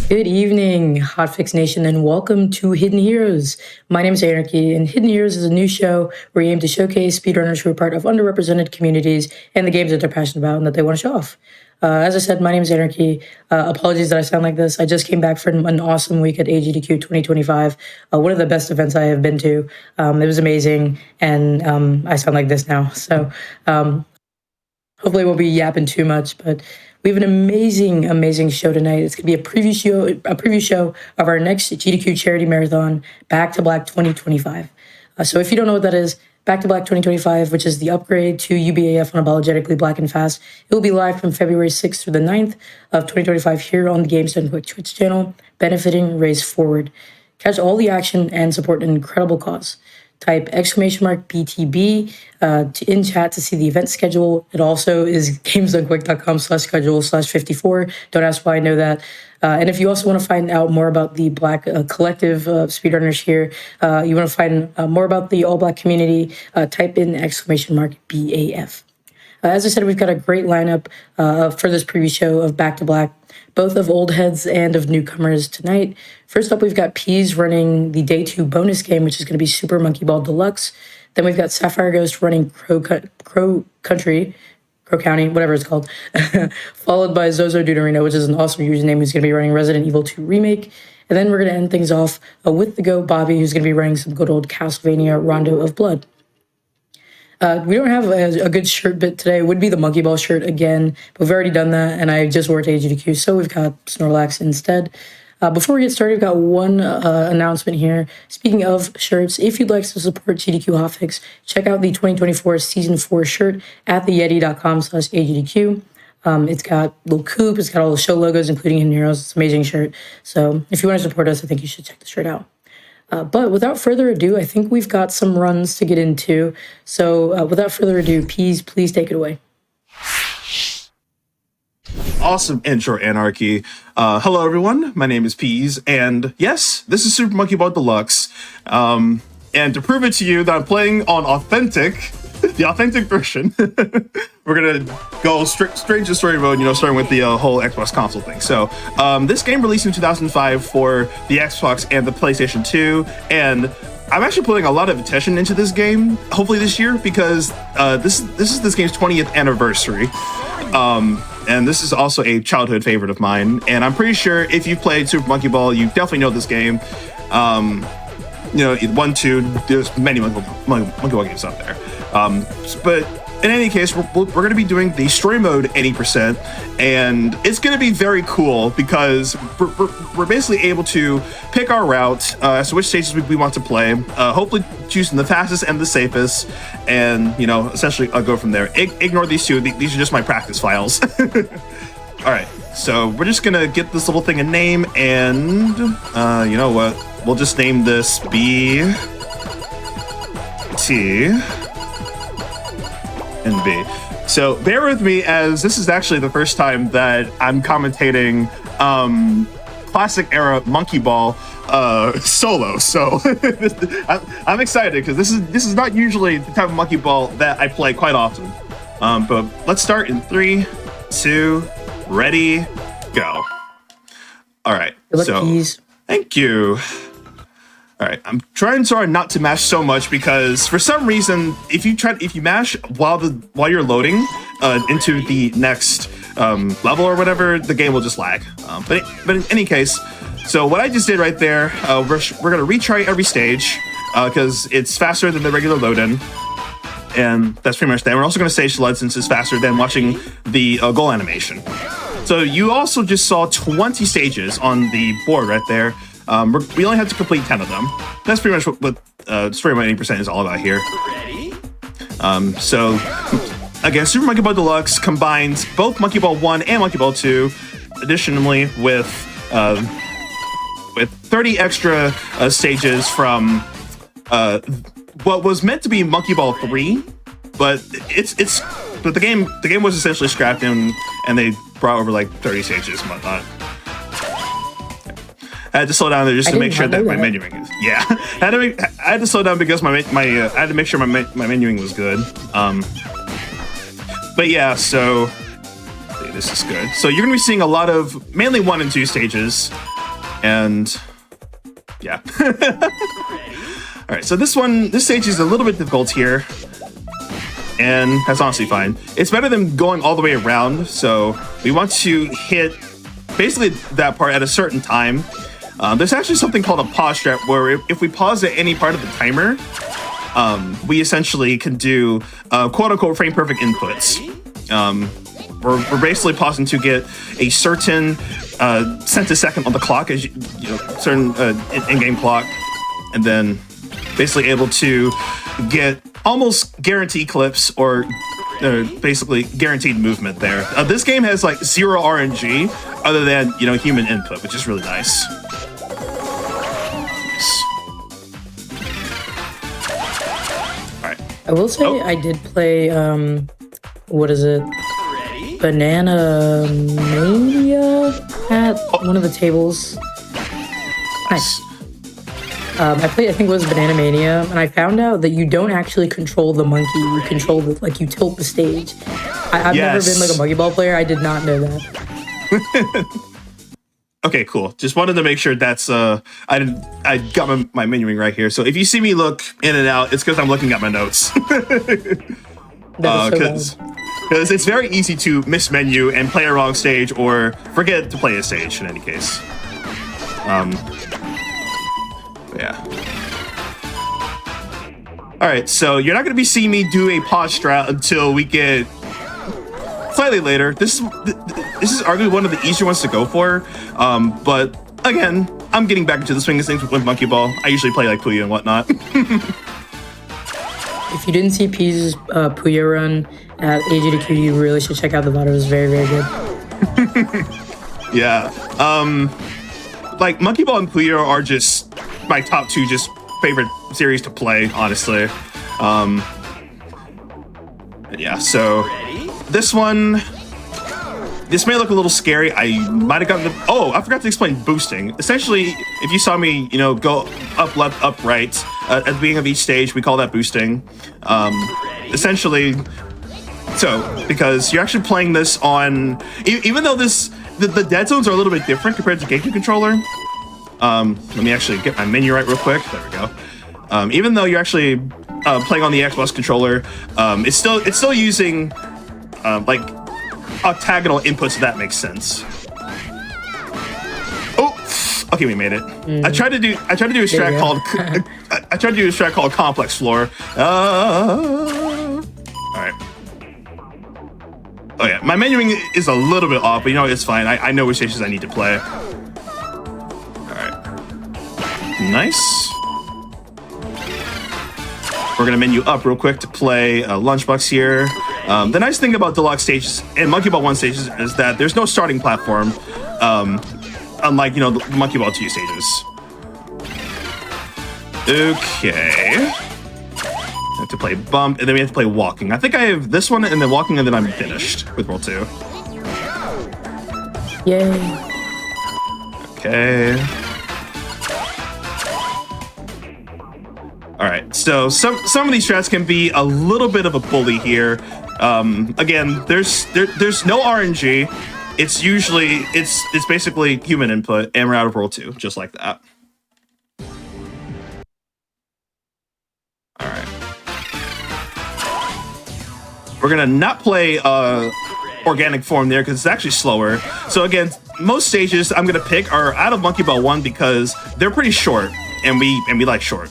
Good evening, Hotfix Nation, and welcome to Hidden Heroes. My name is Anarchy, and Hidden Heroes is a new show where we aim to showcase speedrunners who are part of underrepresented communities and the games that they're passionate about and that they want to show off. As I said, my name is Anarchy. Apologies that I sound like this. I just came back from an awesome week at GDQ 2025, one of the best events I have been to. It was amazing, and I sound like this now. So hopefully I won't be yapping too much, but we have an amazing show tonight. It's going to be a preview show of our next GDQ charity marathon, Back to Black 2025. So if you don't know what that is, Back to Black 2025, which is the upgrade to UBAF Unapologetically Black and Fast, it will be live from February 6th through the 9th of 2025 here on the Games Done Quick Twitch channel, benefiting Race Forward. Catch all the action and support an incredible cause. Type !BTB in chat to see the event schedule. It also is gamesdonequick.com/schedule/54. Don't ask why I know that. And if you also want to find out more about the Black collective of speedrunners here, you want to find more about the all Black community, type in !BAF. As I said, we've got a great lineup for this preview show of Back to Black, both of old heads and of newcomers tonight. First up, we've got Peas running the Day 2 bonus game, which is going to be Super Monkey Ball Deluxe. Then we've got Sapphire Ghost running Crow County, whatever it's called, followed by Zozo Duderino, which is an awesome username, who's going to be running Resident Evil 2 Remake. And then we're going to end things off with the GOAT Bobby, who's going to be running some good old Castlevania Rondo of Blood. We don't have a good shirt bit today. It would be the Monkey Ball shirt again, but we've already done that, and I just wore it to GDQ, so we've got Snorlax instead. Before we get started, we've got one announcement here. Speaking of shirts, if you'd like to support GDQ Hotfix, check out the 2024 Season 4 shirt at theyeti.com/agdq. It's got little coupe, it's got all the show logos, including Hidden Heroes. It's an amazing shirt. So if you want to support us, I think you should check the shirt out. But without further ado, I think we've got some runs to get into. So without further ado, Peas, please take it away. Awesome intro, Anarchy. Hello, everyone. My name is Peas, and yes, this is Super Monkey Ball Deluxe. And to prove it to you that I'm playing on the authentic version, we're gonna go straight to story mode, starting with the whole Xbox console thing. So this game released in 2005 for the Xbox and the PlayStation 2, and I'm actually putting a lot of attention into this game, hopefully this year, because this is this game's 20th anniversary. And this is also a childhood favorite of mine, and I'm pretty sure if you've played Super Monkey Ball, you definitely know this game. 1, 2, there's many Monkey Ball games out there. But in any case, we're going to be doing the story mode 80%, and it's going to be very cool because we're basically able to pick our route as to which stages we want to play, hopefully choosing the fastest and the safest, and essentially I'll go from there. Ignore these two; these are just my practice files. All right, so we're just gonna get this little thing a name, and you know what? We'll just name this B, T, and B. So bear with me, as this is actually the first time that I'm commentating classic era Monkey Ball solo. So I'm excited because this is not usually the type of Monkey Ball that I play quite often. But let's start in 3, 2, ready, go. All right. So thank you. All right, I'm trying so hard not to mash so much because for some reason, if you mash while you're loading into the next level or whatever, the game will just lag. But in any case, so what I just did right there, we're gonna retry every stage because it's faster than the regular load-in, and that's pretty much that. We're also gonna stage flood since it's faster than watching the goal animation. So you also just saw 20 stages on the board right there. We only have to complete 10 of them. That's pretty much what story mode 80% is all about here. Ready? So again, Super Monkey Ball Deluxe combines both Monkey Ball 1 and Monkey Ball 2, additionally with 30 extra stages from what was meant to be Monkey Ball 3, but but the game was essentially scrapped and they brought over like 30 stages and whatnot. I had to slow down there just to make sure that my menuing is I had to slow down because I had to make sure my menuing was good. But yeah, so this is good. So you're gonna be seeing a lot of mainly 1 and 2 stages. And yeah. All right, so this stage is a little bit difficult here, and that's honestly fine. It's better than going all the way around, so we want to hit basically that part at a certain time. There's actually something called a pause strat, where if we pause at any part of the timer, we essentially can do quote-unquote frame-perfect inputs. We're basically pausing to get a certain centisecond on the clock, as you know, certain in-game clock, and then basically able to get almost guaranteed clips or basically guaranteed movement there. This game has like 0 RNG other than, you know, human input, which is really nice. All right. I will say I did play, what is it? Banana Mania at one of the tables. Nice. I played, I think it was Banana Mania, and I found out that you don't actually control the monkey. You control the, like, you tilt the stage. I've never been like a monkey ball player. I did not know that. Okay, cool. Just wanted to make sure that's I got my menuing right here. So if you see me look in and out, it's because I'm looking at my notes. Because it's very easy to miss menu and play a wrong stage or forget to play a stage in any case. Yeah. All right, so you're not going to be seeing me do a pause strat until we get slightly later. This is arguably one of the easier ones to go for, but again, I'm getting back into the swing of things with Monkey Ball. I usually play like Puyo and whatnot. If you didn't see P's Puyo run at GDQ, you really should check out the VOD. It was very, very good. Yeah. Like Monkey Ball and Puyo are just my top 2 just favorite series to play, honestly. Yeah, so this one, this may look a little scary. I might have gotten the, oh, I forgot to explain boosting. Essentially, if you saw me, you know, go up, left, up, right, at the beginning of each stage, we call that boosting. Essentially, so, because you're actually playing this on, even though the dead zones are a little bit different compared to GDQ controller. Let me actually get my menu right real quick. There we go. Even though you're actually playing on the Xbox controller, it's still using like octagonal inputs, if that makes sense. Oh, okay, we made it. I tried to do a strat called complex floor. All right. Oh yeah, my menuing is a little bit off, but you know it's fine. I know which stations I need to play. Nice. We're gonna menu up real quick to play Lunchbox here. The nice thing about Deluxe stages and Monkey Ball 1 stages is that there's no starting platform, unlike, you know, the Monkey Ball 2 stages. Okay. I have to play Bump, and then we have to play Walking. I think I have this one, and then Walking, and then I'm finished with World 2. Yay. Okay. All right, so some of these strats can be a little bit of a bully here. Again, there's no RNG. It's usually it's basically human input, and we're out of World 2, just like that. All right, we're gonna not play organic form there because it's actually slower. So again, most stages I'm gonna pick are out of Monkey Ball 1 because they're pretty short, and we like short.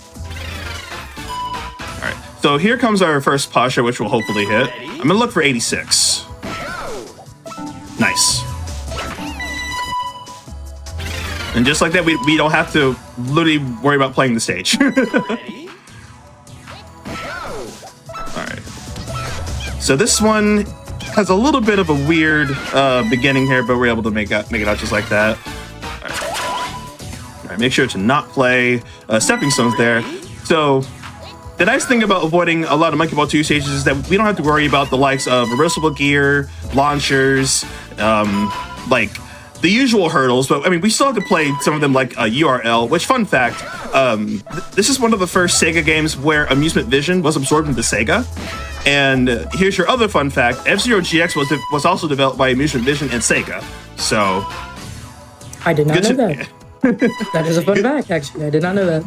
So here comes our first posture, which will hopefully hit. I'm gonna look for 86. Nice. And just like that, we don't have to literally worry about playing the stage. All right. So this one has a little bit of a weird beginning here, but we're able to make it out just like that. All right, make sure to not play stepping stones there. So the nice thing about avoiding a lot of Monkey Ball 2 stages is that we don't have to worry about the likes of reversible gear, launchers, like the usual hurdles, but I mean, we still have to play some of them like URL, which, fun fact, this is one of the first Sega games where Amusement Vision was absorbed into Sega. And here's your other fun fact, F-Zero GX was also developed by Amusement Vision and Sega. So I did not know that. That is a fun fact, actually. I did not know that.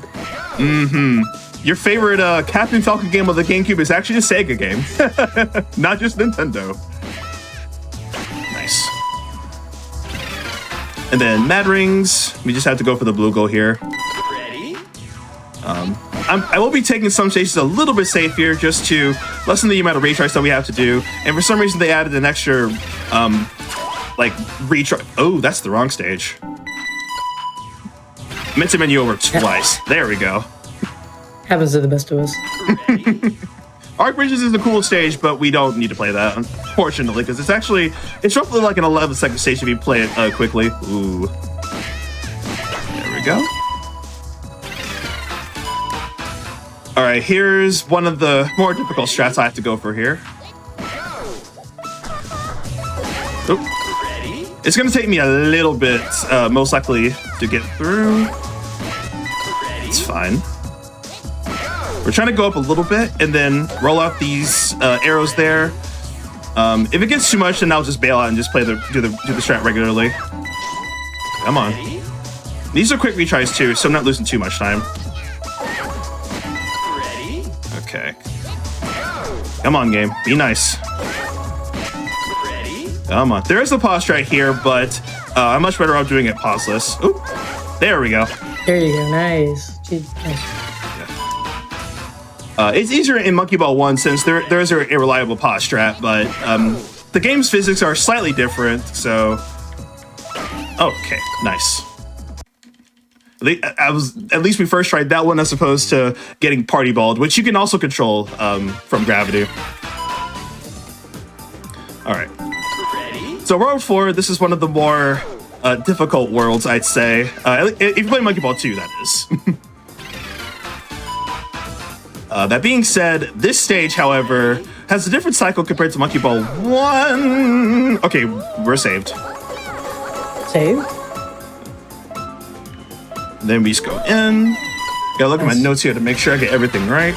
Your favorite Captain Falcon game of the GameCube is actually a Sega game, not just Nintendo. Nice. And then Mad Rings. We just have to go for the blue goal here. Ready? I will be taking some stages a little bit safe here just to lessen the amount of retries that we have to do. And for some reason, they added an extra, like, retry. Oh, that's the wrong stage. Meant to menu over twice. There we go. Happens to the best of us. Arc Bridges is a cool stage, but we don't need to play that, unfortunately, because it's roughly like an 11-second stage if you play it quickly. Ooh. There we go. All right, here's one of the more difficult strats I have to go for here. Oop. It's gonna take me a little bit, most likely, to get through. It's fine. We're trying to go up a little bit and then roll out these arrows there. If it gets too much, then I'll just bail out and just do the strat regularly. Come on. These are quick retries too, so I'm not losing too much time. Okay. Come on, game. Be nice. Come on. There is a pause strat here, but I'm much better off doing it pauseless. Oop. There we go. There you go. Nice. Jeez, nice. It's easier in Monkey Ball 1 since there is a reliable pause strat, but the game's physics are slightly different, so... Okay, nice. At least we first tried that one as opposed to getting Party Balled, which you can also control from gravity. All right. So World 4, this is one of the more difficult worlds, I'd say. If you play Monkey Ball 2, that is. That being said, this stage, however, has a different cycle compared to Monkey Ball 1. Okay, we're saved. Save? Then we just go in. Gotta look at my notes here to make sure I get everything right.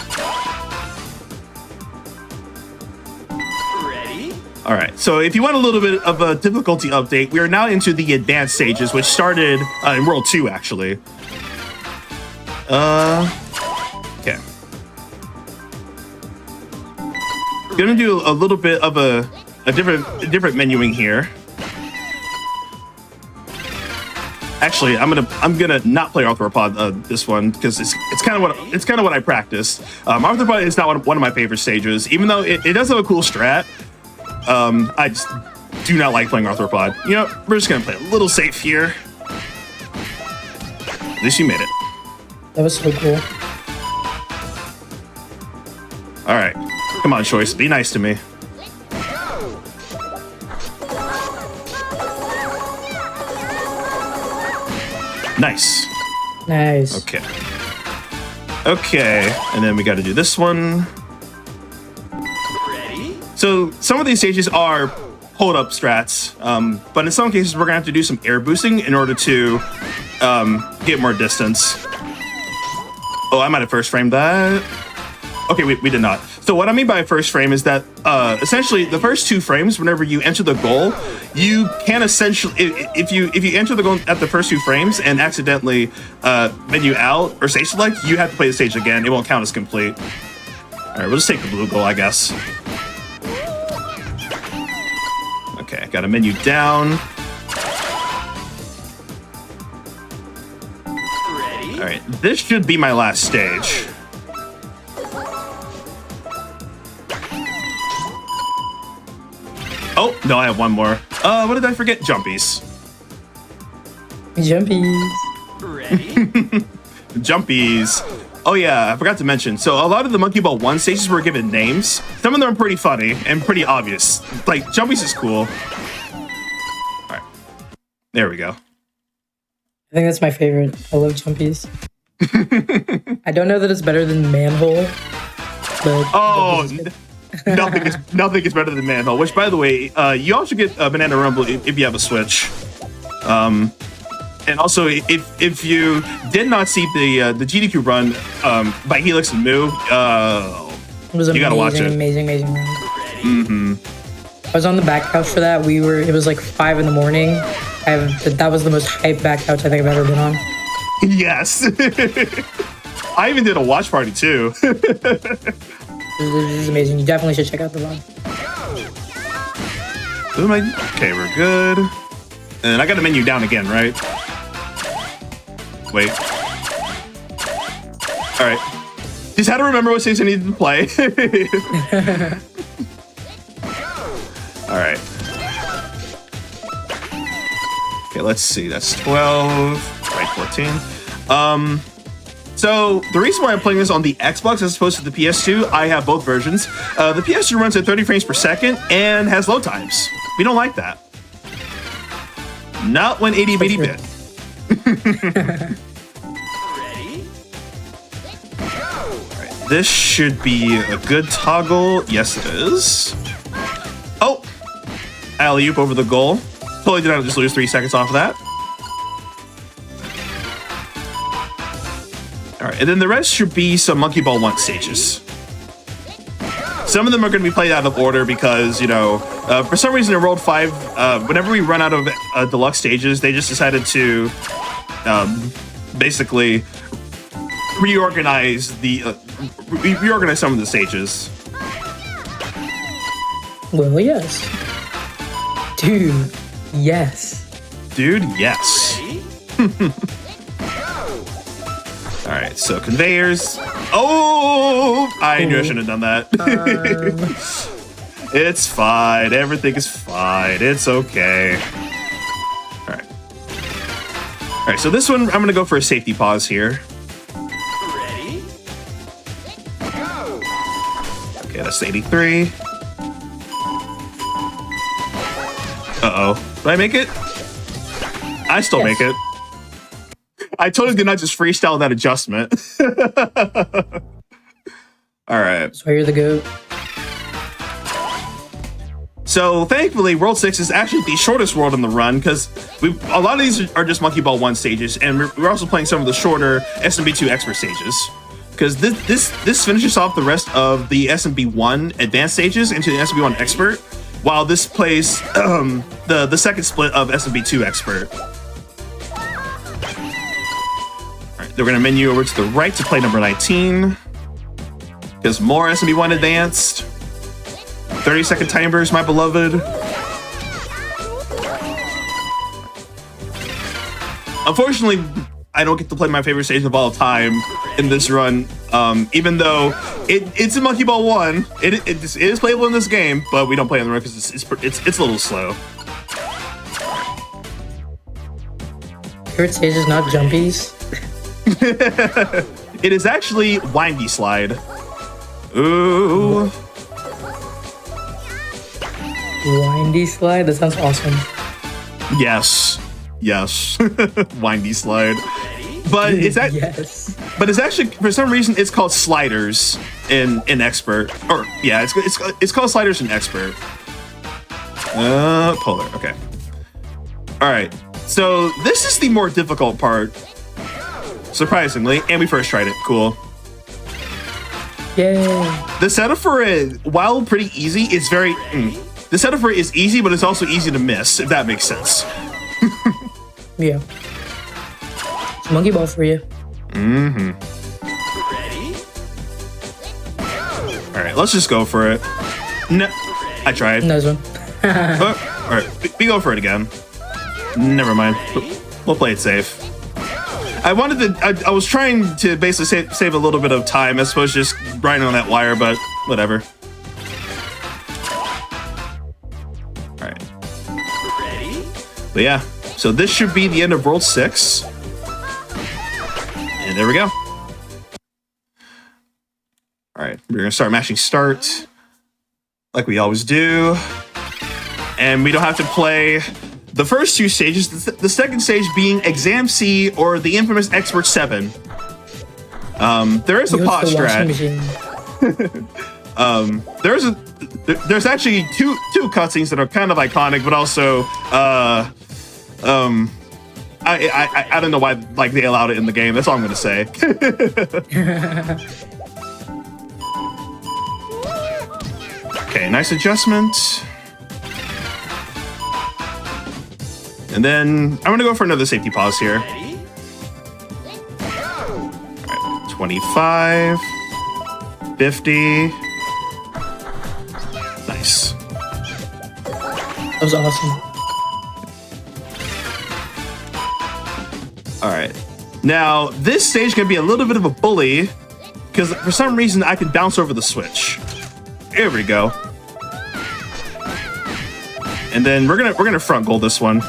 Ready? All right, so if you want a little bit of a difficulty update, we are now into the advanced stages, which started in World 2, actually. Okay. Gonna do a little bit of a different menuing here. Actually, I'm gonna not play Arthropod this one because it's kind of what I practiced. Arthropod is not one of my favorite stages, even though it does have a cool strat. I just do not like playing Arthropod. You know, we're just gonna play a little safe here. At least you made it. That was so cool. All right, come on, Choice, be nice to me. Nice. Nice. Okay. Okay, and then we got to do this one. Ready? So some of these stages are hold up strats, but in some cases we're gonna have to do some air boosting in order to get more distance. Oh, I might have first framed that. Okay, we did not. So what I mean by first frame is that essentially the first 2 frames, whenever you enter the goal, you can essentially, if you enter the goal at the first 2 frames and accidentally menu out or stage select, you have to play the stage again. It won't count as complete. All right, we'll just take the blue goal, I guess. Okay, got a menu down. Ready? All right, this should be my last stage. Oh, no, I have one more. What did I forget? Jumpies. Jumpies. Ready? Jumpies. Oh yeah, I forgot to mention. So a lot of the Monkey Ball 1 stages were given names. Some of them are pretty funny and pretty obvious. Like, Jumpies is cool. All right. There we go. I think that's my favorite. I love Jumpies. I don't know that it's better than Manhole, but... Oh, nothing is better than Manhole. Which, by the way, you also get Banana Rumble if you have a Switch. And also, if you did not see the GDQ run by Helix and Moo, it was amazing, you gotta watch it. Amazing run. Mm-hmm. I was on the back couch for that. It was like 5 in the morning, That was the most hype back couch I think I've ever been on. Yes. I even did a watch party too. This is amazing. You definitely should check out the VOD. Okay, we're good. And I got a menu down again, right? Wait. All right. Just had to remember what stages I needed to play. All right. Okay, let's see. That's 12. Right, 14. So the reason why I'm playing this on the Xbox as opposed to the PS2, I have both versions. The PS2 runs at 30 frames per second and has load times. We don't like that. Not when 80 bitty bit. Ready? Alright, this should be a good toggle. Yes, it is. Oh! Alley-oop over the goal. Totally did not just lose 3 seconds off of that. Alright, and then the rest should be some Monkey Ball 1 stages. Some of them are going to be played out of order because, you know, for some reason in World 5, whenever we run out of Deluxe stages, they just decided to basically reorganize reorganize some of the stages. Well, yes. Dude, yes. Dude, yes. Ready? All right, so conveyors. Oh, I knew I shouldn't have done that. It's fine. Everything is fine. It's okay. All right. All right, so this one, I'm going to go for a safety pause here. Ready? Go! Okay, that's 83. Uh-oh. Did I make it? I still Yes. make it. I totally did not just freestyle that adjustment. All right. So you're the GOAT. So thankfully, World 6 is actually the shortest world in the run because a lot of these are just Monkey Ball 1 stages, and we're also playing some of the shorter SMB2 expert stages. Because this finishes off the rest of the SMB1 advanced stages into the SMB1 expert, while this plays the second split of SMB2 expert. They're going to menu over to the right to play number 19. There's more SMB1 advanced. 30-second timers, my beloved. Unfortunately, I don't get to play my favorite stage of all time in this run. Even though it's in Monkey Ball 1, it is playable in this game, but we don't play on the run because it's a little slow. Favorite stage is not jumpies. It is actually windy slide. Ooh. Windy slide? That sounds awesome. Yes. Yes. Windy slide. But it's Yes. but it's actually, for some reason, it's called sliders in expert. Or yeah, it's called sliders in expert. Polar. Okay. All right. So this is the more difficult part. Surprisingly, and we first tried it. Cool. Yay. The setup for it, while pretty easy, is very. The setup for it is easy, but it's also easy to miss, if that makes sense. Yeah. It's Monkey Ball for you. Ready? All right, let's just go for it. No, I tried. Nice one. All right, we go for it again. Never mind. We'll play it safe. I wanted to. I was trying to basically save a little bit of time as opposed to just grinding on that wire, but whatever. All right. Ready? But yeah, so this should be the end of World 6. And there we go. All right, we're gonna start mashing start like we always do. And we don't have to play the first two stages, the second stage being Exam C or the infamous Expert 7. There is a pause strat. There's actually two cutscenes that are kind of iconic, but also I don't know why like they allowed it in the game. That's all I'm gonna say. Okay, nice adjustment. And then I'm gonna go for another safety pause here. Ready? Go! 25, 50. Nice. That was awesome. All right. Now, this stage can be a little bit of a bully because for some reason I can bounce over the switch. There we go. And then we're gonna front goal this one.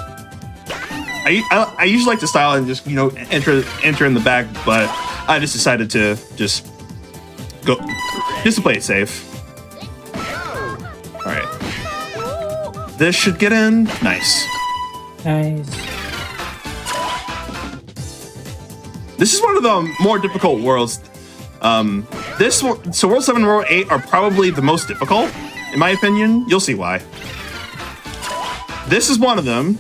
I usually like to style and just, you know, enter in the back, but I just decided to just go just to play it safe. All right. This should get in. Nice. Nice. This is one of the more difficult worlds. So World 7 and World 8 are probably the most difficult, in my opinion. You'll see why. This is one of them.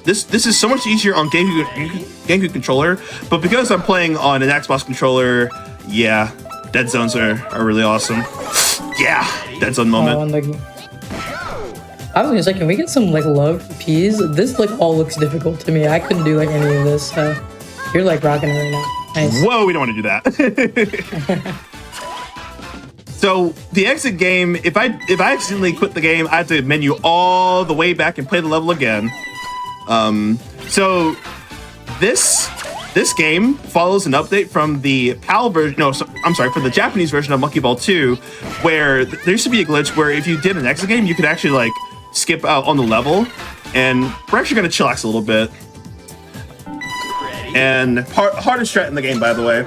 This is so much easier on GameCube controller, but because I'm playing on an Xbox controller, yeah, dead zones are really awesome. Yeah, dead zone moment. Oh, I was gonna say, can we get some like love for peas? This like all looks difficult to me. I couldn't do like any of this. You're like rocking it right now. Nice. Whoa, we don't want to do that. So the exit game, if I accidentally quit the game, I have to menu all the way back and play the level again. So this game follows an update from the PAL version. No, I'm sorry, from the Japanese version of Monkey Ball 2, where there used to be a glitch where if you did an exit game, you could actually like skip out on the level, and we're actually gonna chillax a little bit. And hardest strat in the game, by the way.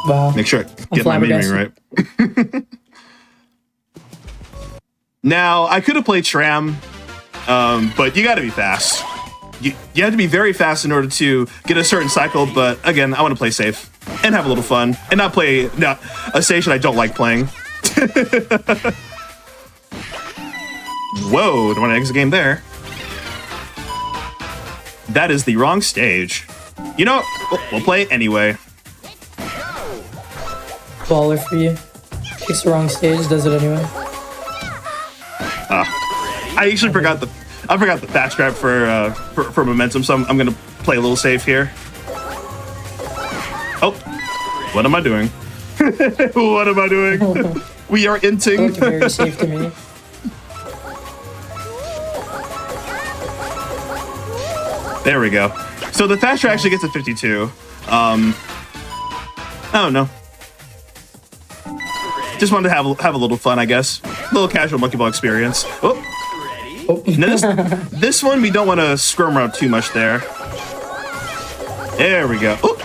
Wow. Make sure I get my metering right. Now, I could have played Shram, but you gotta be fast. You have to be very fast in order to get a certain cycle, but again, I want to play safe and have a little fun and not play a station I don't like playing. Whoa, don't want to exit game there. That is the wrong stage. You know, we'll play it anyway. Baller for you. Picks the wrong stage, does it anyway. I actually forgot the fast trap for momentum, so I'm gonna play a little safe here. Oh, what am I doing? What am I doing? We are inting. Looked very safe to me. There we go. So the fast trap actually gets a 52. I don't know. Just wanted to have a little fun, I guess. A little casual monkey ball experience. Oh. Now this one we don't want to squirm around too much there. There we go. Oh.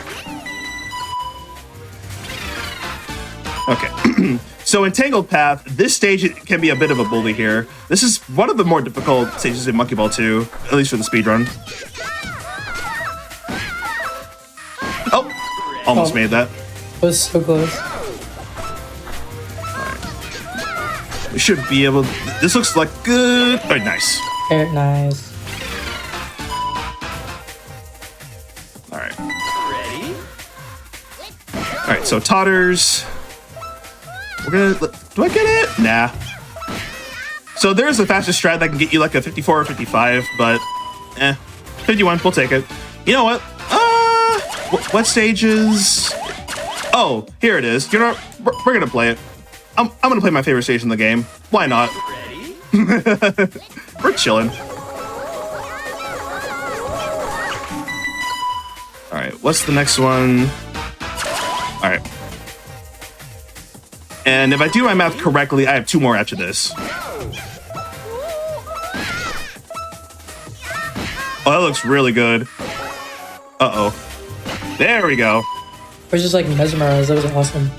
Okay. So in Tangled Path, this stage can be a bit of a bully here. This is one of the more difficult stages in Monkey Ball 2, at least for the speedrun. Oh, almost made that. That was so close. We should be able. This looks like good. Oh, nice. Very nice. All right. Ready? All right. So totters. We're gonna. Do I get it? Nah. So there's the fastest strat that can get you like a 54 or 55, but 51. We'll take it. You know what? What stages? Oh, here it is. You know what? We're gonna play it. I'm gonna play my favorite stage in the game. Why not? Ready? We're chilling. All right, what's the next one? All right. And if I do my math correctly, I have 2 more after this. Oh, that looks really good. Uh-oh. There we go. I was just like mesmerized. That was awesome.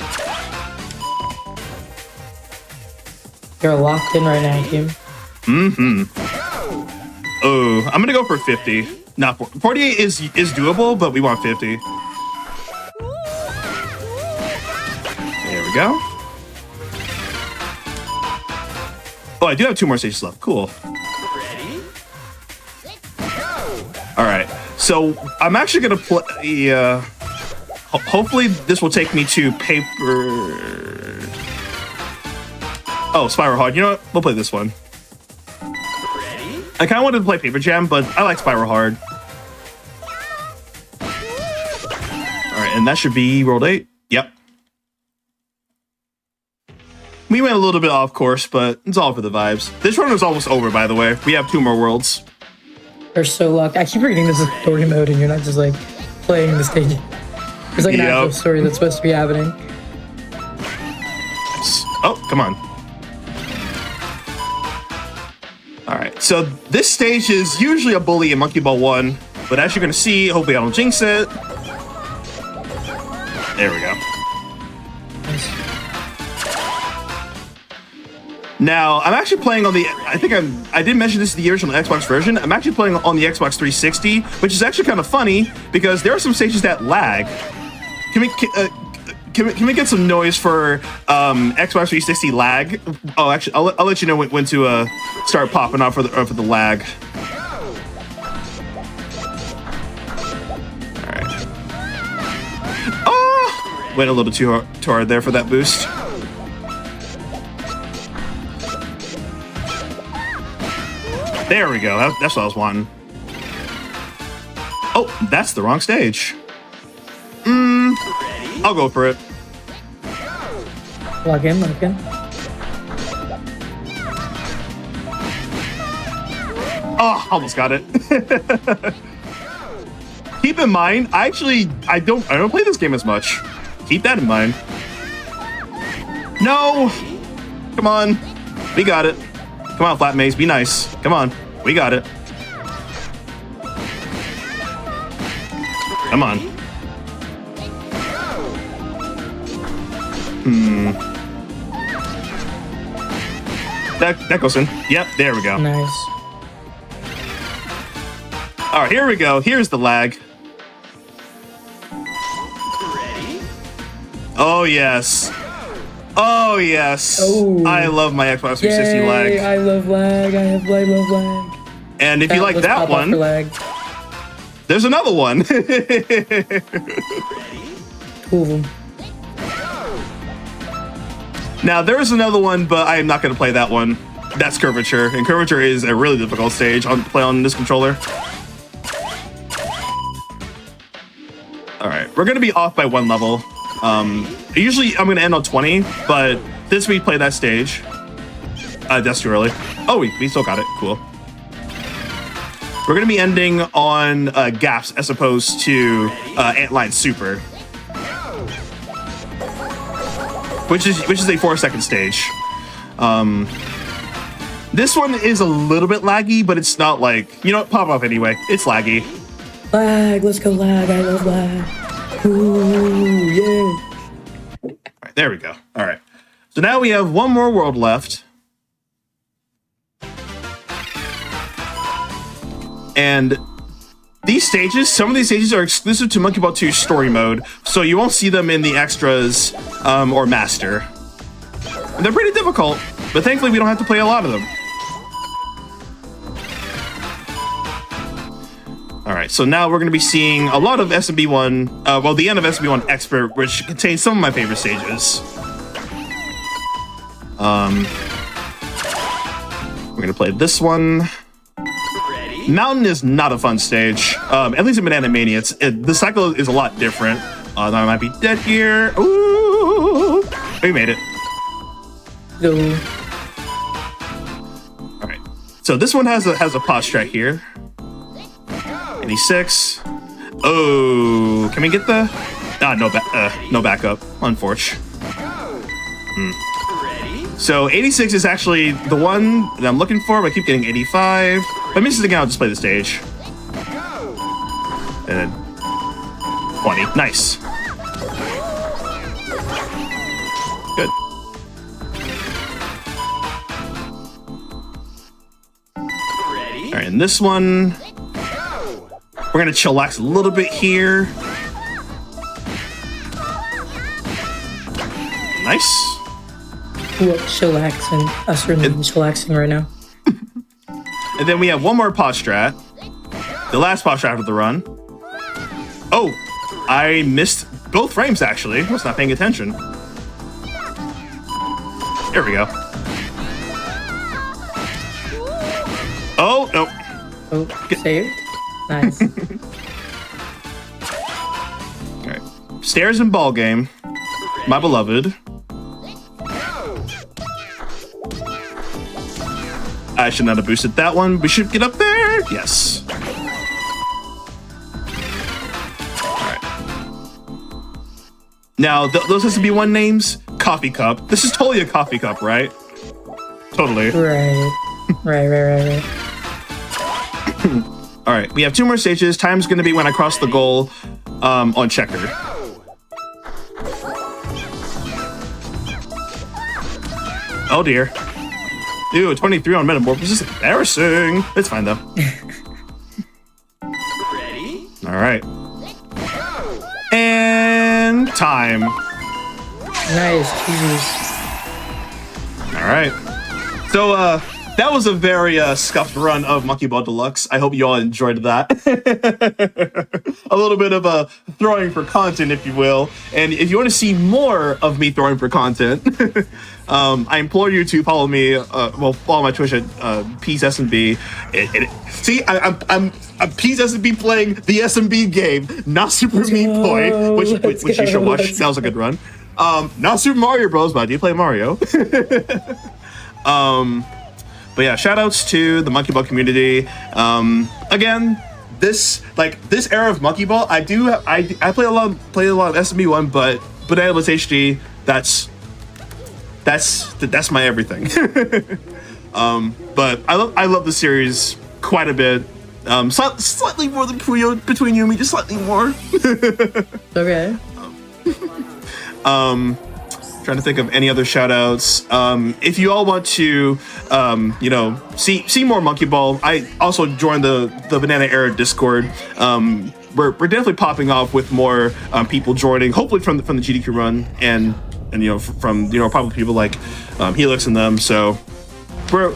You're locked in right now, team. Oh, I'm gonna go for 50. Not 48 is doable, but we want 50. There we go. Oh, I do have 2 more stages left. Cool. Ready? Go! All right. So I'm actually gonna play. Hopefully this will take me to paper. Oh, Spiral Hard. You know what? We'll play this one. Ready? I kind of wanted to play Paper Jam, but I like Spiral Hard. All right, and that should be World 8. Yep. We went a little bit off course, but it's all for the vibes. This run is almost over, by the way. We have 2 more worlds. They're so lucky. I keep reading this is story mode, and you're not just like playing the stage. There's like an actual story that's supposed to be happening. Oh, come on. All right, so this stage is usually a bully in Monkey Ball 1, but as you're gonna see, hopefully I don't jinx it. There we go. Nice. Now, I'm actually playing on the, I did mention this in the original Xbox version. I'm actually playing on the Xbox 360, which is actually kind of funny because there are some stages that lag. Can we get some noise for Xbox 360 lag? Oh, actually, I'll let you know when to start popping off for the lag. All right. Oh, went a little too hard there for that boost. There we go. That's what I was wanting. Oh, that's the wrong stage. I'll go for it. Log in, log in. Oh, almost got it. Keep in mind, I don't play this game as much. Keep that in mind. No! Come on. We got it. Come on, Flat Maze, be nice. Come on. We got it. Come on. That goes in. Yep, there we go. Nice. All right, here we go. Here's the lag. Ready? Oh, yes. Oh, yes. Oh. I love my Xbox 360 Yay, lag. I love lag. I love lag. And if you like Let's that pop off one, for lag. there's another one. 2 of them. Now, there is another one, but I am not going to play that one. That's Curvature, and Curvature is a really difficult stage to play on this controller. All right, we're going to be off by 1 level. Usually I'm going to end on 20, but this week play that stage. That's too early. Oh, we still got it. Cool. We're going to be ending on gaps as opposed to Antline Super, which is a 4-second stage. This one is a little bit laggy, but it's not like, you know what, pop off anyway. It's laggy. Lag, let's go lag. I love lag. Ooh, yeah. All right, there we go. All right. So now we have 1 more world left. And these stages, some of these stages are exclusive to Monkey Ball 2 story mode, so you won't see them in the extras or master. And they're pretty difficult, but thankfully we don't have to play a lot of them. All right, so now we're going to be seeing a lot of SMB1, well, the end of SMB1 Expert, which contains some of my favorite stages. We're going to play this one. Ready? Mountain is not a fun stage, at least in Banana Mania. The cycle is a lot different. I might be dead here. Ooh, we made it. Go. All right, so this one has a pause track here. 86. Oh, can we get the? No backup. Unfortunate. Ready? So 86 is actually the one that I'm looking for, but I keep getting 85. If I miss it again, I'll just play the stage. And then 20. Nice. Good. Ready? All right, and this one, we're gonna chillax a little bit here. Nice. Who up chillaxing? Us are chillaxing right now. And then we have 1 more pause strat. The last pause strat of the run. Oh, I missed both frames, actually. I was not paying attention. Here we go. Oh, no. Oh, saved. Nice. All right. Stairs and ball game. My beloved. I should not have boosted that one. We should get up there. Yes. All right. Now, those has to be one names. Coffee cup. This is totally a coffee cup, right? Totally. Right. Right. All right. We have 2 more stages. Time's going to be when I cross the goal on checker. Oh, dear. Ew, 23 on Metamorphosis is embarrassing. It's fine, though. Ready? All right. And time. Nice. Jesus. All right. So, that was a very scuffed run of Monkey Ball Deluxe. I hope you all enjoyed that. A little bit of a throwing for content, if you will. And if you want to see more of me throwing for content, I implore you to follow me. Follow my Twitch at Peace SMB. See, I'm Peace SMB playing the SMB game, not Super Meat Boy, which you should watch. That was a good run. Not Super Mario Bros, but I do play Mario. But yeah, shout outs to the Monkey Ball community. Again, this era of Monkey Ball, I play a lot of SMB1, but Bananas HD, that's my everything. But I love the series quite a bit. Slightly more than Kuyo between you and me, just slightly more. Okay. Trying to think of any other shout outs. If you all want to see more Monkey Ball, I also joined the Banana Era Discord. We're definitely popping off with more people joining, hopefully from the GDQ run and from probably people like Helix and them. So we're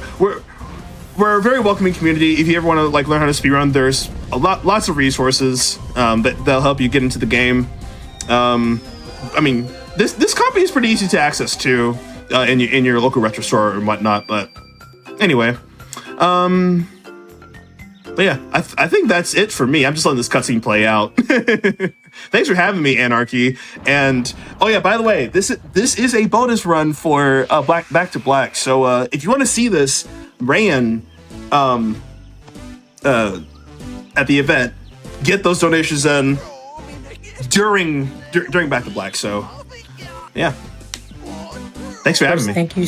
a very welcoming community. If you ever want to learn how to speedrun, there's lots of resources that'll help you get into the game. This company is pretty easy to access too in your local retro store and whatnot. But anyway, but yeah, I think that's it for me. I'm just letting this cutscene play out. Thanks for having me, Anarchy. And oh yeah, by the way, this is a bonus run for Back to Black. So if you want to see this ran at the event, get those donations in during Back to Black. So yeah, thanks for having me. Thank you.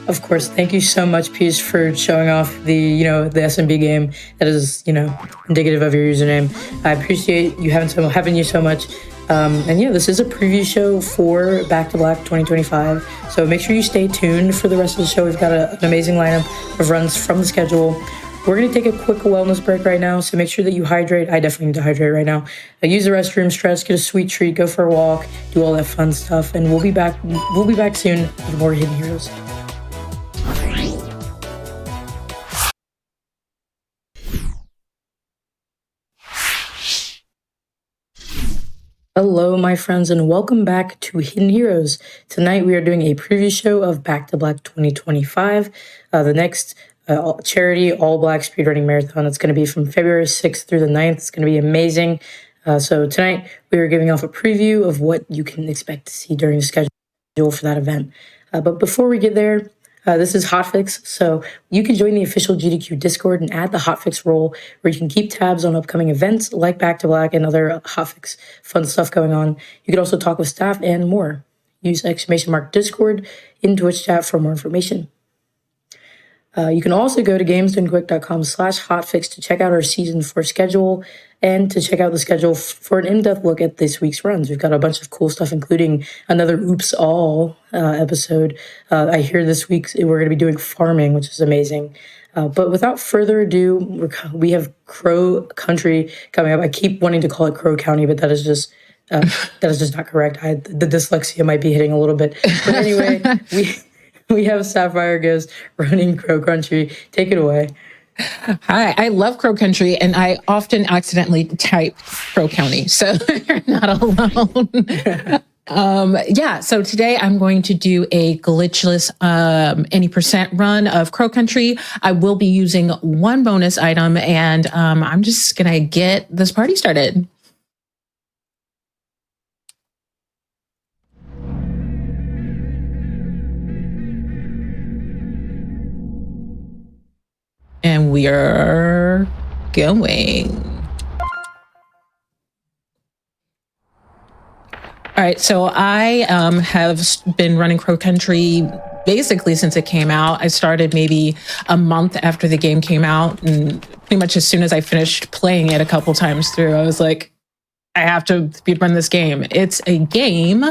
Of course, thank you so much, Peace, for showing off the SMB game. That is indicative of your username. I appreciate you having you so much. And yeah, this is a preview show for Back to Black 2025. So make sure you stay tuned for the rest of the show. We've got an amazing lineup of runs from the schedule. We're going to take a quick wellness break right now, so make sure that you hydrate. I definitely need to hydrate right now. Use the restroom, stretch, get a sweet treat, go for a walk, do all that fun stuff, and we'll be back soon with more Hidden Heroes. Hello, my friends, and welcome back to Hidden Heroes. Tonight we are doing a preview show of Back to Black 2025, the next charity all-black speedrunning marathon. It's going to be from February 6th through the 9th. It's going to be amazing. So tonight we are giving off a preview of what you can expect to see during the schedule for that event. But before we get there, this is Hotfix. So you can join the official GDQ Discord and add the Hotfix role where you can keep tabs on upcoming events like Back to Black and other Hotfix fun stuff going on. You can also talk with staff and more. Use !Discord in Twitch chat for more information. You can also go to gamesdonequick.com/hotfix to check out our season 4 schedule and to check out the schedule for an in-depth look at this week's runs. We've got a bunch of cool stuff, including another Oops All episode. I hear this week we're going to be doing farming, which is amazing. But without further ado, we have Crow Country coming up. I keep wanting to call it Crow County, but that is just not correct. The dyslexia might be hitting a little bit. But anyway, we have Sapphire Ghost running Crow Country. Take it away. Hi, I love Crow Country, and I often accidentally type Crow County, so you're not alone. Yeah, so today I'm going to do a glitchless any percent run of Crow Country. I will be using one bonus item, and I'm just gonna get this party started. And we are going. All right, so I have been running Crow Country basically since it came out. I started maybe a month after the game came out, and pretty much as soon as I finished playing it a couple times through, I was like, I have to speedrun this game. It's a game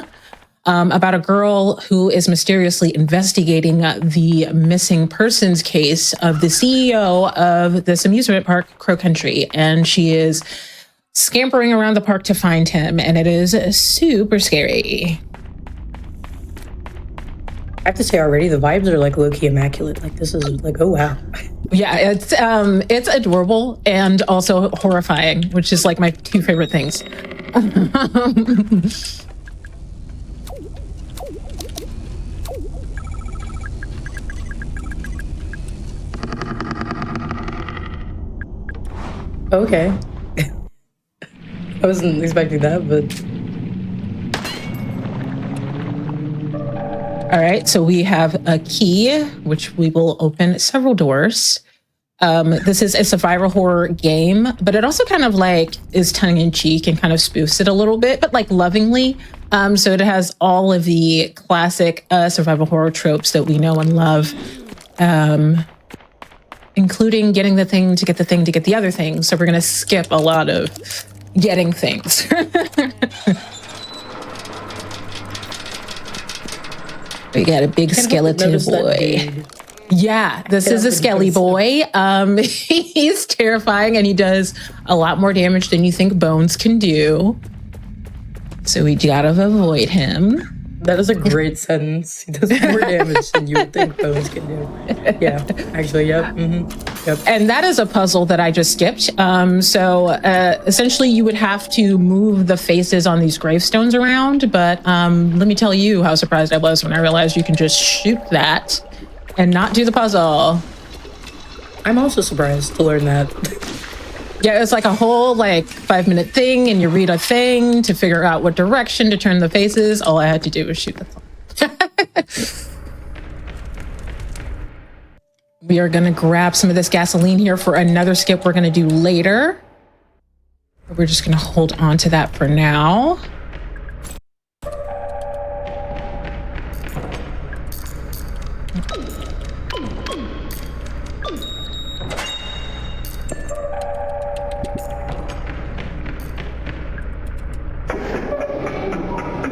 about a girl who is mysteriously investigating the missing persons case of the CEO of this amusement park, Crow Country. And she is scampering around the park to find him, and it is super scary. I have to say already, the vibes are like low-key immaculate. Like, this is like, oh wow. Yeah, it's adorable and also horrifying, which is like my two favorite things. Okay. I wasn't expecting that, but All right, so we have a key, which we will open several doors. This is a survival horror game, but it also kind of like is tongue in cheek and kind of spoofs it a little bit, but like lovingly. So it has all of the classic survival horror tropes that we know and love, including getting the thing to get the thing to get the other thing. So we're going to skip a lot of getting things. We got a big skeleton boy. Yeah, this is a skelly boy. He's terrifying, and he does a lot more damage than you think bones can do. So we gotta avoid him. that is a great sentence. He does more damage than you would think bones can do. Yeah, actually, yep. Yep. And that is a puzzle that I just skipped. Essentially, you would have to move the faces on these gravestones around. But let me tell you how surprised I was when I realized you can just shoot that and not do the puzzle. I'm also surprised to learn that. Yeah, it's like a whole 5-minute thing, and you read a thing to figure out what direction to turn the faces. All I had to do was shoot the phone. We are gonna grab some of this gasoline here for another skip we're gonna do later. We're just gonna hold on to that for now.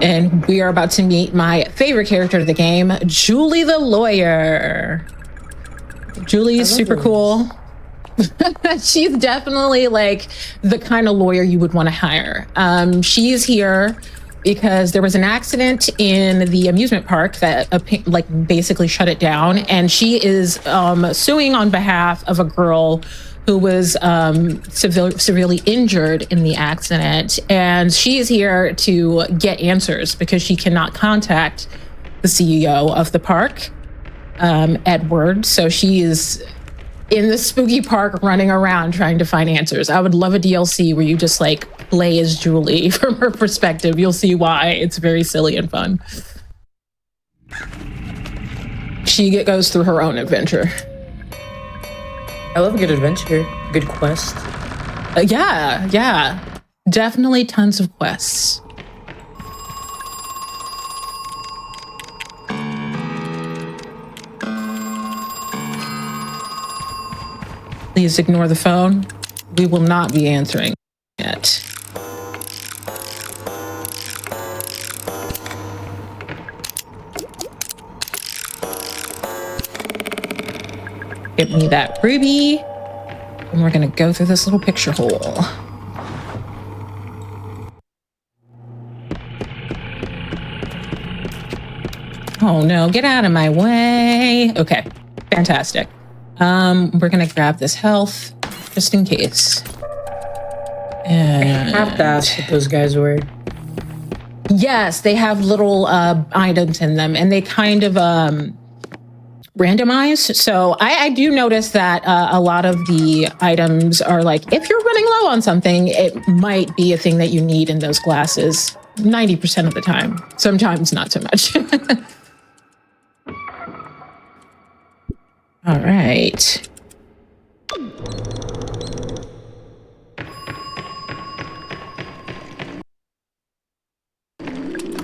And we are about to meet my favorite character of the game, Julie the lawyer. Julie is super cool. She's definitely the kind of lawyer you would want to hire. She's here because there was an accident in the amusement park that basically shut it down. And she is suing on behalf of a girl who was severely injured in the accident. And she is here to get answers because she cannot contact the CEO of the park, Edward. So she is in the spooky park running around trying to find answers. I would love a DLC where you just play as Julie from her perspective. You'll see why. It's very silly and fun. She goes through her own adventure. I love a good adventure, a good quest. Yeah. Definitely tons of quests. Please ignore the phone. We will not be answering it. Give me that ruby. And we're gonna go through this little picture hole. Oh no, get out of my way. Okay, fantastic. We're gonna grab this health just in case. And I have to ask what those guys were. yes, they have little items in them, and they kind of randomize. So I do notice that a lot of the items are like, if you're running low on something, it might be a thing that you need in those glasses 90% of the time. Sometimes not so much. All right.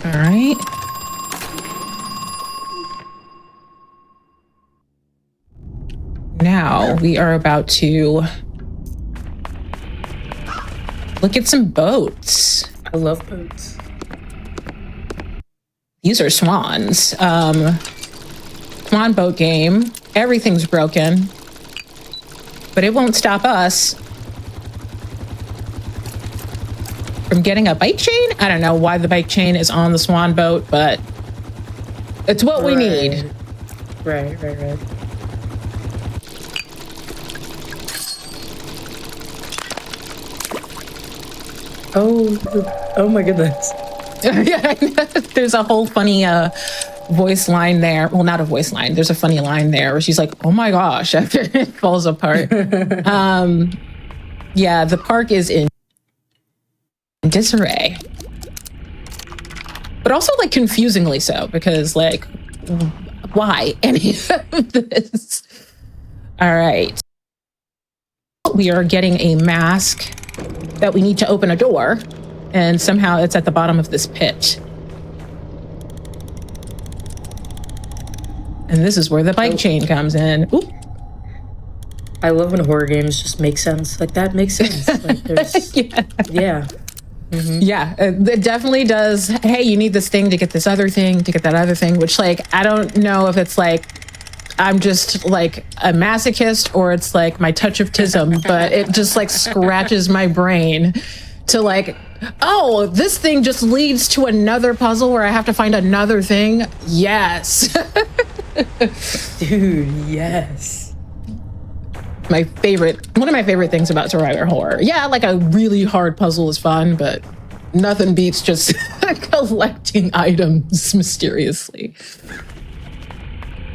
All right. Now we are about to look at some boats. I love boats. These are swans. Swan boat game. Everything's broken, but it won't stop us from getting a bike chain. I don't know why the bike chain is on the swan boat, but it's what we need. Right. Oh my goodness. Yeah, there's a whole funny voice line there. Well, not a voice line. There's a funny line there where she's like, "Oh my gosh," after it falls apart. Yeah, the park is in disarray, but also like confusingly so, because like, why any of this? All right, we are getting a mask that we need to open a door, and somehow it's at the bottom of this pit. And this is where the bike chain comes in. Ooh. I love when horror games just make sense. Like, that makes sense. Like, there's, yeah. Mm-hmm. Yeah, it definitely does. Hey, you need this thing to get this other thing, to get that other thing, which, like, I don't know if it's like I'm just like a masochist or it's like my touch of tism, but it just like scratches my brain to like, oh, this thing just leads to another puzzle where I have to find another thing. Yes. Dude, yes. One of my favorite things about survivor horror. Yeah, like a really hard puzzle is fun, but nothing beats just collecting items mysteriously.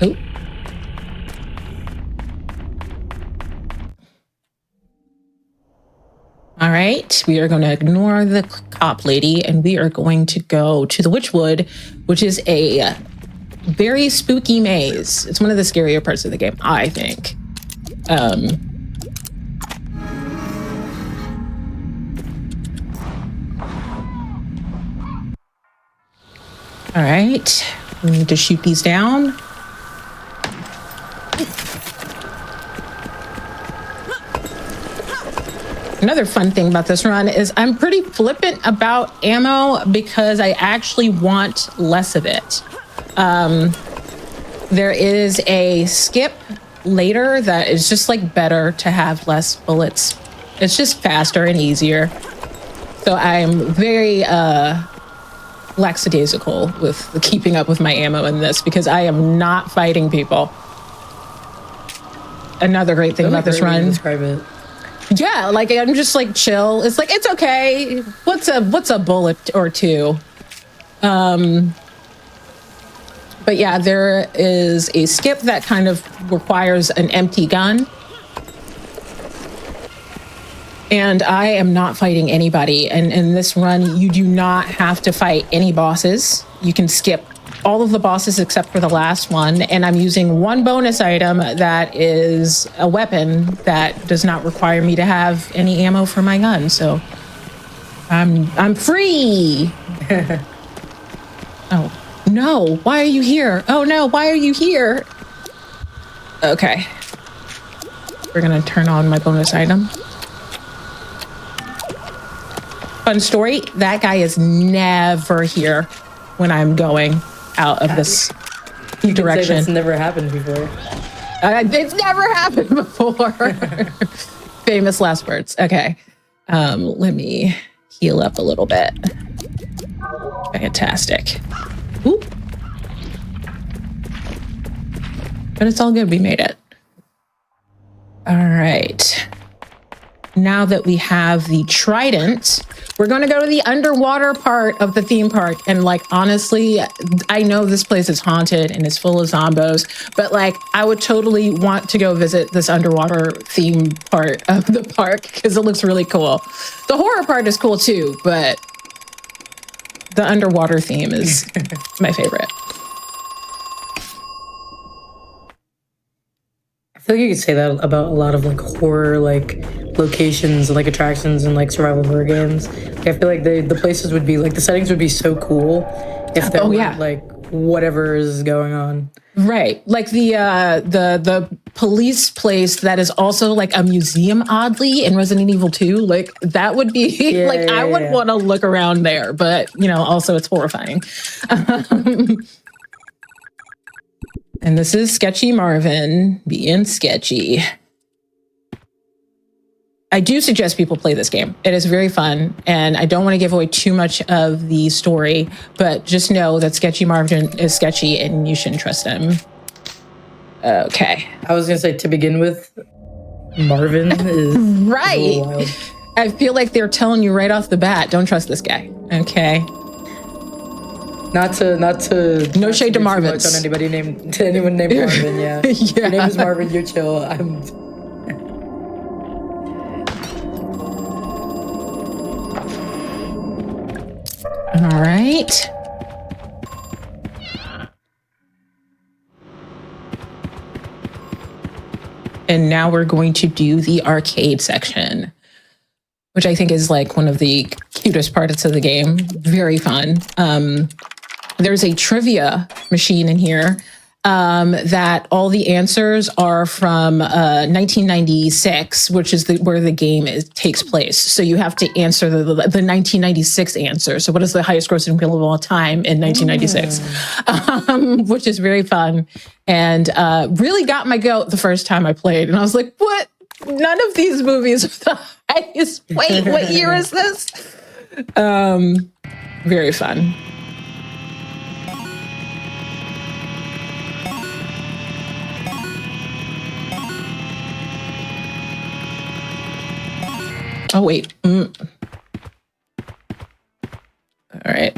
Oh. All right, we are going to ignore the cop lady and we are going to go to the Witchwood, which is a very spooky maze. It's one of the scarier parts of the game, I think. All right, we need to shoot these down. Another fun thing about this run is I'm pretty flippant about ammo because I actually want less of it. There is a skip later that is just like better to have less bullets. It's just faster and easier. So I'm very lackadaisical with keeping up with my ammo in this because I am not fighting people. Another great thing about this run. Describe it. Yeah, like I'm just like chill. It's like it's okay. What's a bullet or two? But yeah, there is a skip that kind of requires an empty gun. And I am not fighting anybody. And in this run, you do not have to fight any bosses. You can skip all of the bosses except for the last one. And I'm using one bonus item that is a weapon that does not require me to have any ammo for my gun. So I'm free. Oh, no, why are you here? Oh no, why are you here? Okay. We're gonna turn on my bonus item. Fun story, that guy is never here when I'm going out of this direction. That's never happened before. It's never happened before. Famous last words. Okay. Let me heal up a little bit. Fantastic. Ooh. But it's all good. We made it. All right. Now that we have the trident, we're going to go to the underwater part of the theme park. And like, honestly, I know this place is haunted and it's full of zombos, but like, I would totally want to go visit this underwater theme part of the park because it looks really cool. The horror part is cool too, but the underwater theme is my favorite. I feel like you could say that about a lot of like horror like locations and like attractions and like survival horror games. Like, I feel like the places would be like the settings would be so cool if there weren't like whatever is going on. Right. Like the police place that is also like a museum oddly in Resident Evil 2. Like that would be I would want to look around there, but you know, also it's horrifying. And this is Sketchy Marvin being sketchy. I do suggest people play this game. It is very fun, and I don't want to give away too much of the story, but just know that Sketchy Marvin is sketchy and you shouldn't trust him. Okay. I was gonna say to begin with, Marvin is right. wild. I feel like they're telling you right off the bat, don't trust this guy. Okay. Not to no shade to Marvin. On anyone named Marvin. Yeah. Your name is Marvin. You're chill. All right. And now we're going to do the arcade section, which I think is like one of the cutest parts of the game. Very fun. There's a trivia machine in here that all the answers are from 1996, which is where the game takes place. So you have to answer the 1996 answer. So what is the highest grossing film of all time in 1996? Which is very fun and really got my goat the first time I played. And I was like, what? None of these movies are the highest. Wait, what year is this? Very fun. Oh, wait. All right.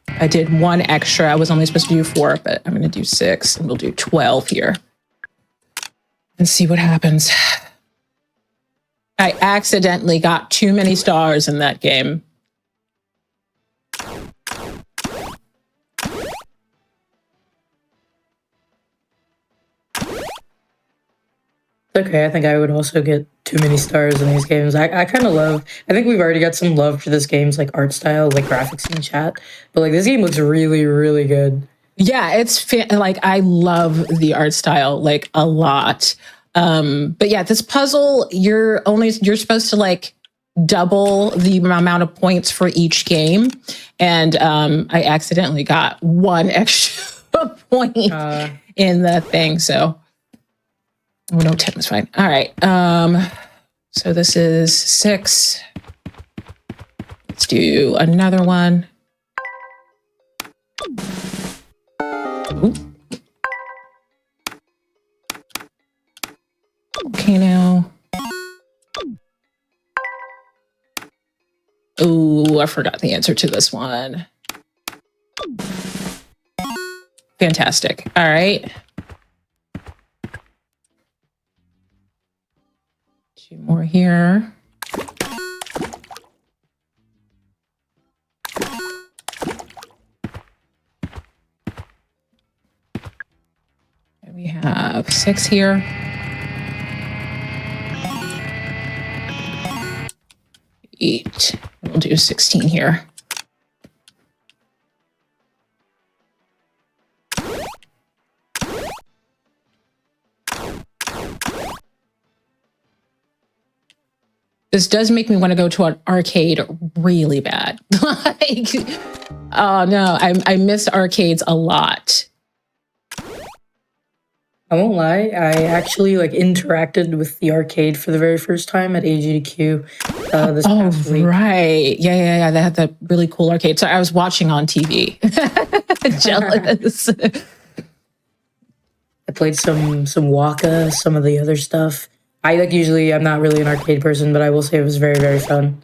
I did one extra. I was only supposed to do 4, but I'm going to do 6 and we'll do 12 here and see what happens. I accidentally got too many stars in that game. Okay, I think I would also get too many stars in these games. I kind of love, I think we've already got some love for this game's like art style, like graphics in chat, but like this game looks really, really good. Yeah, it's like I love the art style like a lot. But yeah, this puzzle, you're supposed to like double the amount of points for each game. And I accidentally got 1 extra point in the thing, so. Oh, no, 10 was fine. All right. So this is 6. Let's do another one. Ooh. Okay, now. Oh, I forgot the answer to this one. Fantastic. All right. 2 more here. And we have 6 here. 8. We'll do 16 here. This does make me want to go to an arcade really bad. Like, oh no, I miss arcades a lot. I won't lie, I actually like interacted with the arcade for the very first time at GDQ this past week. Right. Yeah. They had that really cool arcade. So I was watching on TV. Jealous. I played some Waka, some of the other stuff. I like usually I'm not really an arcade person, but I will say it was very, very fun.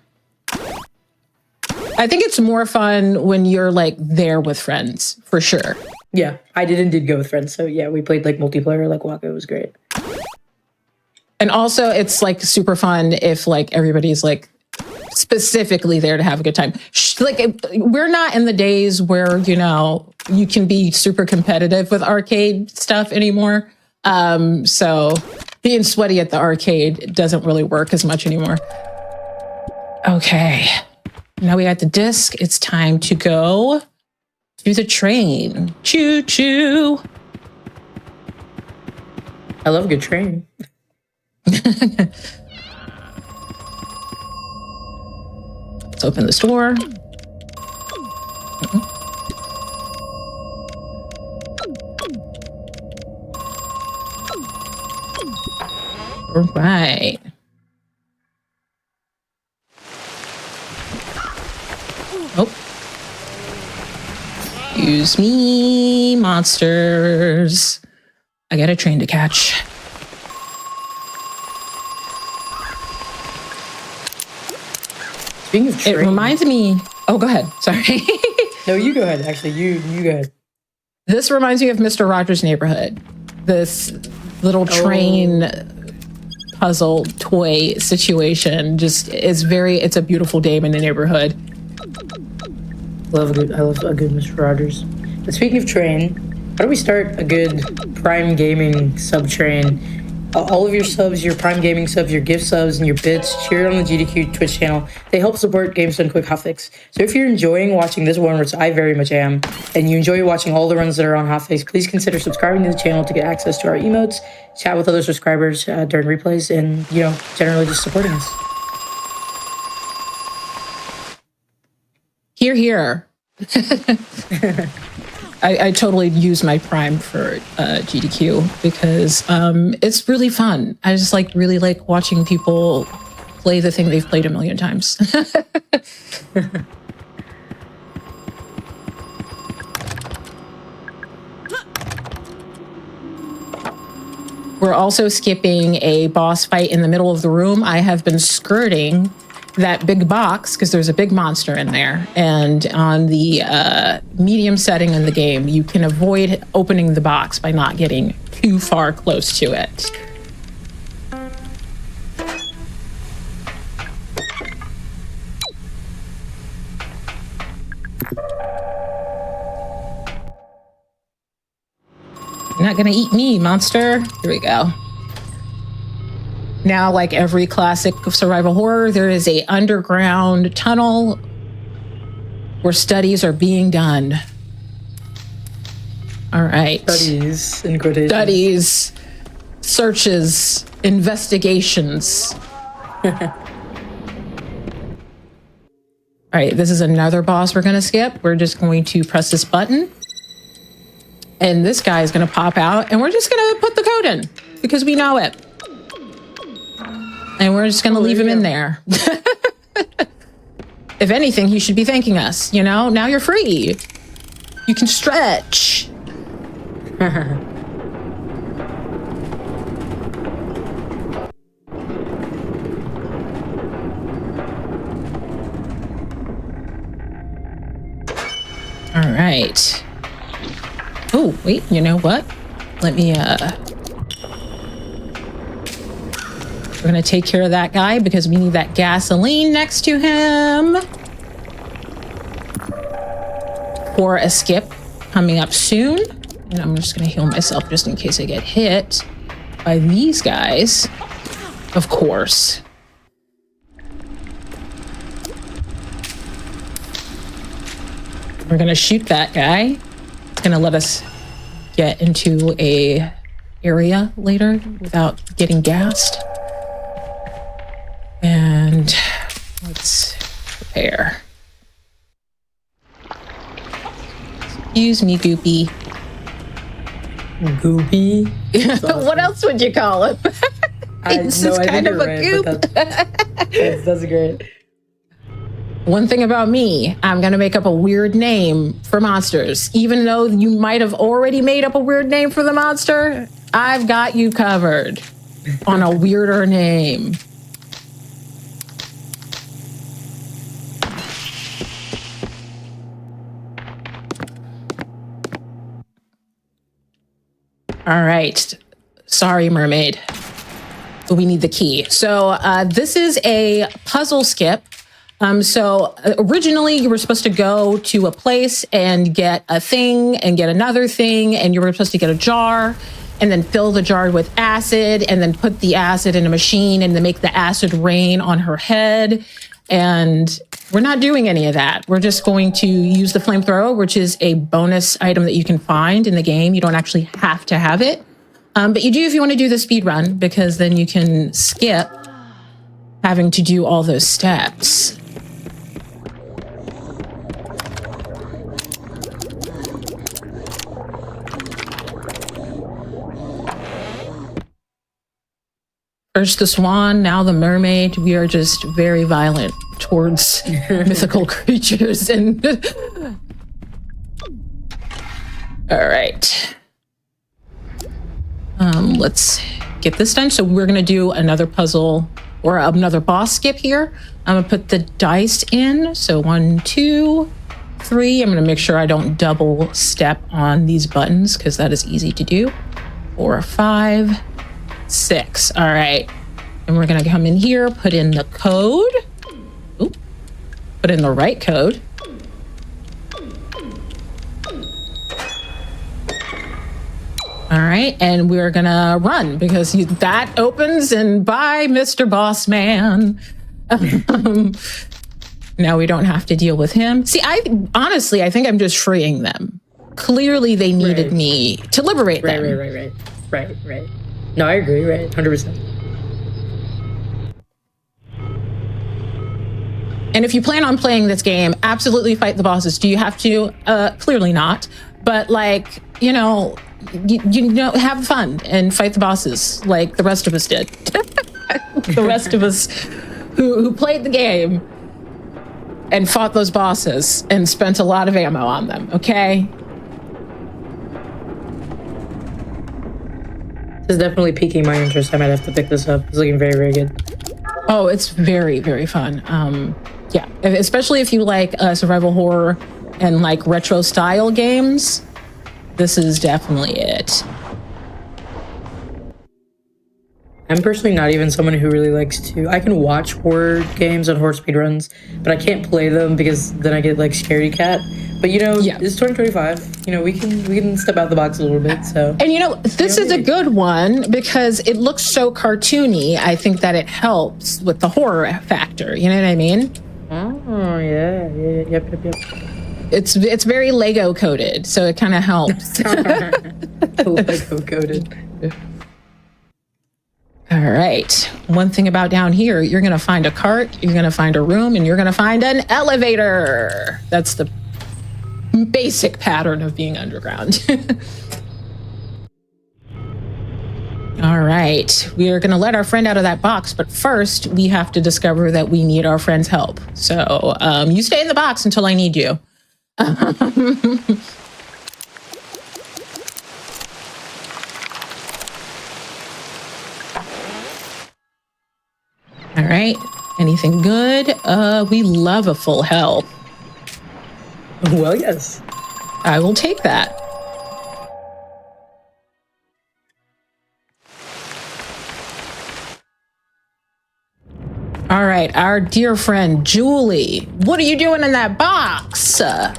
I think it's more fun when you're like there with friends, for sure. Yeah, I did go with friends, so yeah, we played like multiplayer, like Waka. It was great. And also, it's like super fun if like everybody's like specifically there to have a good time. Like we're not in the days where you can be super competitive with arcade stuff anymore. So being sweaty at the arcade doesn't really work as much anymore. Okay. Now we got the disc. It's time to go to the train. Choo choo. I love a good train. Let's open this door. All right. Oh. Excuse me, monsters. I got a train to catch. Speaking of train, It reminds me. Oh, go ahead. Sorry. No, you go ahead. Actually, you go ahead. This reminds me of Mr. Rogers' Neighborhood. This little train puzzle toy situation it's a beautiful day in the neighborhood. I love a good Mr. Rogers. But speaking of train, how do we start a good Prime Gaming sub train? All of your subs, your Prime Gaming subs, your gift subs, and your bits cheer on the GDQ Twitch channel. They help support Games Done Quick Hotfix. So if you're enjoying watching this one, which I very much am, and you enjoy watching all the runs that are on Hotfix, please consider subscribing to the channel to get access to our emotes, chat with other subscribers during replays, and generally just supporting us. Here, here. I totally use my Prime for GDQ because it's really fun. I just really like watching people play the thing they've played a million times. We're also skipping a boss fight in the middle of the room. I have been skirting that big box because there's a big monster in there, and on the medium setting in the game you can avoid opening the box by not getting too far close to it. You're not gonna eat me, monster. Here we go. Now, like every classic survival horror, there is a underground tunnel where studies are being done. All right. Studies, in quotation. Studies, searches, investigations. All right, this is another boss we're going to skip. We're just going to press this button. And this guy is going to pop out, and we're just going to put the code in because we know it. And we're just going to leave him in there. If anything, he should be thanking us. Now you're free. You can stretch. All right. Oh, wait, you know what? Let me, we're gonna take care of that guy because we need that gasoline next to him. For a skip coming up soon. And I'm just gonna heal myself just in case I get hit by these guys. Of course. We're gonna shoot that guy. It's gonna let us get into a area later without getting gassed. And let's prepare. Excuse me, Goopy. Goopy? What else would you call him? It's just kind of a goop. That's great. One thing about me, I'm going to make up a weird name for monsters. Even though you might have already made up a weird name for the monster, I've got you covered on a weirder name. All right. Sorry, mermaid. But we need the key. So this is a puzzle skip. So originally you were supposed to go to a place and get a thing and get another thing, and you were supposed to get a jar and then fill the jar with acid and then put the acid in a machine and then make the acid rain on her head. And we're not doing any of that. We're just going to use the flamethrower, which is a bonus item that you can find in the game. You don't actually have to have it. But you do if you want to do the speed run, because then you can skip having to do all those steps. First the swan, now the mermaid. We are just very violent towards mythical creatures. And all right. Let's get this done. So we're going to do another puzzle or another boss skip here. I'm going to put the dice in. So 1, 2, 3. I'm going to make sure I don't double step on these buttons because that is easy to do. 4, 5, 6. All right. And we're going to come in here, put in the code. Ooh, put in the right code. All right, and we're gonna run because that opens, and bye, Mr. Boss Man. Now we don't have to deal with him. See, I think I'm just freeing them. Clearly, they needed me to liberate them. Right. No, I agree. Right, 100%. And if you plan on playing this game, absolutely fight the bosses. Do you have to? Clearly not. But like, you know, have fun and fight the bosses like the rest of us did. The rest of us who played the game and fought those bosses and spent a lot of ammo on them, okay? This is definitely piquing my interest. I might have to pick this up. It's looking very, very good. Oh, it's very, very fun. Yeah, especially if you like survival horror and like retro style games. This is definitely it. I'm personally not even someone who really likes to. I can watch horror games and horror speedruns, but I can't play them because then I get like scaredy cat. But you know, It's 2025. You know, we can step out the box a little bit. So, and you know, this is a good one because it looks so cartoony. I think that it helps with the horror factor. You know what I mean? Oh yeah, yep. It's very Lego coded, so it kind of helps. Lego coded. All right. One thing about down here, you're going to find a cart, you're going to find a room, and you're going to find an elevator. That's the basic pattern of being underground. All right. We are going to let our friend out of that box, but first we have to discover that we need our friend's help. So you stay in the box until I need you. All right. Anything good? We love a full health. Well, yes. I will take that. All right, our dear friend Julie. What are you doing in that box? I'm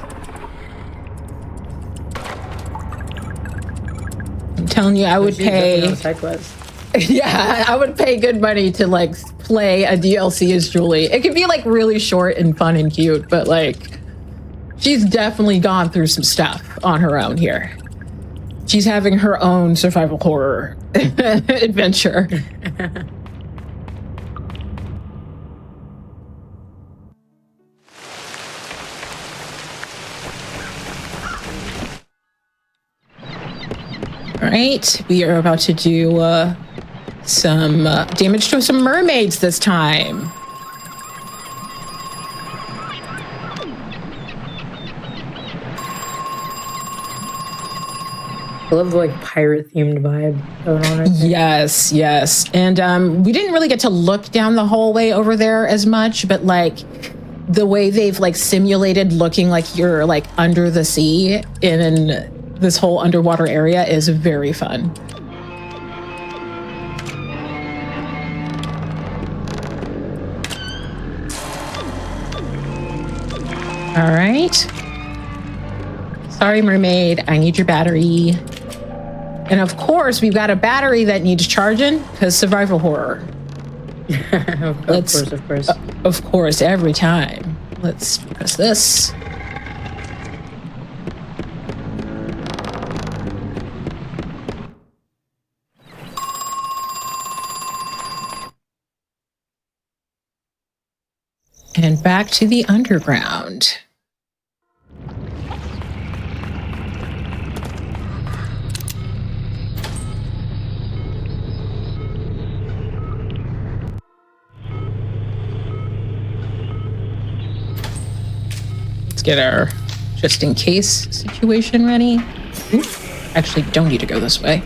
telling you, I would pay. Yeah, I would pay good money to like play a DLC as Julie. It could be like really short and fun and cute, but like she's definitely gone through some stuff on her own here. She's having her own survival horror adventure. All right, we are about to do some damage to some mermaids this time. I love the like pirate themed vibe going on right there. Yes, yes. And we didn't really get to look down the hallway over there as much, but like the way they've like simulated looking like you're like under the sea in this whole underwater area is very fun. All right. Sorry, mermaid. I need your battery. And of course, we've got a battery that needs charging because survival horror. Of course. Of course, every time. Let's press this. And back to the underground. Let's get our just in case situation ready. Oop. Actually, don't need to go this way.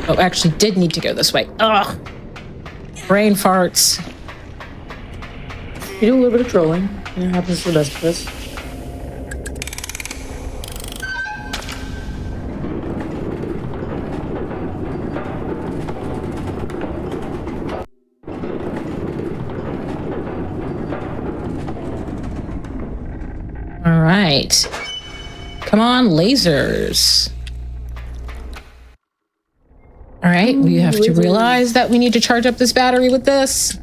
Oh, actually did need to go this way. Ugh. Brain farts. You do a little bit of trolling. It happens to the best of us. All right. Come on, lasers. All right, we have to realize that we need to charge up this battery with this.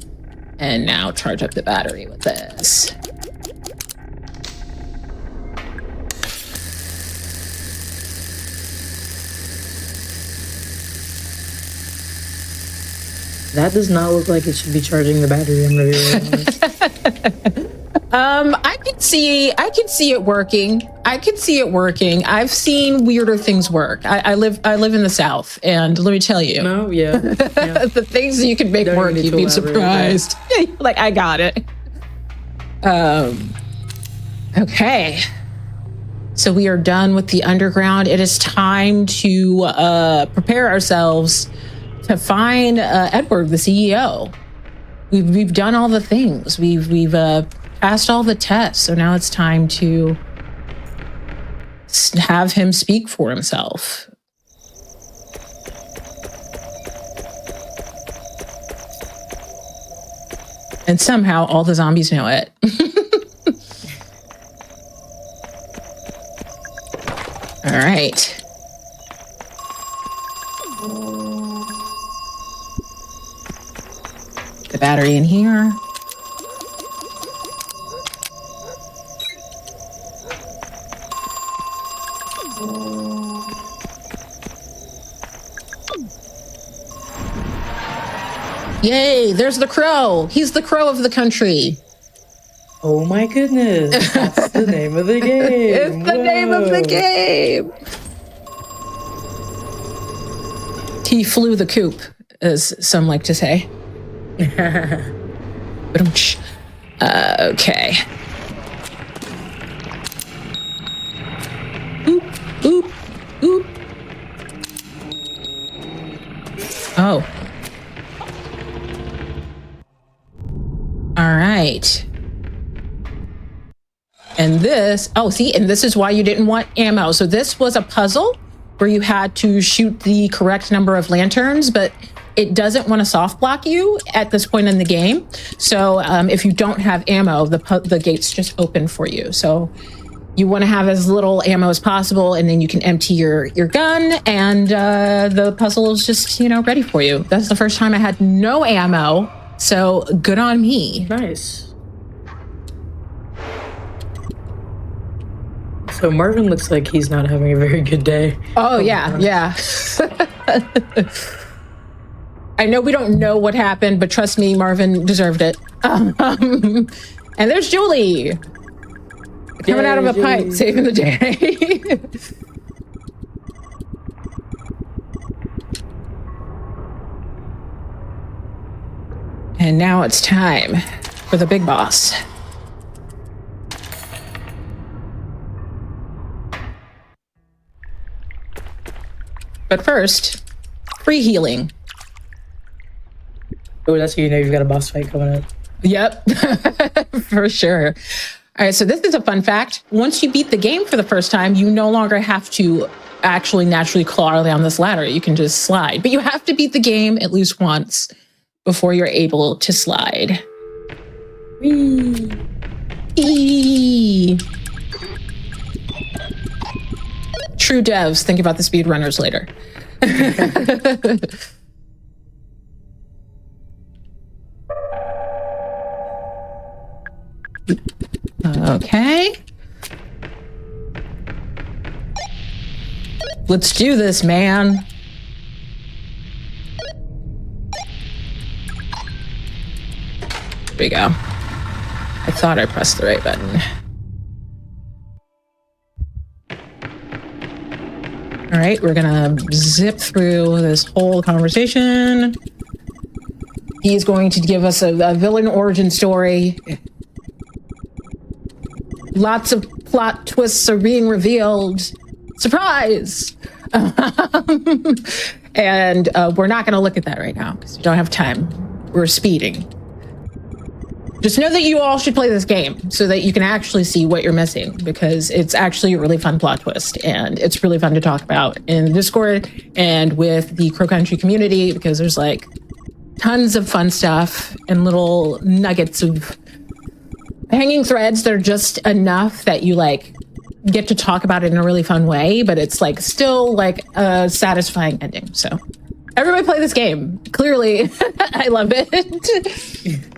And now charge up the battery with this. That does not look like it should be charging the battery. I'm gonna be real honest. I can see it working. I've seen weirder things work. I live in the South, and let me tell you. No, yeah. The things that you can make Don't work, need to you'd be elaborate, surprised. Like, I got it. Okay. So we are done with the underground. It is time to prepare ourselves to find Edward, the CEO. We've done all the things. We've passed all the tests. So now it's time to have him speak for himself. And somehow all the zombies know it. All right. The battery in here. Yay, there's the crow. He's the crow of the country. Oh my goodness. That's the name of the game. It's the name of the game. He flew the coop, as some like to say. Okay. Oop, oop, oop. Oh. All right. And this, and this is why you didn't want ammo. So this was a puzzle where you had to shoot the correct number of lanterns, but it doesn't want to soft block you at this point in the game. So if you don't have ammo, the gates just open for you. So you want to have as little ammo as possible, and then you can empty your gun, and the puzzle is just, ready for you. That's the first time I had no ammo, so good on me. Nice. So Marvin looks like he's not having a very good day. Oh, yeah. I know we don't know what happened, but trust me, Marvin deserved it. And there's Julie. Coming out of a pipe, saving the day. And now it's time for the big boss. But first, free healing. Oh, that's how you know you've got a boss fight coming up. Yep, for sure. All right, so this is a fun fact. Once you beat the game for the first time, you no longer have to actually naturally claw down this ladder. You can just slide. But you have to beat the game at least once before you're able to slide. Whee! Eee. True devs, think about the speedrunners later. Okay. Let's do this, man. There we go. I thought I pressed the right button. All right, we're gonna zip through this whole conversation. He's going to give us a villain origin story. Lots of plot twists are being revealed. Surprise! And we're not going to look at that right now because we don't have time. We're speeding. Just know that you all should play this game so that you can actually see what you're missing, because it's actually a really fun plot twist and it's really fun to talk about in the Discord and with the Crow Country community, because there's like tons of fun stuff and little nuggets of hanging threads that are just enough that you like get to talk about it in a really fun way, but it's like still like a satisfying ending. So everybody play this game. Clearly, I love it.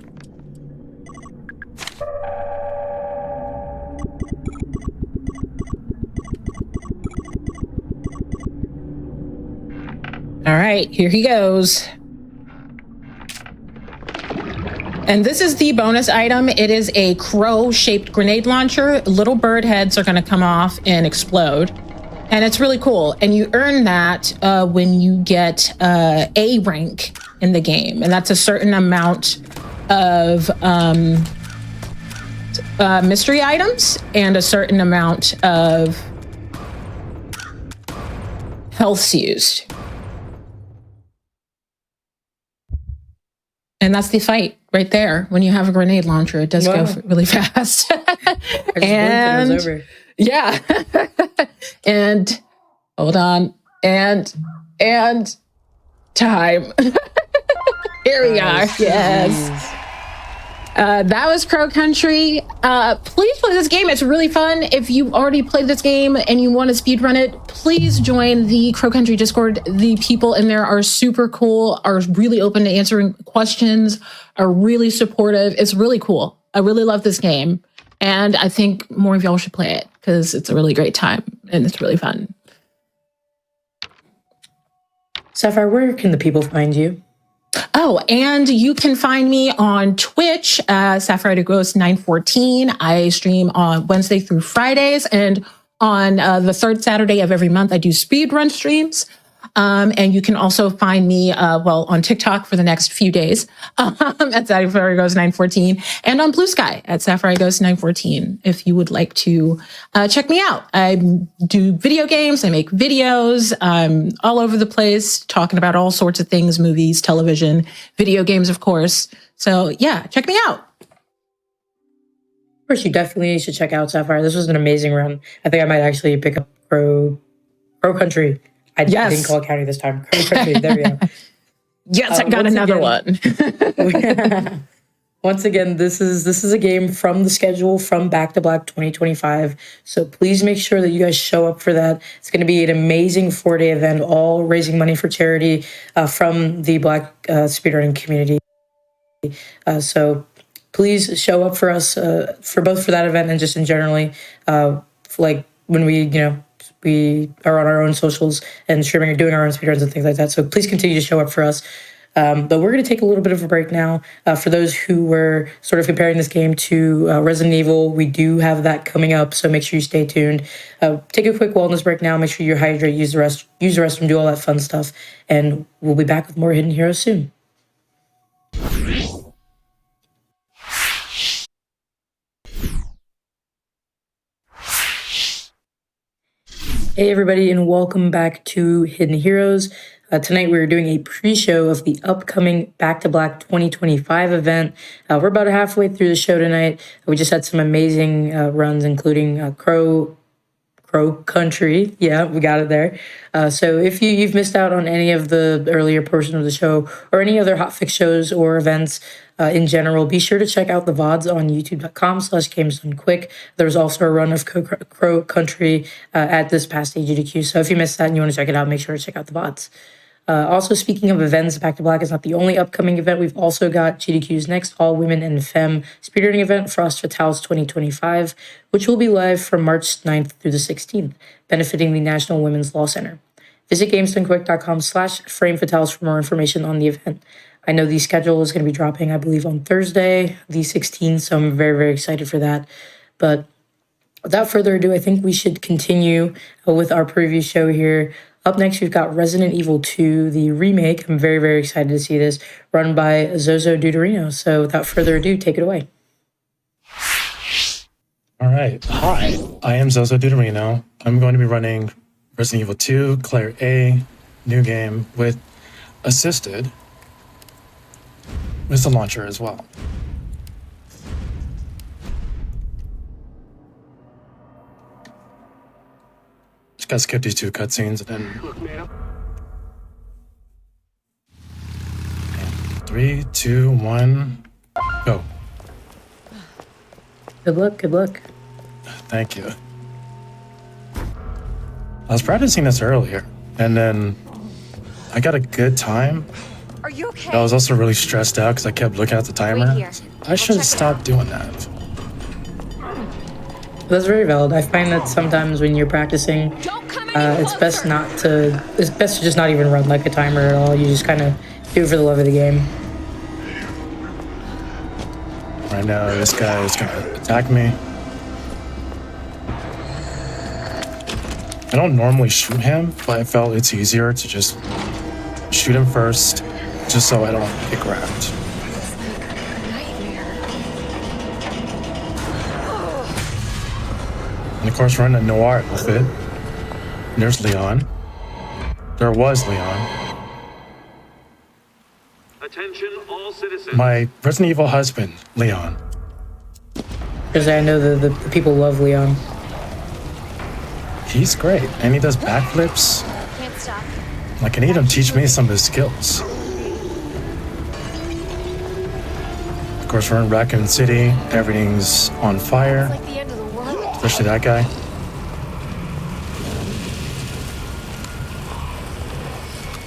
All right, here he goes. And this is the bonus item. It is a crow-shaped grenade launcher. Little bird heads are going to come off and explode. And it's really cool. And you earn that when you get A rank in the game. And that's a certain amount of mystery items and a certain amount of healths used. And that's the fight right there. When you have a grenade launcher, it does go really fast. And it was over. Yeah. And hold on. And time. Here we are. Yes. That was Crow Country. Please play this game. It's really fun. If you already played this game and you want to speedrun it, please join the Crow Country Discord. The people in there are super cool, are really open to answering questions, are really supportive. It's really cool. I really love this game. And I think more of y'all should play it because it's a really great time and it's really fun. Sapphire, where can the people find you? Oh, and you can find me on Twitch, Sapphire Ghost 914. I stream on Wednesday through Fridays, and on the third Saturday of every month, I do speedrun streams. And you can also find me, on TikTok for the next few days at Sapphire Ghost 914, and on Blue Sky at Sapphire Ghost 914. If you would like to check me out, I do video games. I make videos. I'm all over the place, talking about all sorts of things: movies, television, video games, of course. So yeah, check me out. Of course, you definitely should check out Sapphire. This was an amazing run. I think I might actually pick up Crow Country. I didn't call it county this time. Crow Country. There we go. Yes, I got another one. Once again, this is a game from the schedule from Back to Black 2025. So please make sure that you guys show up for that. It's going to be an amazing 4-day event, all raising money for charity from the Black speedrunning community. So please show up for us for that event and just in generally, like when we are on our own socials and streaming or doing our own speedruns and things like that. So please continue to show up for us. But we're going to take a little bit of a break now. For those who were sort of comparing this game to Resident Evil, we do have that coming up, so make sure you stay tuned. Take a quick wellness break now. Make sure you hydrate, use the restroom, do all that fun stuff. And we'll be back with more Hidden Heroes soon. Hey everybody, and welcome back to Hidden Heroes. Tonight we're doing a pre-show of the upcoming Back to Black 2025 event. We're about halfway through the show tonight. We just had some amazing runs, including Crow Country. Yeah, we got it there. So if you've missed out on any of the earlier portion of the show or any other hotfix shows or events in general, be sure to check out the VODs on youtube.com/GamesDoneQuick. There was also a run of Crow Country at this past GDQ. So if you missed that and you want to check it out, make sure to check out the VODs. Also, speaking of events, Back to Black is not the only upcoming event. We've also got GDQ's next All Women and Femme speedrunning event, Frost Fatales 2025, which will be live from March 9th through the 16th, benefiting the National Women's Law Center. Visit GamesDoneQuick.com/FrameFatales for more information on the event. I know the schedule is going to be dropping, I believe, on Thursday, the 16th, so I'm very, very excited for that. But without further ado, I think we should continue with our preview show here. Up next, we've got Resident Evil 2, the remake. I'm very, very excited to see this, run by Zozo Deuterino. So without further ado, take it away. All right. Hi, I am Zozo Deuterino. I'm going to be running Resident Evil 2, Claire A, new game with assisted missile launcher as well. Just gotta skip these two cutscenes and then. And 3, 2, 1, go. Good luck, good luck. Thank you. I was practicing this earlier, and then I got a good time. Are you okay? But I was also really stressed out because I kept looking at the timer. Wait here. I should I'll have check it stopped out. doing that. That's very valid. I find that sometimes when you're practicing, Don't come any it's best closer. it's best to just not even run like a timer at all. You just kind of do it for the love of the game. Right now, this guy is going to attack me. I don't normally shoot him, but I felt it's easier to just shoot him first, just so I don't get grabbed. And of course, we're in a noir outfit. There's Leon. There was Leon. Attention all citizens. My Resident Evil husband, Leon. Because I know the people love Leon. He's great, and he does backflips. Can't stop. Like, I need him to teach me some of his skills. Of course, we're in Raccoon City. Everything's on fire, It's like the end of the world. especially that guy.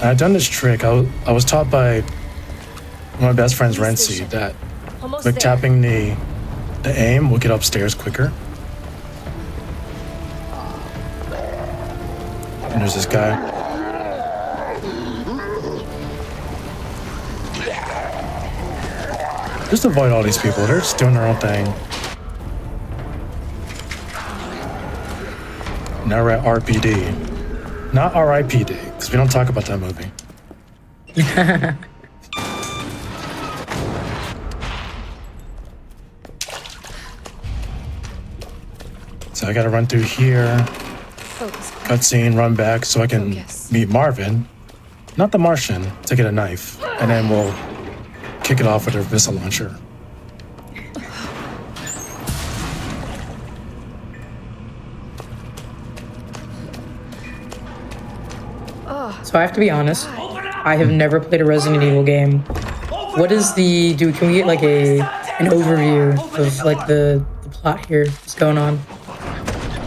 I've done this trick. I was taught by one of my best friends, Renzi, that Almost with there. tapping the aim, we'll get upstairs quicker. And there's this guy. Just avoid all these people. They're just doing their own thing. Now we're at RPD. Not RIPD, because we don't talk about that movie. So I gotta run through here. Focus. Cutscene, run back so I can Focus. meet Marvin, not the Martian, to get a knife, and then we'll kick it off with a missile launcher. So I have to be honest, I have never played a Resident Evil game. What is can we get like an overview of like the plot here? What's going on?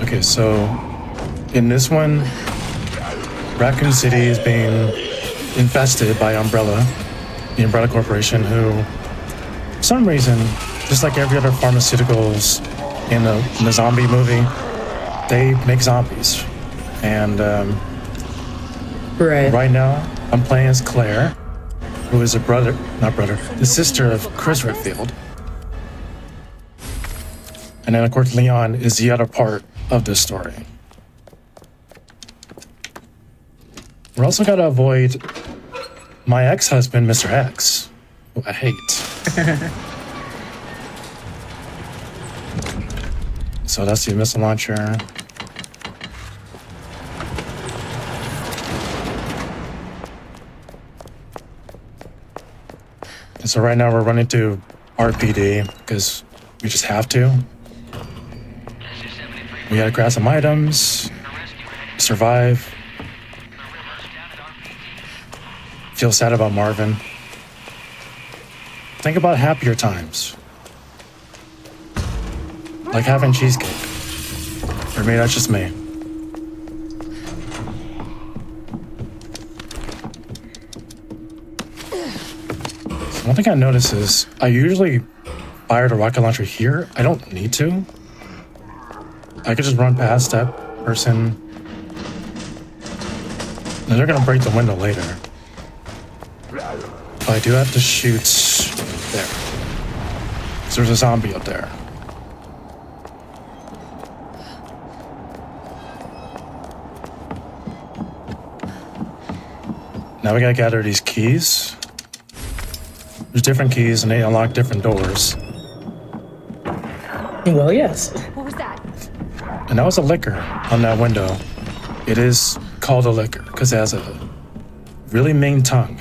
Okay, so in this one, Raccoon City is being infested by Umbrella, the Umbrella Corporation, who, for some reason, just like every other pharmaceuticals in the zombie movie, they make zombies. And right now, I'm playing as Claire, who is the sister of Chris Redfield. And then, of course, Leon is the other part of this story. We're also got to avoid my ex-husband, Mr. X, who I hate. So that's the missile launcher. So right now we're running through RPD because we just have to. We gotta grab some items, survive. Feel sad about Marvin. Think about happier times. Like having cheesecake. Or maybe that's just me. So one thing I notice is I usually fire the rocket launcher here. I don't need to. I could just run past that person. And they're gonna break the window later. But I do have to shoot there. So there's a zombie up there. Now we gotta gather these keys. There's different keys and they unlock different doors. Well, yes. What was that? And that was a liquor on that window. It is called a liquor because it has a really mean tongue.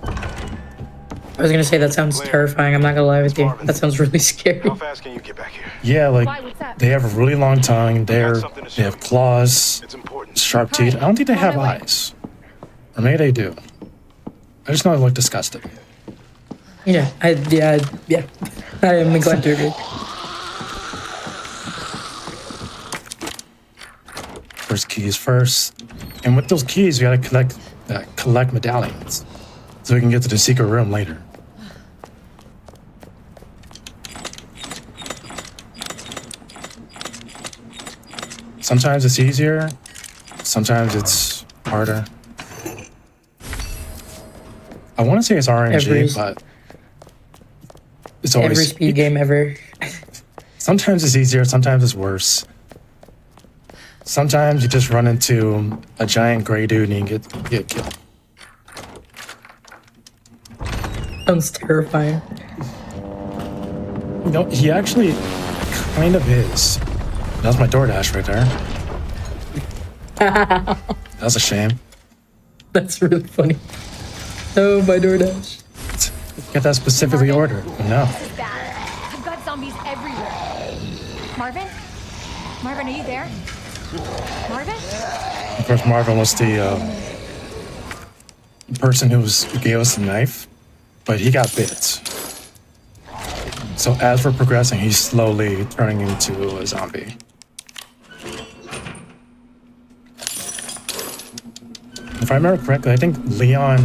I was gonna say that sounds terrifying. I'm not gonna lie with you. That sounds really scary. How fast can you get back here? Yeah, like Why? What's up? they have a really long tongue. They have claws, It's important. sharp teeth. I don't think they have eyes. Or maybe they do. I just know they look disgusting. Yeah, yeah. I am inclined to agree. First keys first. And with those keys, we gotta collect medallions. So we can get to the secret room later. Sometimes it's easier. Sometimes it's harder. I want to say it's RNG, but it's Every always speed game ever. Sometimes it's easier, sometimes it's worse. Sometimes you just run into a giant gray dude and you get killed. Sounds terrifying. You know, he actually kind of is. That's my DoorDash right there. That's a shame. That's really funny. Oh, my DoorDash. Get that specifically ordered. No. This is bad. I've got zombies everywhere. Marvin? Marvin, are you there? Marvin? Of course, Marvin was the person who gave us the knife, but he got bit. So as we're progressing, he's slowly turning into a zombie. If I remember correctly, I think Leon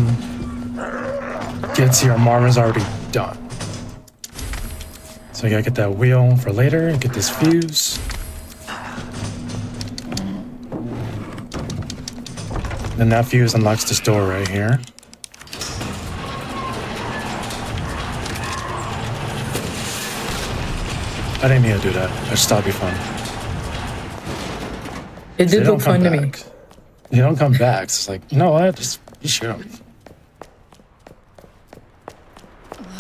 gets here, Marvin's already done. So you gotta get that wheel for later, get this fuse. Then that fuse unlocks this door right here. I didn't mean to do that. I just thought it'd be fun. It They did don't look come fun to me. back. They don't come back. It's like, you know what? Just shoot them.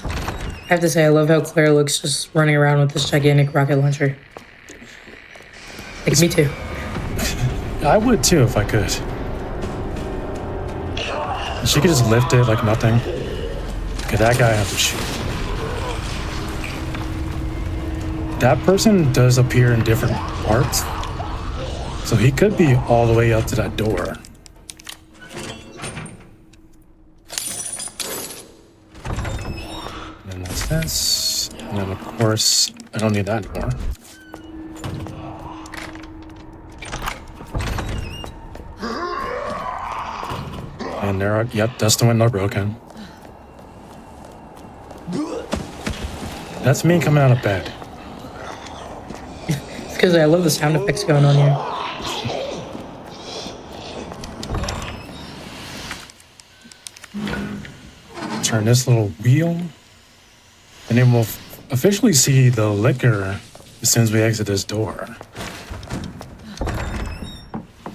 I have to say, I love how Claire looks just running around with this gigantic rocket launcher. Like, me too. I would too if I could. She could just lift it like nothing. Okay, that guy I have to shoot. That person does appear in different parts. So he could be all the way up to that door. And then that's this. And then of course, I don't need that anymore. And there are, yep, that's the window broken. That's me coming out of bed. It's because I love the sound effects going on here. Turn this little wheel. And then we'll officially see the liquor as soon as we exit this door.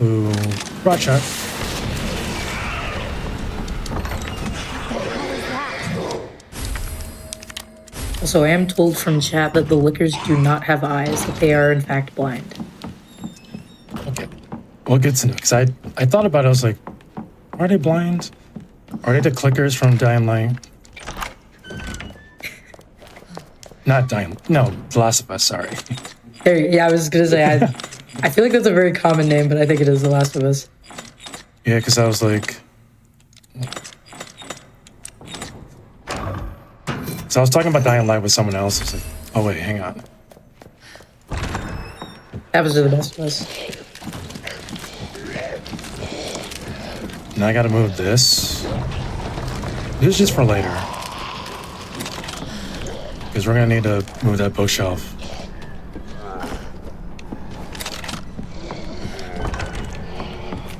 Ooh, right shot. Also, I am told from chat that the lickers do not have eyes, that they are in fact blind. Okay. Well, good to know. Because I thought about it, I was like, are they blind? Are they the clickers from Dying Light? Not Dying. No, The Last of Us. Sorry. Hey, yeah, I was gonna say I feel like that's a very common name, but I think it is The Last of Us. Yeah, because I was like. So I was talking about Dying Light with someone else. I was like, oh wait, hang on. Happens to the best of us. Now I gotta move this. This is just for later. Because we're gonna need to move that bookshelf.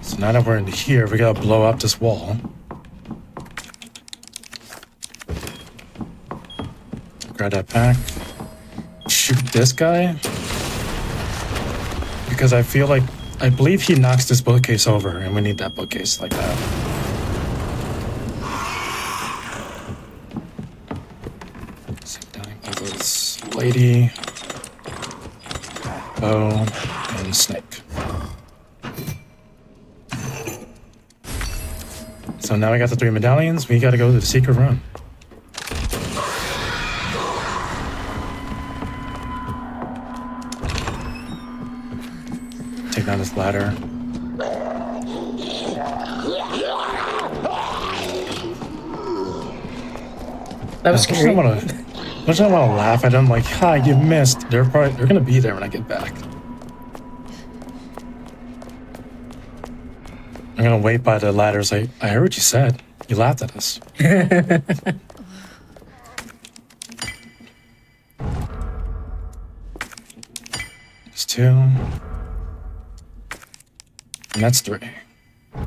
So now that we're in here, we gotta blow up this wall. Grab that back. Shoot this guy. Because I feel like, I believe he knocks this bookcase over, and we need that bookcase like that. Sit down with this lady, bow, and snake. So now we got the 3 medallions. We gotta go to the secret room. Take down this ladder. That was I scary. don't want to laugh at them like, "Ha, you missed." They're gonna be there when I get back. I'm gonna wait by the ladder. Say, I heard what you said. You laughed at us. There's 2. And that's 3. And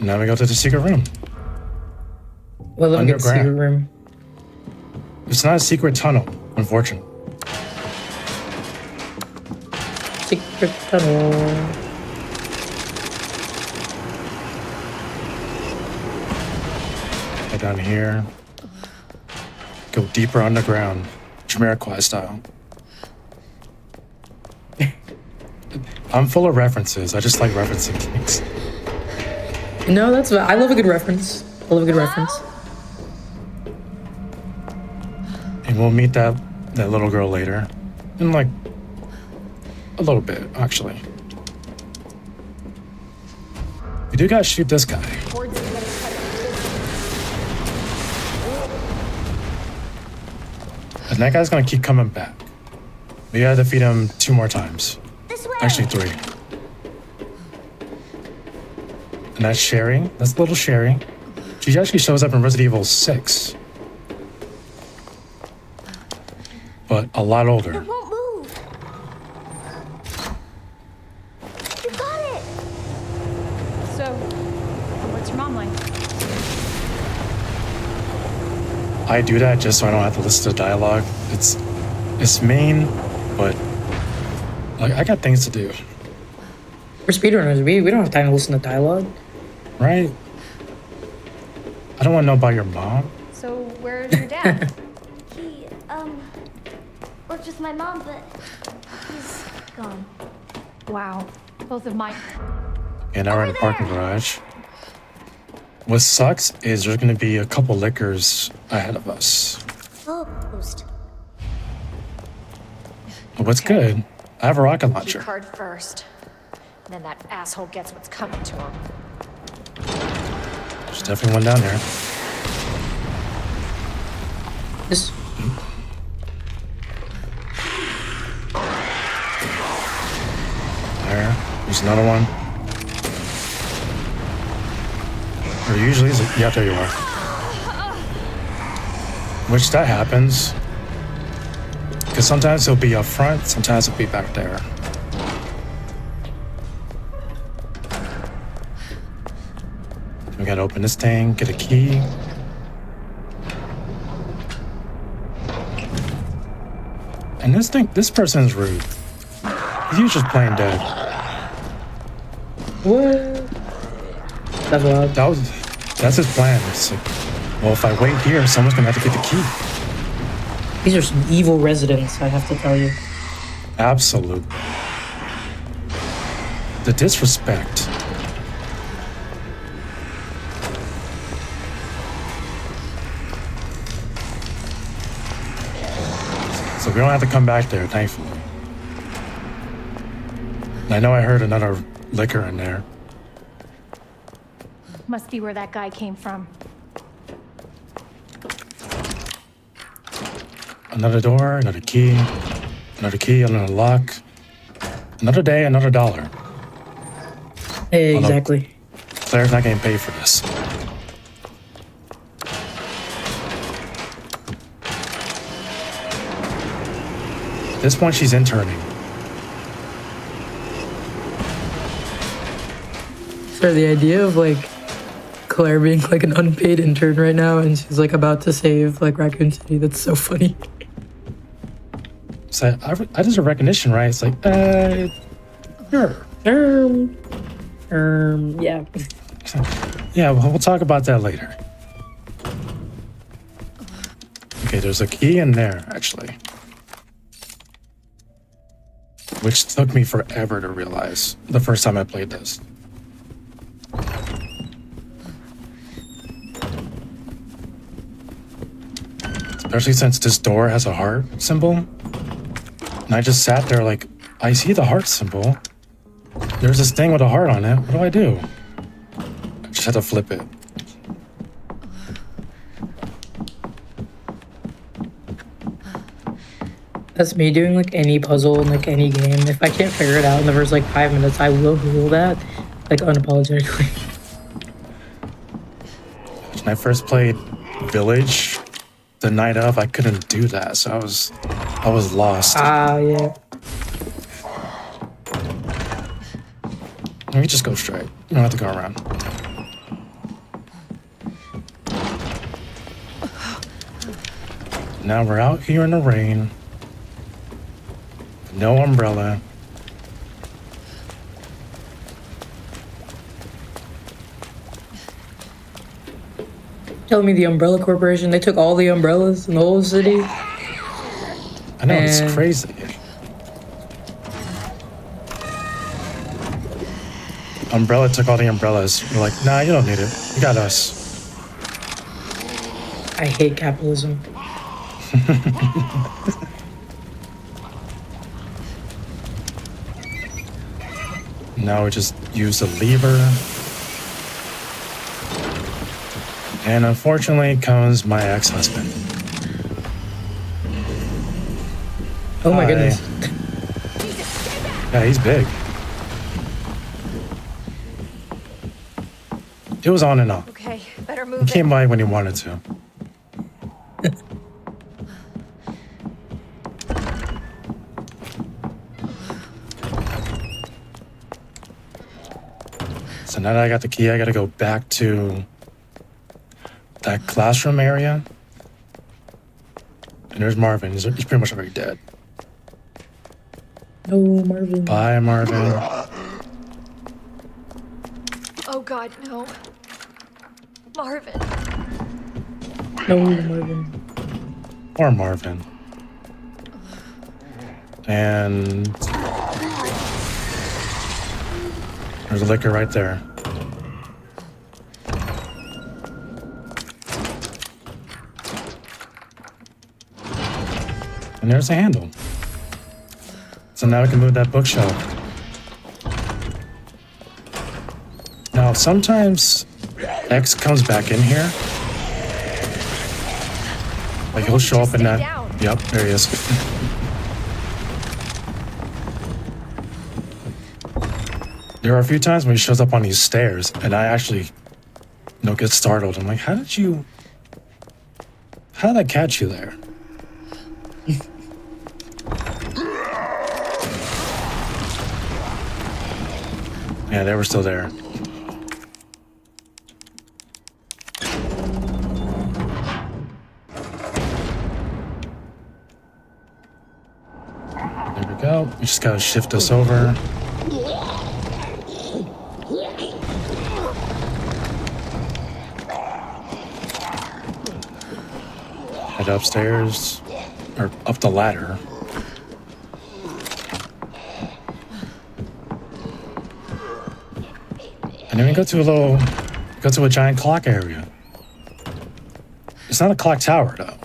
now we go to the secret room. Well, let me get the secret Underground. room. It's not a secret tunnel, unfortunately. Secret tunnel. Head down here. Go deeper underground, Jamiroquai style. I'm full of references. I just like referencing things. No, that's I love a good reference. I love a good reference. And we'll meet that little girl later. In like a little bit, actually. We do gotta shoot this guy. And that guy's gonna keep coming back. We gotta defeat him 2 more times. This way. Actually 3. And that's Sherry. That's little Sherry. She actually shows up in Resident Evil 6. But a lot It older. won't move. You got it. So, what's your mom like? I do that just so I don't have to listen to dialogue. It's mean, but like I got things to do, We're speedrunners. We don't have time to listen to dialogue. right? I don't want to know about your mom. So, where's your dad? He, worked with my mom, but he's gone. Wow. Both of mine. And now we're in the parking garage. What sucks is there's gonna be a couple liquors ahead of us. Closed. But what's good? I have a rocket Key launcher. card first. Then that asshole gets what's coming to him. There's definitely one down there. This There. There's another one. Or usually is it? Yeah, there you are. Which that happens. Because sometimes it'll be up front, sometimes it'll be back there. We gotta open this thing, get a key. And this person's rude. He's just playing dead. what? That's wild. That's his plan. It's like, well, if I wait here, someone's gonna have to get the key. These are some evil residents, I have to tell you. Absolute. The disrespect. So we don't have to come back there, thankfully. And I know I heard another liquor in there. Must be where that guy came from. Another door, another key, another lock. Another day, another dollar. Hey, exactly. Claire's not getting paid for this. At this point, she's interning. So the idea of like Claire being like an unpaid intern right now, and she's like about to save like Raccoon City. That's so funny. So I deserve recognition, right? It's like, sure. Yeah. Yeah, we'll talk about that later. Okay, there's a key in there, actually. Which took me forever to realize the first time I played this. Especially since this door has a heart symbol. And I just sat there like, I see the heart symbol. There's this thing with a heart on it. What do? I just had to flip it. That's me doing like any puzzle in like any game. If I can't figure it out in the first like 5 minutes, I will Google that, like unapologetically. When I first played Village, the night of, I couldn't do that, so I was lost. Yeah. Let me just go straight. You don't have to go around. Now we're out here in the rain. No umbrella. Telling me the Umbrella Corporation, they took all the umbrellas in the whole city. I know, it's crazy. Umbrella took all the umbrellas. We're like, nah, you don't need it. You got us. I hate capitalism. Now we just use the lever. And unfortunately comes my ex-husband. Oh my Hi. goodness. Yeah, he's big. It was on and off. Okay, better He move came by when he wanted to. So now that I got the key, I gotta go back to that classroom area. And there's Marvin. He's pretty much already dead. No, Marvin. Bye, Marvin. Oh God, no. Marvin. No, Marvin. Or Marvin. And there's a liquor right there. And there's a handle. So now we can move that bookshelf. Now, sometimes X comes back in here. Like he'll show up in that. Yep, there he is. There are a few times when he shows up on these stairs, and I actually, get startled. I'm like, how did I catch you there? Yeah, they were still there. There we go. We just gotta shift us over. Head upstairs, or up the ladder. And then we go to a giant clock area. It's not a clock tower though,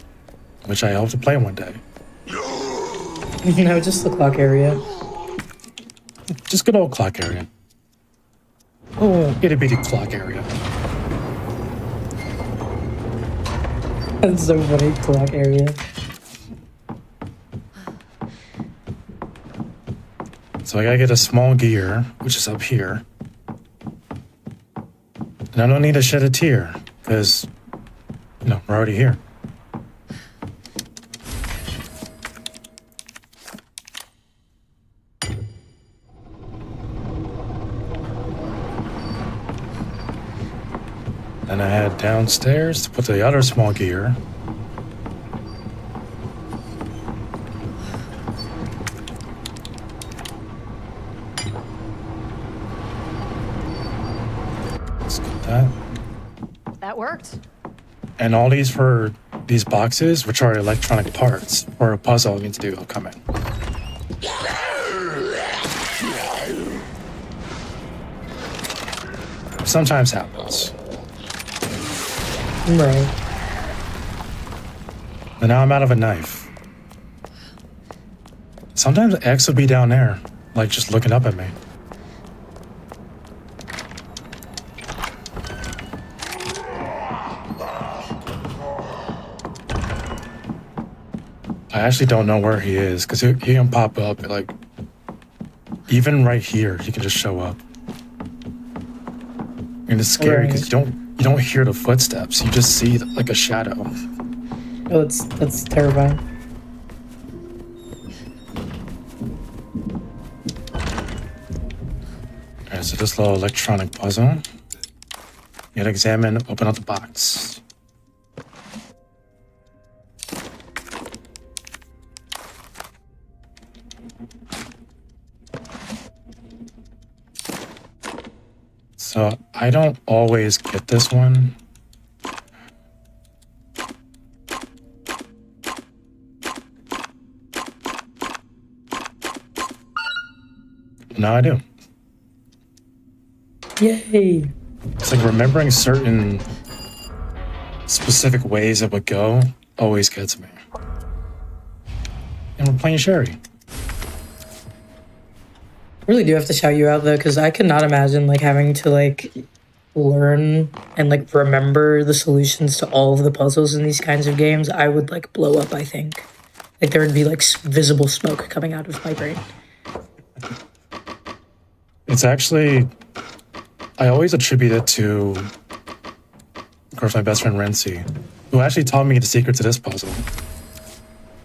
which I hope to play one day. No, just the clock area. Just good old clock area. Oh, itty bitty clock area. That's so funny, clock area. So I gotta get a small gear, which is up here. And I don't need to shed a tear, because, you know, we're already here. Then I head downstairs to put the other small gear. Let's get that. That worked. And all these for these boxes, which are electronic parts for a puzzle I need to do upcoming. Sometimes happens. Right. And now I'm out of a knife. Sometimes X would be down there, like just looking up at me. I actually don't know where he is, because he can pop up, like, even right here, he can just show up. And it's scary because you don't hear the footsteps, you just see like a shadow. Oh, that's terrifying. Alright, so this little electronic puzzle. You gotta examine, open up the box. So I don't always get this one. Now I do. Yay! It's like remembering certain specific ways it would go always gets me. And we're playing Sherry. Really do have to shout you out though, because I could not imagine like having to like learn and like remember the solutions to all of the puzzles in these kinds of games. I would like blow up, I think. Like there would be like visible smoke coming out of my brain. It's actually, I always attribute it to, of course, my best friend Renzi, who actually taught me the secret to this puzzle.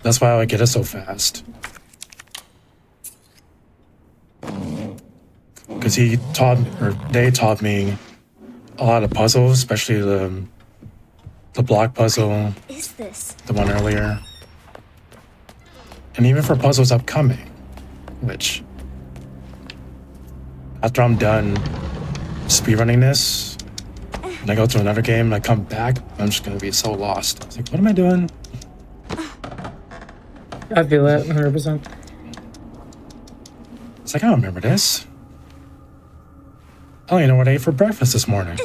That's why I get it so fast. Because they taught me a lot of puzzles, especially the block puzzle, What is this? the one earlier. And even for puzzles upcoming, which, after I'm done speedrunning this, and I go to another game and I come back, I'm just gonna be so lost. It's like, what am I doing? I feel that 100%. It's like, I don't remember this. I don't even know what I ate for breakfast this morning.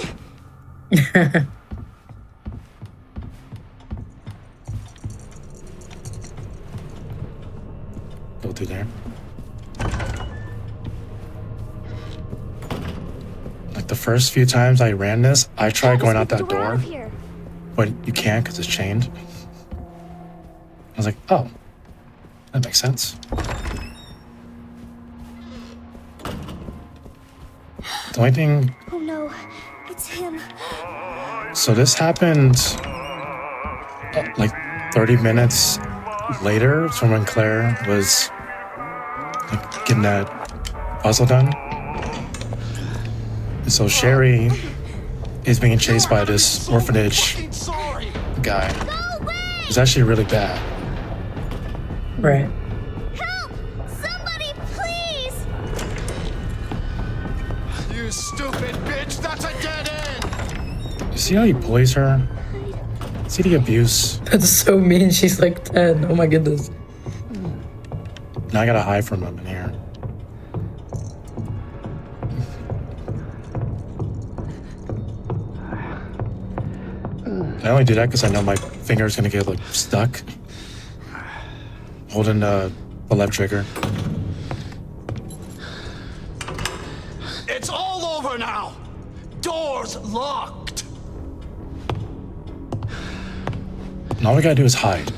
Go through there. Like the first few times I ran this, I tried going out that door, but you can't because it's chained. I was like, oh, that makes sense. The only thing, Oh no, it's him. so this happened like 30 minutes later from when Claire was like getting that puzzle done. And so Sherry is being chased by this orphanage guy. It's actually really bad. Right. Help! Somebody, please! You stupid bitch, that's a dead end! You see how he bullies her? See the abuse? That's so mean. She's like 10. Oh my goodness. Now I gotta hide from him in here. I only do that because I know my finger's gonna get like stuck holding the the left trigger. It's all over now. Doors locked. And all we gotta do is hide.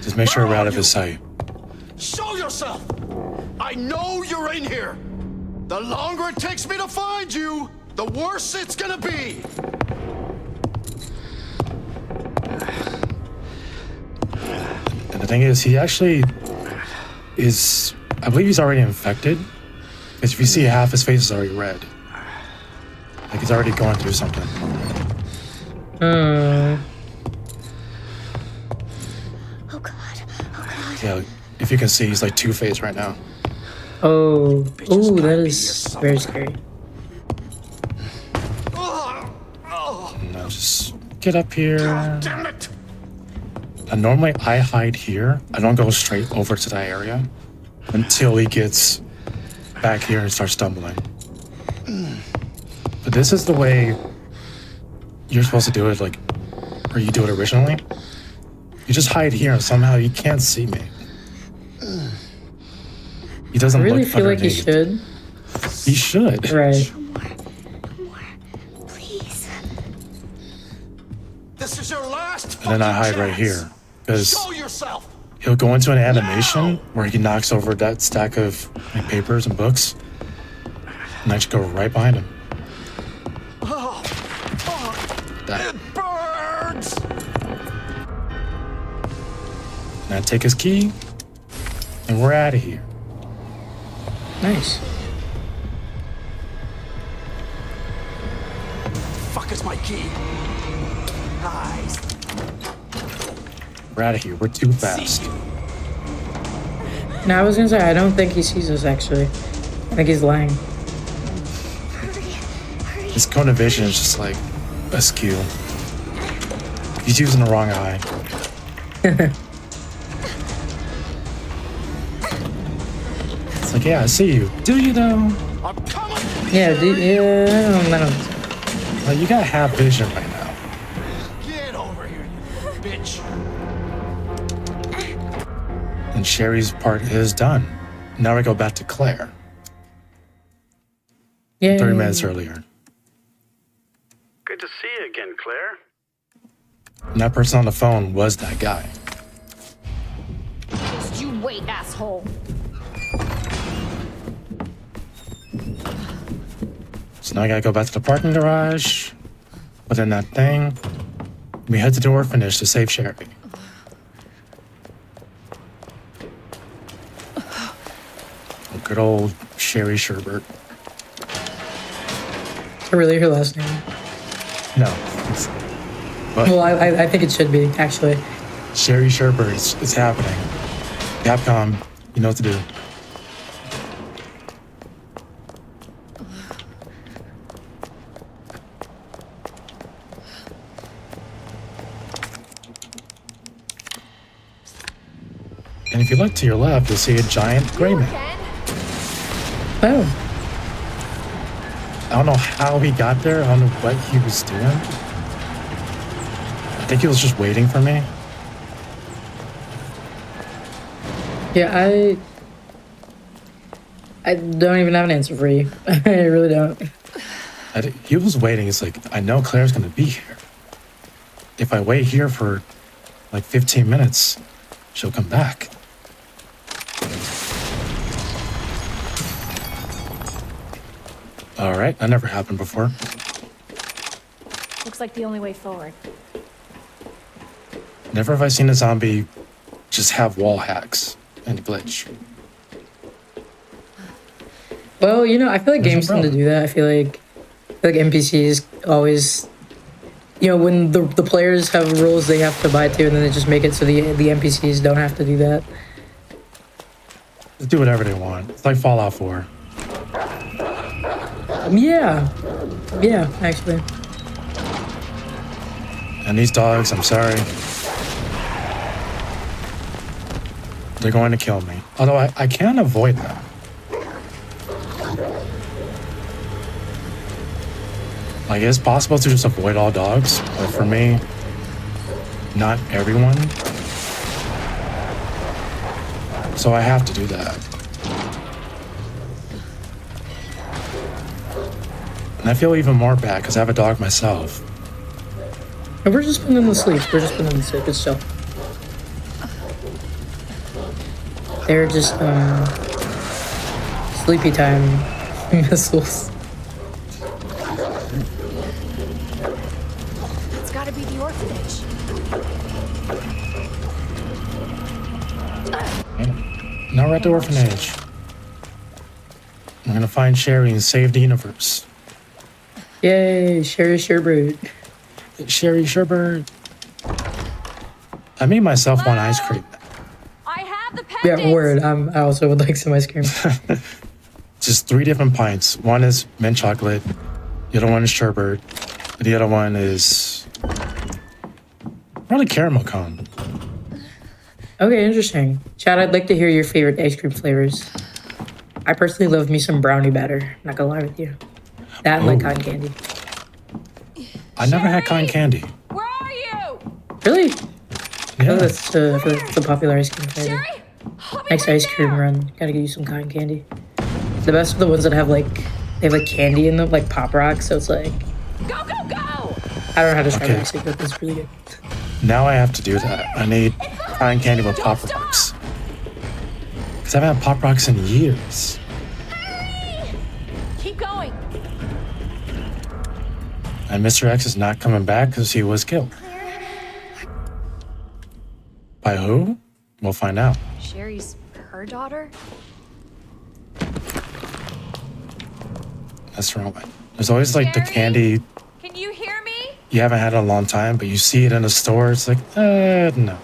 Just make sure we're out of his sight. Show yourself. I know you're in here. The longer it takes me to find you, the worse it's gonna be. And the thing is, he actually is, I believe he's already infected. Because if you see, half his face is already red. Like he's already going through something. Oh God. Oh God. Yeah, if you can see, he's like two-faced right now. Oh, that is very scary. Now just get up here. Damn it. And normally I hide here. I don't go straight over to that area until he gets back here and starts stumbling. But this is the way you're supposed to do it, like, or you do it originally. You just hide here and somehow you can't see me. He doesn't I really look feel like he underneath. should. He should. Right. More. Please. This is your last. And then I hide fucking right chance. here. Because Show yourself. he'll go into an animation where he knocks over that stack of like, papers and books. And I just go right behind him. That. It burns. And I take his key. And we're out of here. Nice. Fuck is my key. Nice. We're out of here. We're too fast. Now I was gonna say I don't think he sees us actually. I think he's lying. His cone of vision is just like askew. He's using the wrong eye. It's like, yeah, I see you. Do you though? I'm coming. Yeah, I don't. Like, you gotta have vision right now. Get over here, you bitch. And Sherry's part is done. Now we go back to Claire. Yeah. 30 minutes earlier. Good to see you again, Claire. And that person on the phone was that guy. Just you wait, asshole. So now I gotta go back to the parking garage, put in that thing. We head to the orphanage to save Sherry. Good old Sherry Sherbert. Really, her last name? No. But Well, I think it should be actually. Sherry Sherbert is happening. Capcom, you know what to do. And if you look to your left, you'll see a giant gray man. Oh, I don't know how he got there. I don't know what he was doing. I think he was just waiting for me. yeah. I don't even have an answer for you. I really don't. He was waiting. It's like, I know Claire's gonna be here. If I wait here for like 15 minutes, she'll come back. All right, that never happened before. Looks like the only way forward. Never have I seen a zombie just have wall hacks and glitch. Well, you know, I feel like There's games no tend to problem. do that. I feel like NPCs always, you know, when the players have rules they have to abide to, and then they just make it so the NPCs don't have to do that. Just do whatever they want. It's like Fallout 4. Yeah, actually. And these dogs, I'm sorry. They're going to kill me. Although I can avoid them. Like, it's possible to just avoid all dogs, but for me, not everyone. So I have to do that. And I feel even more bad because I have a dog myself. And we're just putting them to sleep. We're just putting them to sleep. It's chill. They're just sleepy time missiles. It's gotta be the orphanage. Now we're at the orphanage. I'm gonna find Sherry and save the universe. Yay, Sherry Sherbird. Sherry Sherbert. I made myself one ice cream. I have the pendant. Yeah, word. I also would like some ice cream. Just 3 different pints. One is mint chocolate. The other one is sherbet. And the other one is probably caramel cone. Okay, interesting. Chad, I'd like to hear your favorite ice cream flavors. I personally love me some brownie batter. Not gonna lie with you. That and like Ooh. cotton candy. I never had cotton candy. Where are you? Really? Yeah. Oh, that's the popular ice cream flavor. Sherry? I'll be Next right ice cream there. run. Gotta get you some cotton candy. The best are the ones that have like, they have like candy in them, like Pop Rocks. So it's like, Go, go, go! I don't know how to describe Okay. it actually, but it's really good. Now I have to do that. I need cotton candy with Pop Rocks. Because I haven't had Pop Rocks in years. Keep going. And Mr. X is not coming back because he was killed. By who? We'll find out. Sherry's her daughter? That's the wrong way. There's always like the Sherry? candy Can you hear me? you haven't had in a long time, but you see it in the store. It's like, no. Now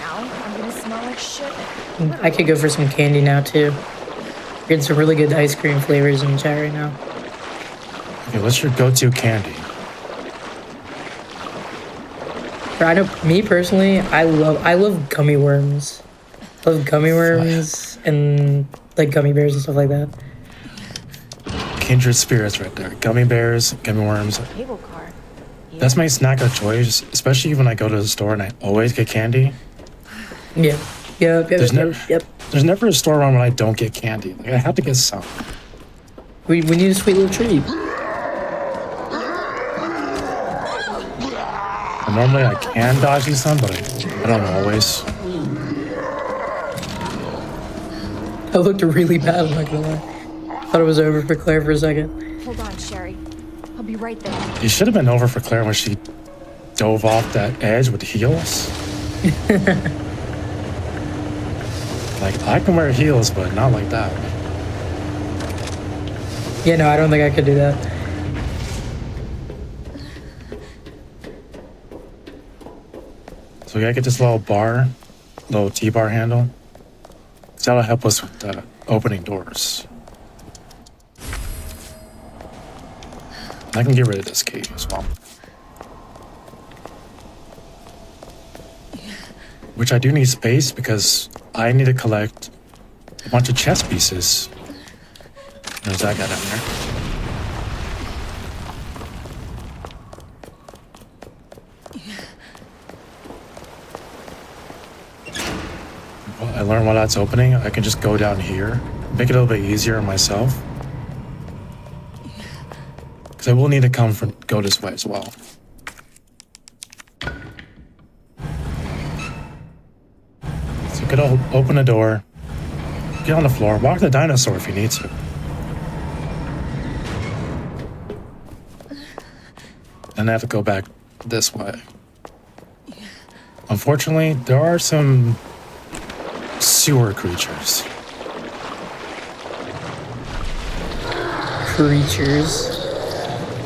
I'm gonna smell like shit. I could go for some candy now too. We're getting some really good ice cream flavors in the chat right now. Okay, what's your go-to candy? I know me personally, I love gummy worms. I love gummy worms and like gummy bears and stuff like that. Kindred spirits right there. Gummy bears, gummy worms. Cable car. That's my snack of choice, especially when I go to the store and I always get candy. Yeah. Yep. Yep. There's never a store around when I don't get candy. Like, I have to get some. We need a sweet little treat. And normally I can dodge these some, but I don't always. That looked really bad, I'm not gonna lie. Thought it was over for Claire for a second. Hold on, Sherry. I'll be right there. It should have been over for Claire when she dove off that edge with heels. Like, I can wear heels, but not like that. Yeah, no, I don't think I could do that. So we gotta get this little bar, little T-bar handle. So that'll help us with opening doors. I can get rid of this key as well. Which I do need space because I need to collect a bunch of chess pieces. There's that guy down there. Well, I learned while that's opening, I can just go down here, make it a little bit easier on myself. Because I will need to go this way as well. So you could open a door, get on the floor, walk the dinosaur if you need to. And I have to go back this way. Unfortunately, there are some sewer creatures. Creatures.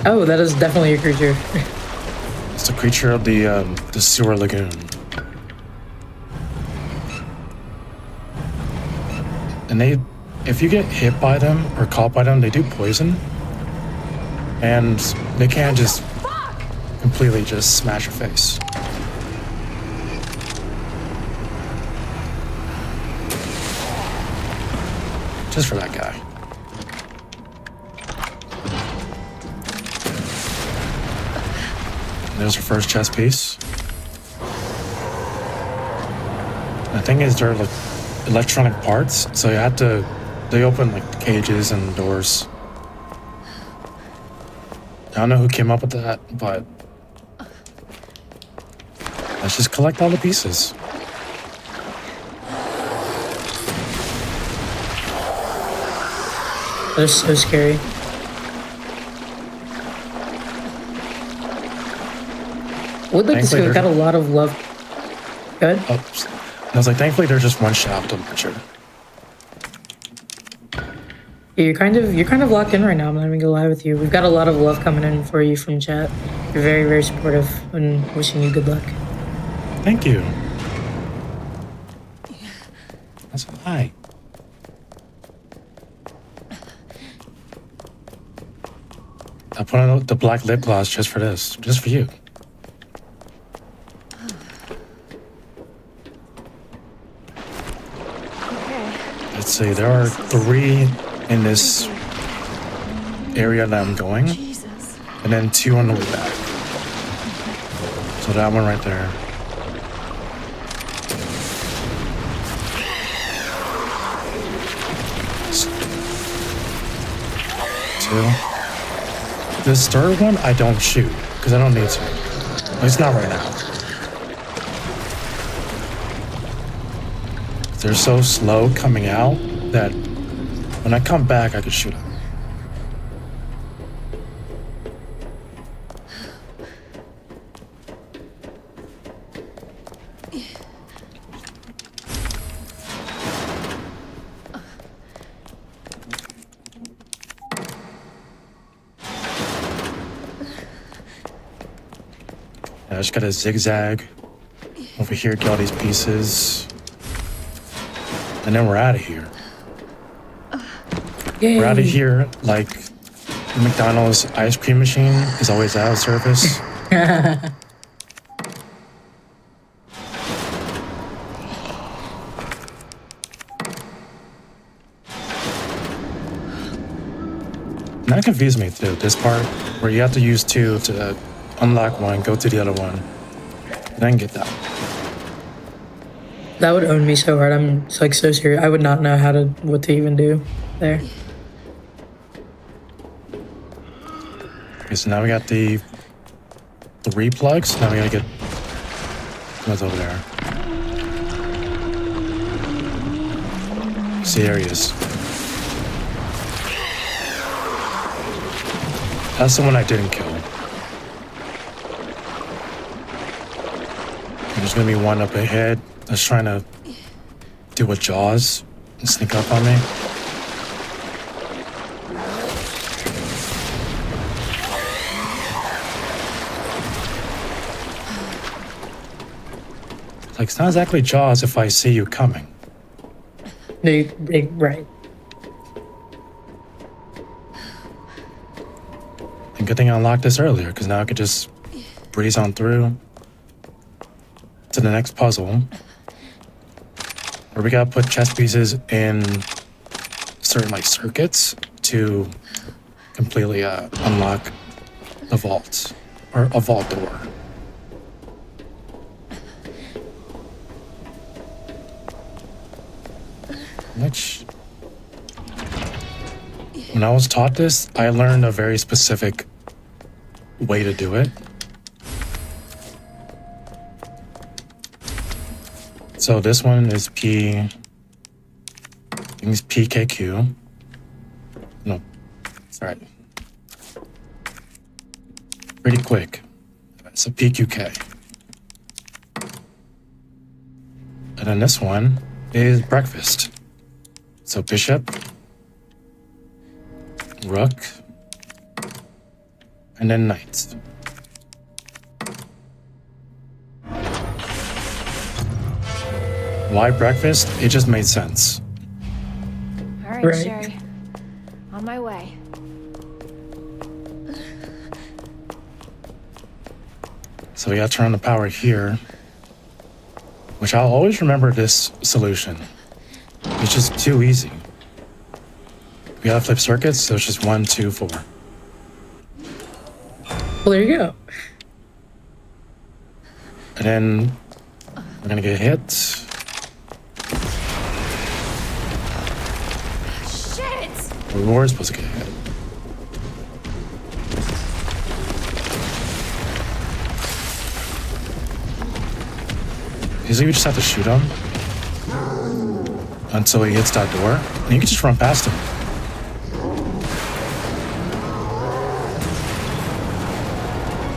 Oh, that is definitely a creature. It's a creature of the sewer lagoon. And if you get hit by them or caught by them, they do poison. And they can just completely just smash your face. Just for that guy. And there's our first chess piece. I think thing is they're like electronic parts, so you have to. They open like cages and doors. I don't know who came up with that, but let's just collect all the pieces. That is so scary. Would like to say we got a lot of love. Good. Oops. I was like, thankfully there's just one shaft on the picture. Yeah, you're kind of locked in right now. I'm not even gonna lie with you. We've got a lot of love coming in for you from chat. You're very, very supportive and wishing you good luck. Thank you. That's hi. I put on the black lip gloss just for this, just for you. Let's see, there are 3 in this area that I'm going, and then 2 on the way back. So that one right there. Two. This third one, I don't shoot, because I don't need to. At least not right now. They're so slow coming out that when I come back, I can shoot them. I just gotta zigzag over here, get all these pieces. And then we're out of here. Yay. We're out of here like the McDonald's ice cream machine is always out of service. And that confused me too, this part where you have to use 2 to unlock one, go to the other one, and then get that. That would own me so hard. I'm like so serious. I would not know what to even do there. Okay, so now we got the 3 plugs. Now we gotta get what's over there. See, there he is. That's the one I didn't kill. There's gonna be one up ahead that's trying to do a Jaws and sneak up on me. Like, it's not exactly Jaws if I see you coming. Right. And good thing I unlocked this earlier, because now I could just breeze on through to the next puzzle. Where we gotta put chess pieces in certain like circuits to completely unlock the vault or a vault door. Which, when I was taught this, I learned a very specific way to do it. So this one is I think it's PKQ. No, sorry. Pretty quick. It's a PQK. And then this one is breakfast. So bishop, rook, and then knight. Why breakfast? It just made sense. All right, Right. Sherry. On my way. So we gotta turn on the power here, which I'll always remember this solution. It's just too easy. We gotta flip circuits, so it's just 1, 2, 4. Well, there you go. And then we're gonna get hit. We were supposed to get hit. Usually we just have to shoot him until he hits that door, and you can just run past him.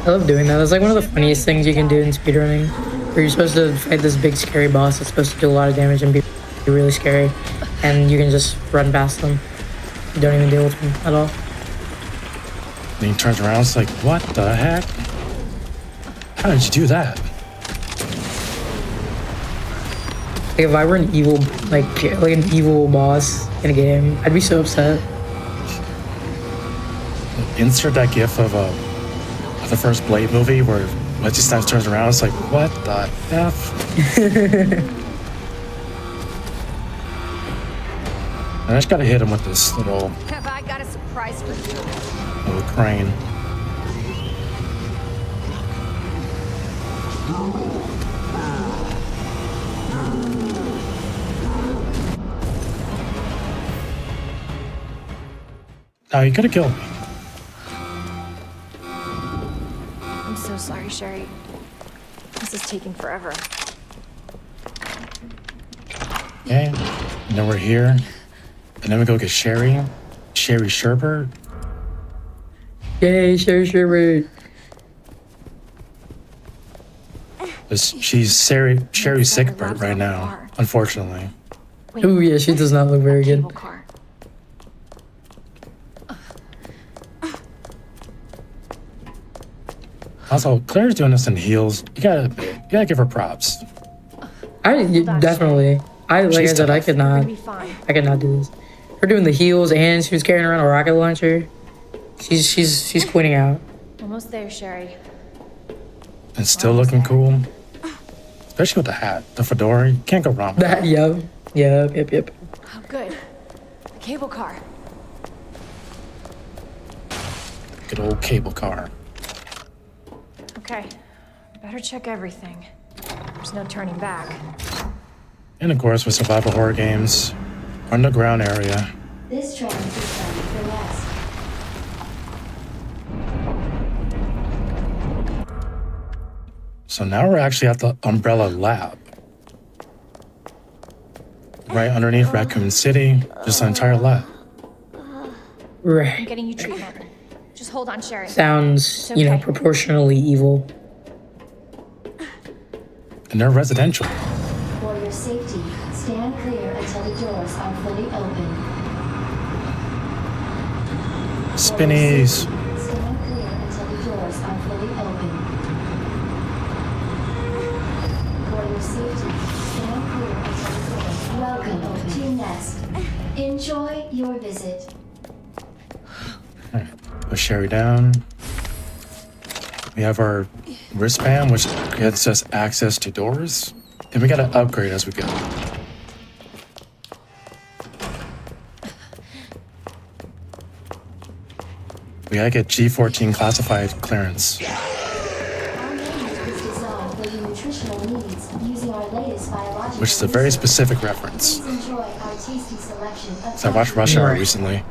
I love doing that. It's like one of the funniest things you can do in speedrunning, where you're supposed to fight this big scary boss that's supposed to do a lot of damage and be really scary, and you can just run past them. You don't even deal with them at all. And he turns around, it's like, what the heck? How did you do that? Like if I were an evil, like an evil boss in a game, I'd be so upset. Insert that gif of the first Blade movie where Wesley Snipes turns around, it's like, what the F? And I just gotta hit him with this little Have I got a surprise for you? crane. Oh, you could have killed me. I'm so sorry, Sherry. This is taking forever. Okay, and then we're here. And then we go get Sherry. Sherry Sherbert. Yay, Sherry Sherbert. She's Sherry Sickbert right now, unfortunately. Oh yeah, she does not look very good. Cable car. Also, Claire's doing this in heels. You gotta give her props. Definitely. Like I said, I could not do this. We're doing the heels, and she was carrying around a rocket launcher. She's quitting out. Almost there, Sherry. And still looking cool. Especially with the hat, the fedora. You can't go wrong with that. Yep. Oh, good. The cable car. Good old cable car. Okay. Better check everything. There's no turning back. And of course, with survival horror games, underground area. This train is bound for west. So now we're actually at the Umbrella Lab. Right underneath Raccoon City, just an entire lab. I'm Right. getting you treatment. Just hold on, Sherry. Sounds, It's okay. proportionally evil. And they're residential. For your safety, stand clear until the doors are fully open. Spinnies. Stand clear until the doors are fully open. For your safety, stand clear until the doors. Welcome to Nest. Enjoy your visit. Put Sherry down. We have our wristband, which gets us access to doors. And we gotta upgrade as we go. We gotta get G14 classified clearance. Our menu is designed for your nutritional needs using our latest biological. Which is a very specific reference. Please enjoy our tasty selection of. So I watched Rush Hour Right. recently.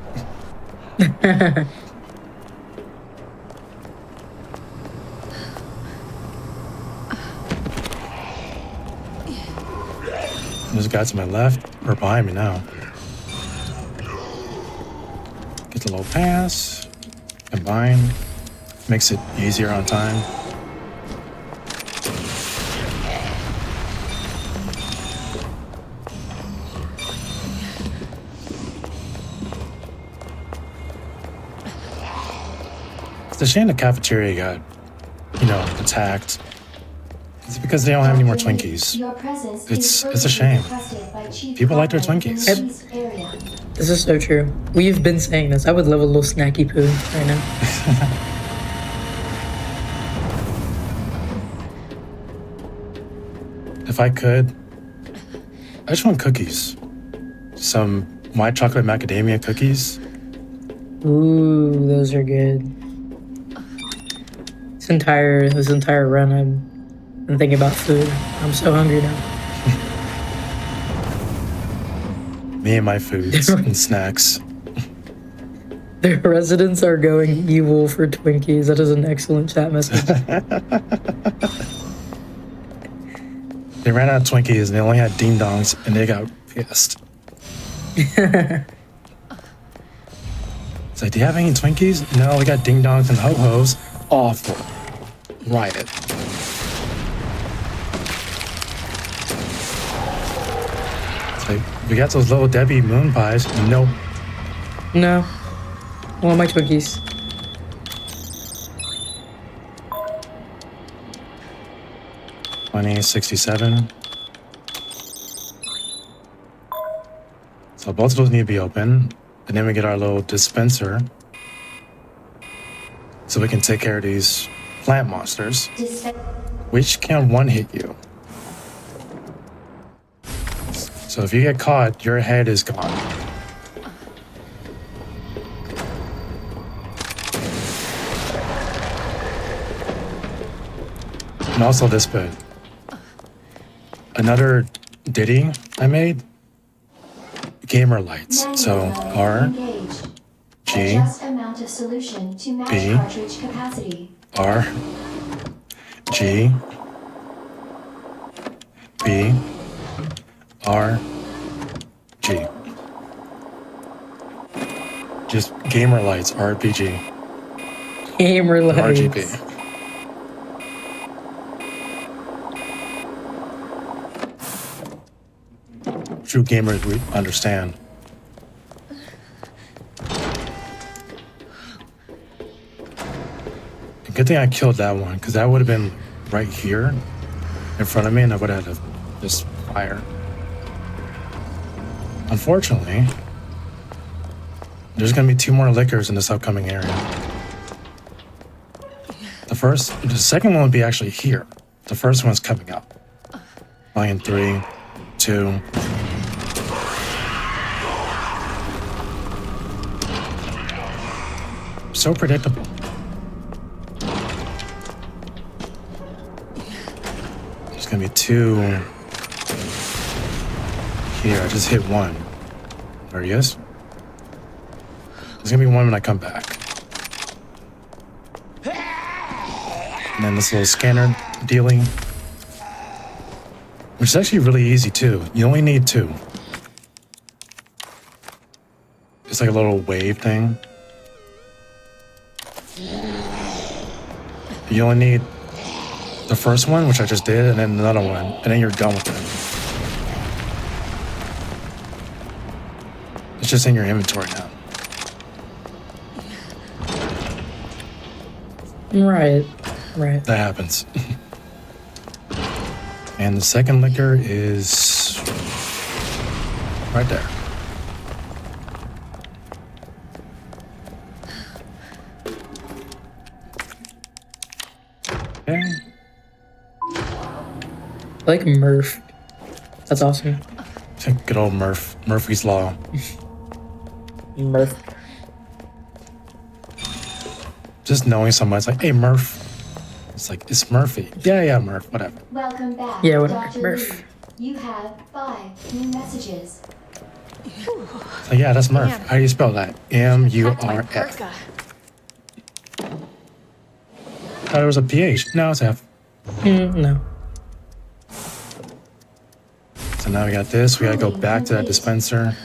There's a guy to my left, or behind me now. Get the little pass, combine, makes it easier on time. It's a shame the cafeteria got, attacked. It's because they don't have any more Twinkies. Your presence It's is a shame. requested by Chief People like their Conrad in Twinkies. the East area. This is so true. We've been saying this. I would love a little snacky poo right now. If I could, I just want cookies. Some white chocolate macadamia cookies. Ooh, those are good. This entire run, I've been thinking about food. I'm so hungry now. Me and my foods and snacks. Their residents are going evil for Twinkies. That is an excellent chat message. They ran out of Twinkies and they only had ding dongs and they got pissed. It's like, do you have any Twinkies? No, we got ding dongs and ho hos. Awful. Riot. It's like, we got those little Debbie moon pies. Nope. No. I want my Twinkies. $20.67. So both of those need to be open. And then we get our little dispenser. So we can take care of these plant monsters. Which can one hit you. So if you get caught, your head is gone. And also this bit. Another ditty I made. Gamer lights. So R, G, Adjust amount of solution to match B, cartridge capacity. R, G, B, R, G. Just gamer lights, RPG, Gamer lights. RGB. True gamers we understand. Good thing I killed that one, because that would have been right here in front of me and I would have had to just fire. Unfortunately, there's going to be 2 more liquors in this upcoming area. The second one would be actually here. The first one's coming up. Line 3, 2. So predictable. There's gonna be 2 here. I just hit 1. There he is. There's gonna be 1 when I come back. And then this little scanner dealing, which is actually really easy too. You only need 2. It's like a little wave thing. You only need the first one, which I just did, and then another one, and then you're done with it. It's just in your inventory now. Right. That happens. And the second liquor is right there. Okay. I like Murph. That's awesome. Good old Murph. Murphy's Law. Murph. Just knowing someone, it's like, hey, Murph. It's like, it's Murphy. Yeah, Murph, whatever. Welcome back. Yeah, whatever. Dr. Murph. Lee. You have 5 new messages. So yeah, that's Murph. How do you spell that? M-U-R-F. Thought it was a PH. No, it's F. No. So now we got this. We gotta go back to that dispenser.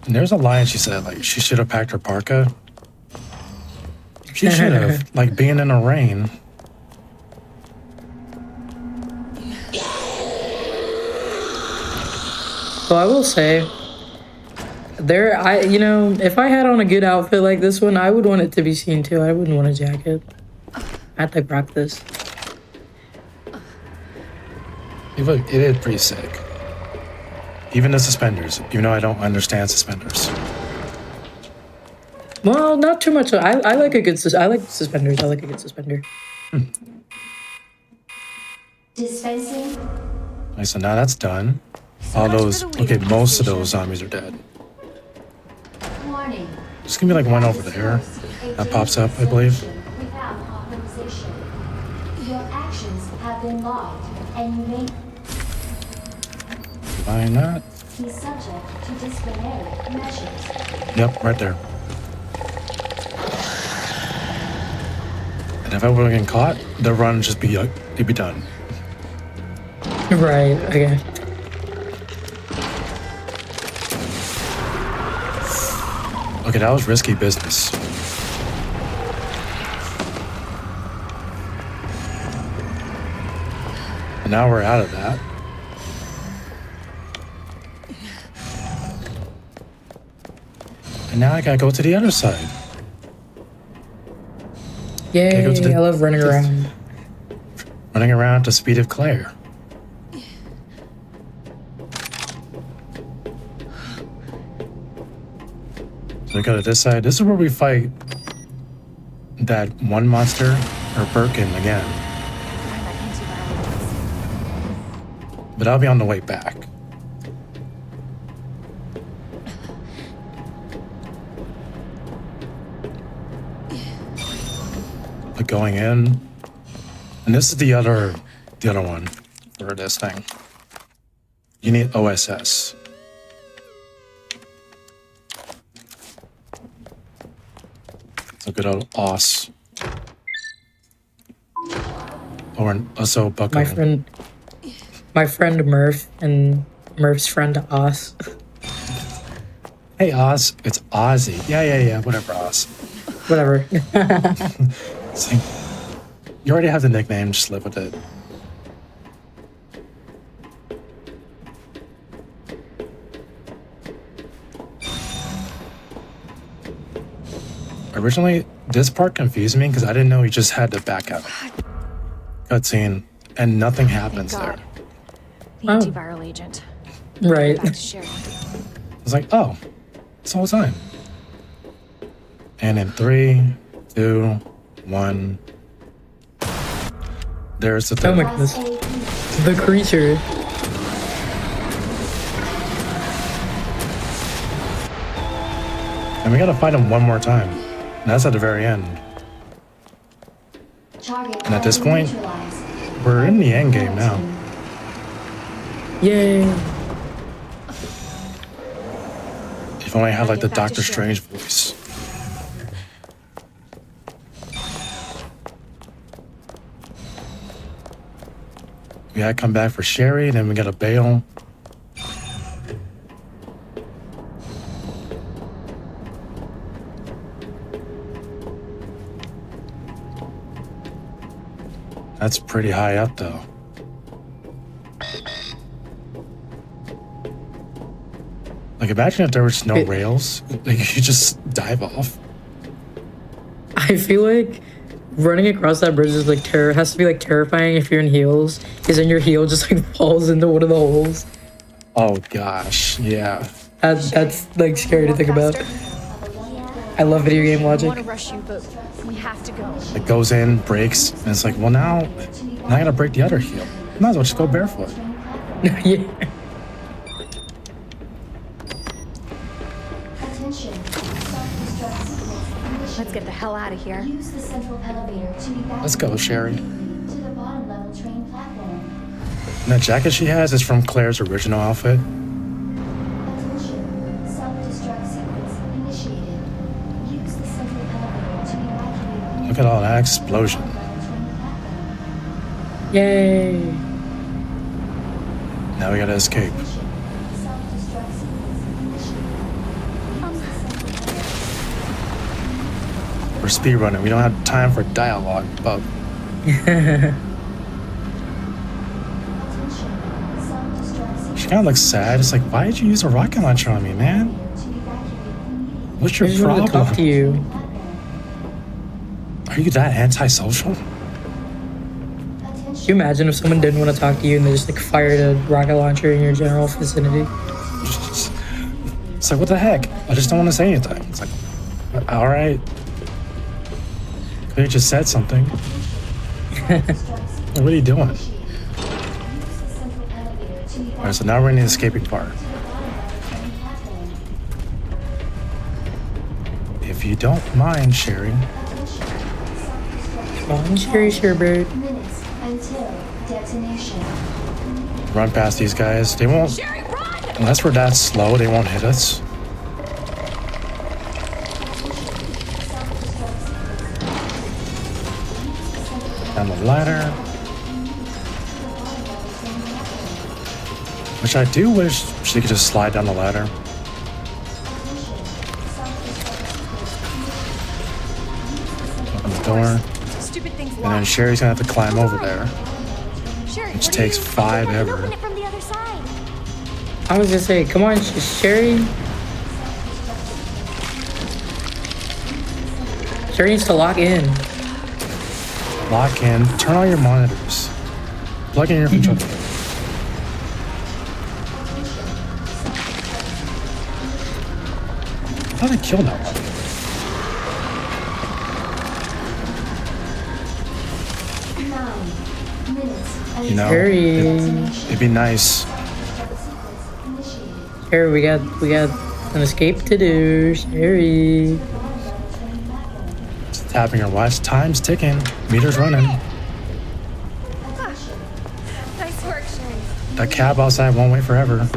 And there's a line she said, like, she should have packed her parka. She should have, like, being in the rain. Well, I will say, if I had on a good outfit like this one, I would want it to be seen too. I wouldn't want a jacket. I'd like rock this. It is pretty sick. Even the suspenders, even though I don't understand suspenders. Well, not too much. I like a good. I like suspenders. I like a good suspender. Dispensing. Okay, so now that's done. All those. Okay, most of those zombies are dead. Warning. There's gonna be like one over there that pops up, I believe. Without authorization. Your been logged, and you may Why not? be subject to disciplinary measures. Yep, right there. And if I were getting caught, the run would just be it'd be done. Right. Okay. Okay, that was risky business. And now we're out of that. And now I gotta go to the other side. Yay! go to the- I love running around. Running around at the speed of Claire. So we go to this side. This is where we fight that one monster, or Birkin, again. But I'll be on the way back. But going in, and this is the other one for this thing. You need OSS. So good old OS. Or also buckling. My friend Murph and Murph's friend Oz. Hey Oz, it's Ozzy. Yeah, whatever Oz. Whatever. See, you already have the nickname, just live with it. Originally, this part confused me because I didn't know he just had to back out. Cutscene, and nothing happens there. The antiviral agent. Right. Back to Sherry. I was like, oh, it's all time. And in 3, 2, 1. There's the Oh thing. my goodness. The creature. And we gotta fight him one more time. And that's at the very end. And at this point, we're in the end game now. Yay. If only I had like the Doctor Strange voice. We gotta come back for Sherry, then we gotta bail. That's pretty high up though. Like imagine if there was no rails, like you just dive off. I feel like running across that bridge is like has to be like terrifying if you're in heels, because then your heel just like falls into one of the holes. Oh gosh, yeah. That's like scary to think about. I love video game I want to logic. rush you, but we have to go. It goes in, breaks, and it's like, well now I gotta break the other heel. Might as well just go barefoot. Yeah. Let's get the hell out of here. Use the central elevator to evacuate Let's go, Sherry. to the bottom level train platform. And that jacket she has is from Claire's original outfit. Attention, self-destruct sequence initiated. Use the central elevator to evacuate Look at all that explosion. the bottom level train platform. Yay. Now we gotta escape. Self-destruct sequence initiated. We're speedrunning. We don't have time for dialogue, but Attention, self-destruct sequence she kind of looks sad. It's like, why did you use a rocket launcher on me, man? to evacuate immediately. What's I your just wanted to talk to problem? you. Are you that antisocial? Can you imagine if someone didn't want to talk to you and they just like fired a rocket launcher in your general vicinity? It's like, what the heck? I just don't want to say anything. It's like, all right. Could have just said something. What are you doing? All right, so now we're in the escaping part. If you don't mind, Sherry. Come on, Sherry Sherbird. Minutes until Detonation. Run past these guys. They won't, Sherry, run! unless we're that slow, they won't hit us. Down the ladder. Which I do wish she could just slide down the ladder. Open the door. Stupid thing's And then locked. Sherry's gonna have to climb over there. Sherry, Which what are takes you- 5 I can ever. open it from the other side. I was gonna say, come on, Sherry. Sherry needs to lock in. Lock in. Turn on your monitors. Plug in your controller. I thought I killed that one. You know, Sherry. it'd be nice. Sherry, we got an escape to do. Sherry. Just tapping your watch. Time's ticking. Meter's running. Nice work, Sherry. That cab outside won't wait forever.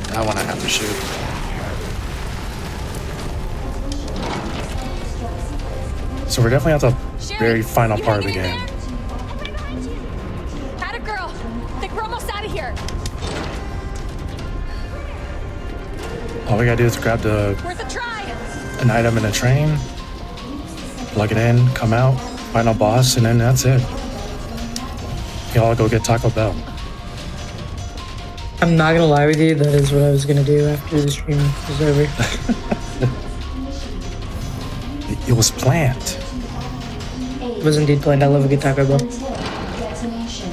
That one I have to shoot. So we're definitely at the very final part of the game. Atta girl. Think we're almost out of here. All we gotta do is grab Worth a try. an item in a train, plug it in, come out, final boss, and then that's it. You all go get Taco Bell. I'm not gonna lie with you, that is what I was gonna do after the stream was over. It was planned. It was indeed planned. I love a good Taco Bell. Detonation.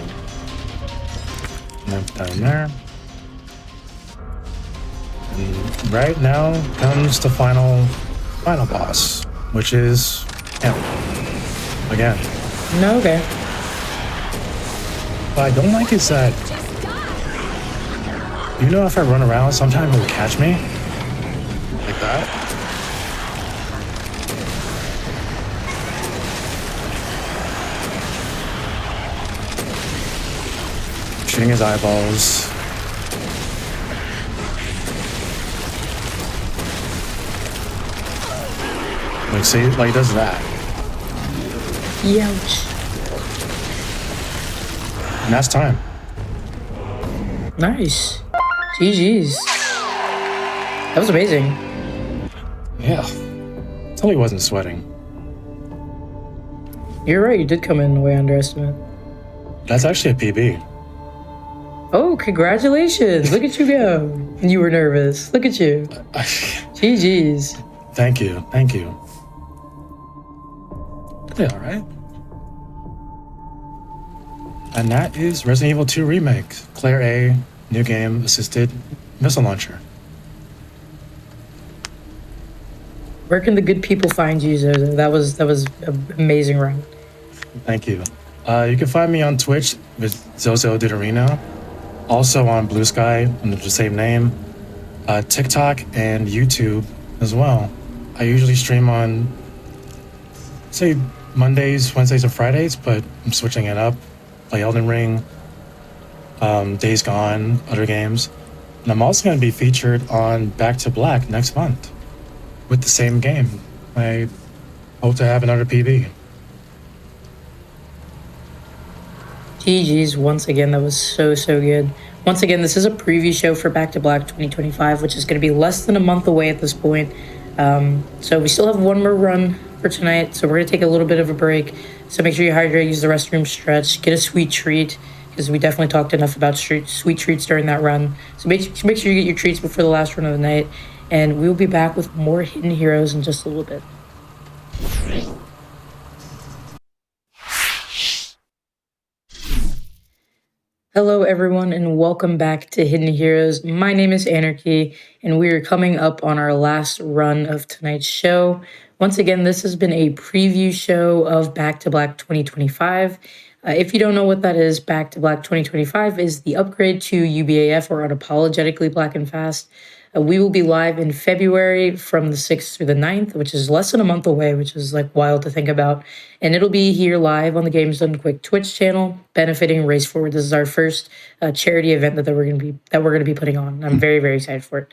And then down there. And right now comes the final boss, which is him. Again. No, okay. What I don't like is that, you know, if I run around, sometimes it will catch me. Like that. Shooting his eyeballs. Like, see, like, he does that. Youch. And that's time. Nice. GG's. That was amazing. Yeah. Totally wasn't sweating. You're right, you did come in way underestimate. That's actually a PB. Oh, congratulations. Look at you go. You were nervous. Look at you. GG's. Thank you. Thank you. Yeah, all right. And that is Resident Evil 2 Remake. Claire A, new game, assisted missile launcher. Where can the good people find you, Zozo? That was an amazing run. Thank you. You can find me on Twitch with Zozo Didorino. Also on Blue Sky under the same name. TikTok and YouTube as well. I usually stream on, say, Mondays, Wednesdays, and Fridays, but I'm switching it up. Play Elden Ring, Days Gone, other games. And I'm also going to be featured on Back to Black next month with the same game. I hope to have another PB. GG's once again. That was so good. Once again, this is a preview show for Back to Black 2025, which is going to be less than a month away at this point. So we still have one more run for tonight, so we're going to take a little bit of a break. So make sure you hydrate, use the restroom, stretch, get a sweet treat, because we definitely talked enough about sweet treats during that run. So make sure you get your treats before the last run of the night, and we'll be back with more Hidden Heroes in just a little bit. Hello everyone and welcome back to Hidden Heroes. My name is Anarchy and we are coming up on our last run of tonight's show. Once again, this has been a preview show of Back to Black 2025. If you don't know what that is, Back to Black 2025 is the upgrade to UBAF, or Unapologetically Black and Fast. We will be live in February from the 6th through the 9th, which is less than a month away, which is like wild to think about. And it'll be here live on the Games Done Quick Twitch channel, benefiting Race Forward. This is our first charity event that we're going to be putting on. I'm very, very excited for it.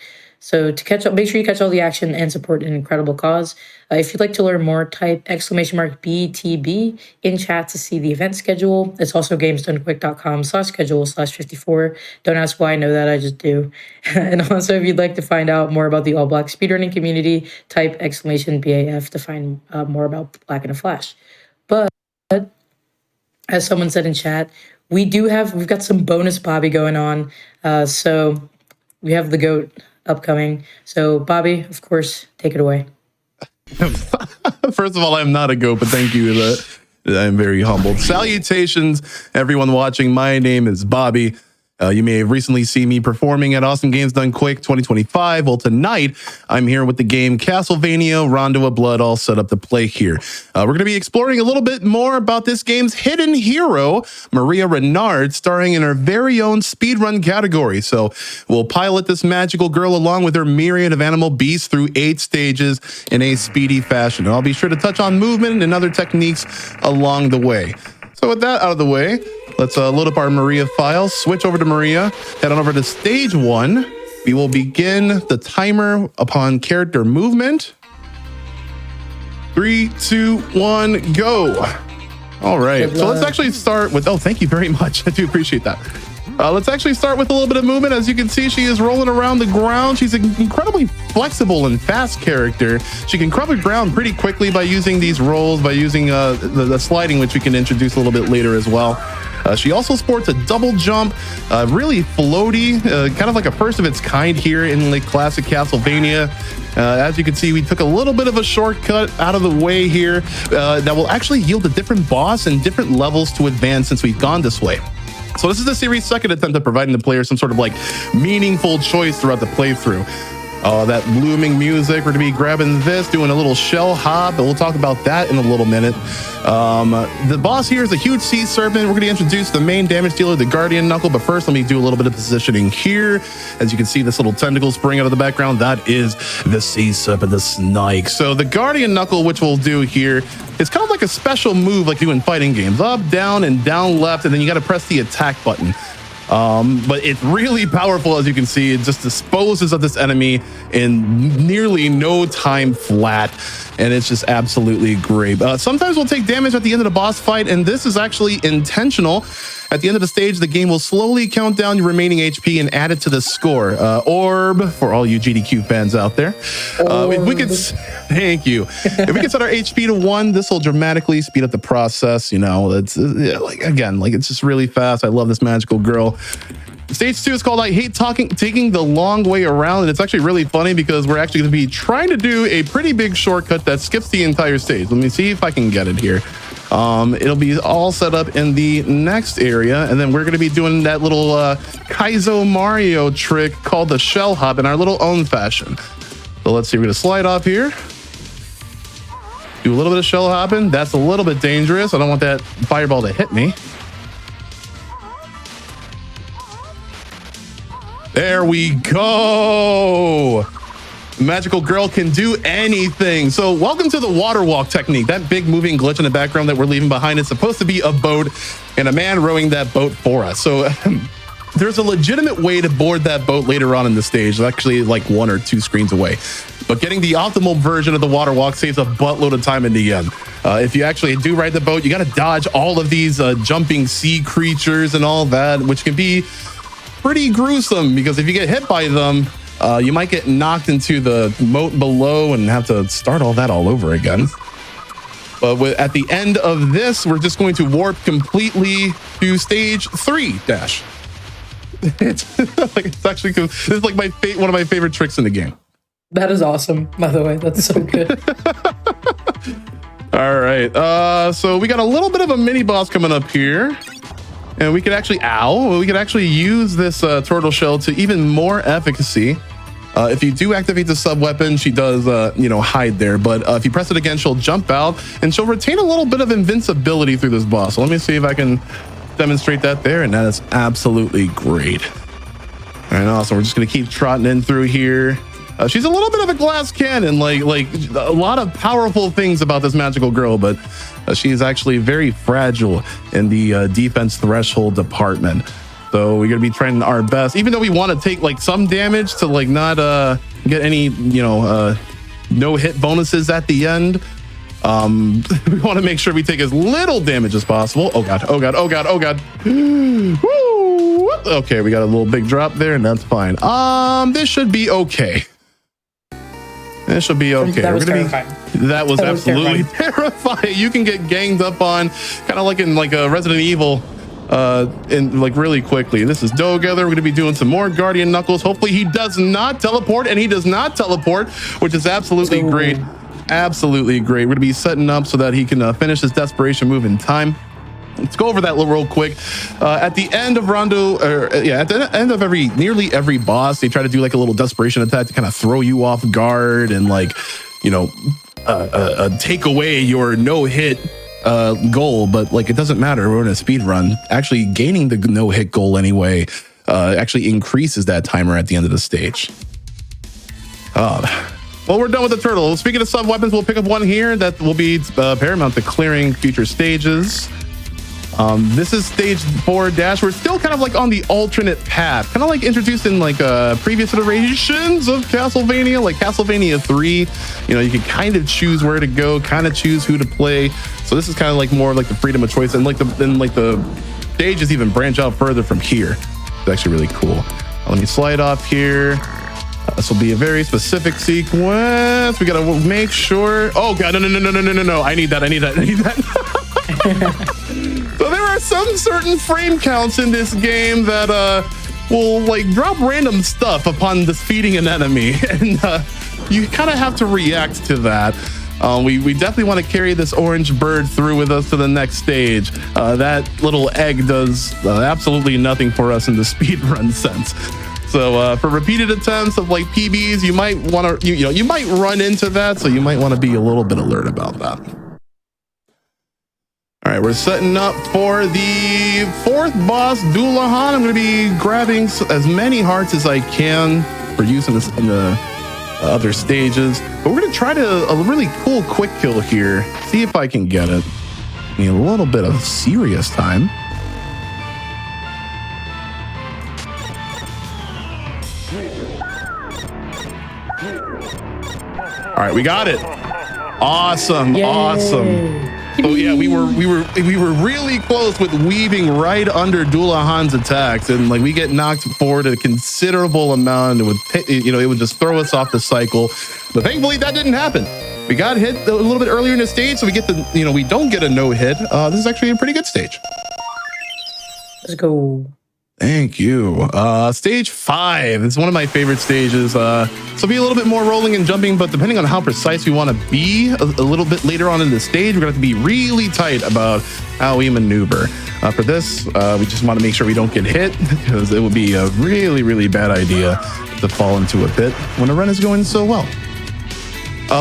So to catch up, make sure you catch all the action and support an incredible cause. If you'd like to learn more, type !BTB in chat to see the event schedule. It's also gamesdonequick.com/schedule/54. Don't ask why I know that, I just do. And also, if you'd like to find out more about the all black speedrunning community, type !BAF to find more about Black in a Flash. But as someone said in chat, we've got some bonus Bobby going on. So we have the GOAT upcoming. So Bobby, of course, take it away. First of all, I'm not a GOAT, but thank you. I'm very humbled. Salutations, everyone watching. My name is Bobby. You may have recently seen me performing at Awesome Games Done Quick 2025. Well, tonight, I'm here with the game Castlevania, Rondo of Blood, all set up to play here. We're going to be exploring a little bit more about this game's hidden hero, Maria Renard, starring in her very own speedrun category. So we'll pilot this magical girl along with her myriad of animal beasts through 8 stages in a speedy fashion. And I'll be sure to touch on movement and other techniques along the way. So with that out of the way, let's load up our Maria files, switch over to Maria, head on over to stage 1. We will begin the timer upon character movement. 3, 2, 1, go. All right, so let's actually start with, oh, thank you very much. I do appreciate that. Let's actually start with a little bit of movement. As you can see, she is rolling around the ground. She's an incredibly flexible and fast character. She can cover ground pretty quickly by using these rolls, by using the sliding, which we can introduce a little bit later as well. She also sports a double jump, really floaty, kind of like a first of its kind here in the classic Castlevania. As you can see, we took a little bit of a shortcut out of the way here that will actually yield a different boss and different levels to advance since we've gone this way. So this is the series' second attempt at providing the player some sort of like meaningful choice throughout the playthrough. That blooming music, we're gonna be grabbing this, doing a little shell hop, and we'll talk about that in a little minute. The boss here is a huge sea serpent. We're gonna introduce the main damage dealer, the Guardian Knuckle, but first let me do a little bit of positioning here. As you can see, this little tentacle spring out of the background, that is the sea serpent, the snake. So the Guardian Knuckle, which we'll do here, is kind of like a special move like you do in fighting games. Up, down, and down left, and then you gotta press the attack button. But it's really powerful, as you can see. It just disposes of this enemy in nearly no time flat, and it's just absolutely great. Sometimes we'll take damage at the end of the boss fight, and this is actually intentional. At the end of the stage, the game will slowly count down your remaining HP and add it to the score. Orb, for all you GDQ fans out there. If we could, thank you. If we can set our HP to 1, this will dramatically speed up the process. You know, it's it's just really fast. I love this magical girl. Stage 2 is called I Hate Taking the Long Way Around, and it's actually really funny because we're actually going to be trying to do a pretty big shortcut that skips the entire stage. Let me see if I can get it here. It'll be all set up in the next area, and then we're going to be doing that little Kaizo Mario trick called the shell hop in our little own fashion. So let's see, we're going to slide off here. Do a little bit of shell hopping. That's a little bit dangerous. I don't want that fireball to hit me. There we go. Magical girl can do anything. So welcome to the water walk technique. That big moving glitch in the background that we're leaving behind is supposed to be a boat and a man rowing that boat for us. So there's a legitimate way to board that boat later on in the stage, actually like 1 or 2 screens away. But getting the optimal version of the water walk saves a buttload of time in the end. If you actually do ride the boat, you got to dodge all of these jumping sea creatures and all that, which can be pretty gruesome because if you get hit by them, you might get knocked into the moat below and have to start all that all over again. But at the end of this, we're just going to warp completely to stage 3 dash. It's actually cool. This is like one of my favorite tricks in the game. That is awesome, by the way. That's so good. All right. So we got a little bit of a mini boss coming up here. And we could actually use this turtle shell to even more efficacy. If you do activate the sub weapon, she does, hide there. But if you press it again, she'll jump out and she'll retain a little bit of invincibility through this boss. So let me see if I can demonstrate that there. And that is absolutely great. right, awesome. We're just gonna keep trotting in through here. She's a little bit of a glass cannon, like a lot of powerful things about this magical girl, but she is actually very fragile in the defense threshold department. So we're gonna be trying our best, even though we want to take like some damage to like not get any, no hit bonuses at the end. We want to make sure we take as little damage as possible. Oh god, oh god, oh god, oh god. Woo! Okay, we got a little big drop there, and that's fine. This should be okay. This should be okay. That was terrifying. That was absolutely terrifying. You can get ganged up on, kind of like in like a Resident Evil, in like really quickly. This is Dogether. We're going to be doing some more Guardian Knuckles. Hopefully he does not teleport, and he does not teleport, which is absolutely great. Absolutely great. We're going to be setting up so that he can finish his desperation move in time. Let's go over that real quick. At the end of Rondo, at the end of nearly every boss, they try to do like a little desperation attack to kind of throw you off guard and like, take away your no-hit goal. But like, it doesn't matter. We're in a speed run. Actually, gaining the no-hit goal anyway actually increases that timer at the end of the stage. Well, we're done with the turtle. Speaking of sub weapons, we'll pick up one here that will be paramount to clearing future stages. This is stage 4 dash. We're still kind of like on the alternate path, kind of like introduced in like previous iterations of Castlevania, like Castlevania 3. You can kind of choose where to go, kind of choose who to play. So this is kind of like more like the freedom of choice, and the stages even branch out further from here. It's actually really cool. Let me slide off here. This will be a very specific sequence. We gotta make sure. Oh god, no! I need that. So there are some certain frame counts in this game that will like drop random stuff upon defeating an enemy, and you kind of have to react to that. We definitely want to carry this orange bird through with us to the next stage. That little egg does absolutely nothing for us in the speedrun sense. So for repeated attempts of like PBs, you might want to, you might run into that. So you might want to be a little bit alert about that. All right, we're setting up for the 4th boss, Dullahan. I'm going to be grabbing as many hearts as I can for use in the other stages. But we're going to try a really cool quick kill here. See if I can get it. Need a little bit of serious time. All right, we got it. Awesome. Yay. Awesome. So yeah, we were really close with weaving right under Dullahan's attacks, and like we get knocked forward a considerable amount. It would just throw us off the cycle. But thankfully that didn't happen. We got hit a little bit earlier in the stage, so we get we don't get a no hit. This is actually a pretty good stage. Let's go. Thank you. Stage 5 is one of my favorite stages. So be a little bit more rolling and jumping, but depending on how precise we want to be a little bit later on in the stage, we're going to have to be really tight about how we maneuver. For this, we just want to make sure we don't get hit, because it would be a really, really bad idea to fall into a pit when the run is going so well.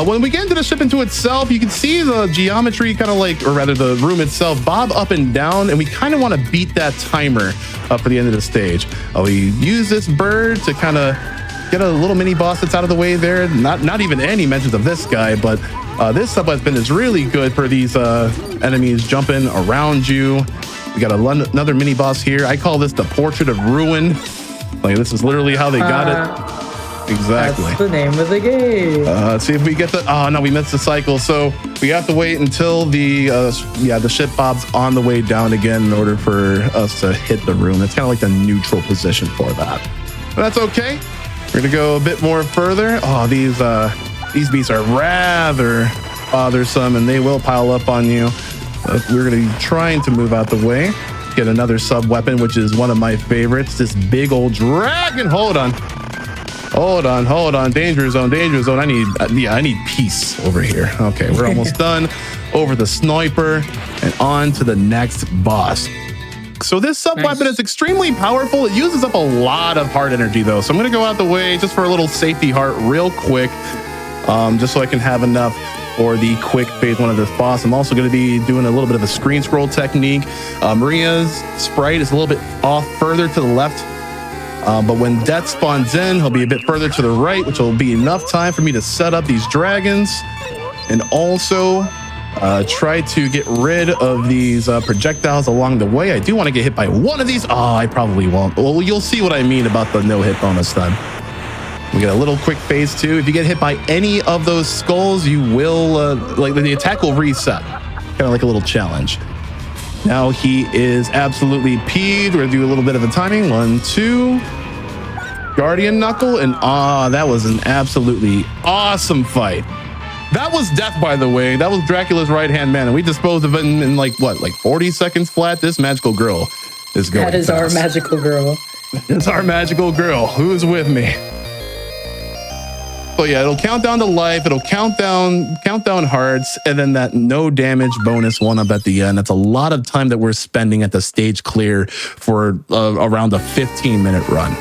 When we get into the ship into itself, you can see the geometry kind of like, or rather the room itself, bob up and down, and we kind of want to beat that timer for the end of the stage. We use this bird to kind of get a little mini boss that's out of the way there. Not even any mentions of this guy, but this sub-weapon is really good for these enemies jumping around you. We got another mini boss here. I call this the Portrait of Ruin. Like, this is literally how they got it. Exactly. That's the name of the game. Let's see if we get the. Oh no, we missed the cycle. So we have to wait until the ship bobs on the way down again in order for us to hit the room. It's kind of like the neutral position for that. But that's okay. We're gonna go a bit more further. Oh, these beasts are rather bothersome, and they will pile up on you. We're gonna be trying to move out the way. Get another sub weapon, which is one of my favorites. This big old dragon. Hold on. Danger zone. I need peace over here. Okay, we're almost done. Over the sniper and on to the next boss. So this sub weapon is extremely powerful. It uses up a lot of heart energy though. So I'm gonna go out the way just for a little safety heart real quick, just so I can have enough for the quick phase 1 of this boss. I'm also gonna be doing a little bit of a screen scroll technique. Maria's sprite is a little bit off further to the left But when Death spawns in, he'll be a bit further to the right, which will be enough time for me to set up these dragons and also try to get rid of these projectiles along the way. I do want to get hit by one of these. Oh, I probably won't. Well, you'll see what I mean about the no hit bonus then. We get a little quick phase 2. If you get hit by any of those skulls, you will, like the attack will reset. Kind of like a little challenge. Now he is absolutely peed. We're gonna do a little bit of a timing. 1, 2. Guardian Knuckle, and that was an absolutely awesome fight. That was Death, by the way. That was Dracula's right-hand man, and we disposed of it in like 40 seconds flat. This magical girl is going That is fast. our magical girl. It's our magical girl. Who's with me? So yeah, it'll count down to life. It'll count down hearts, and then that no damage bonus one up at the end. That's a lot of time that we're spending at the stage clear for around a 15-minute run.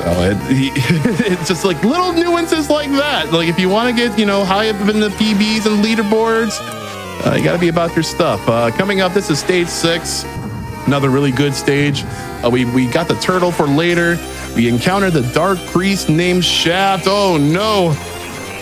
So it's just like little nuances like that. Like if you want to get, high up in the PBs and leaderboards, you got to be about your stuff. Coming up, this is stage 6. Another really good stage. We got the turtle for later. We encountered the dark priest named Shaft. Oh no.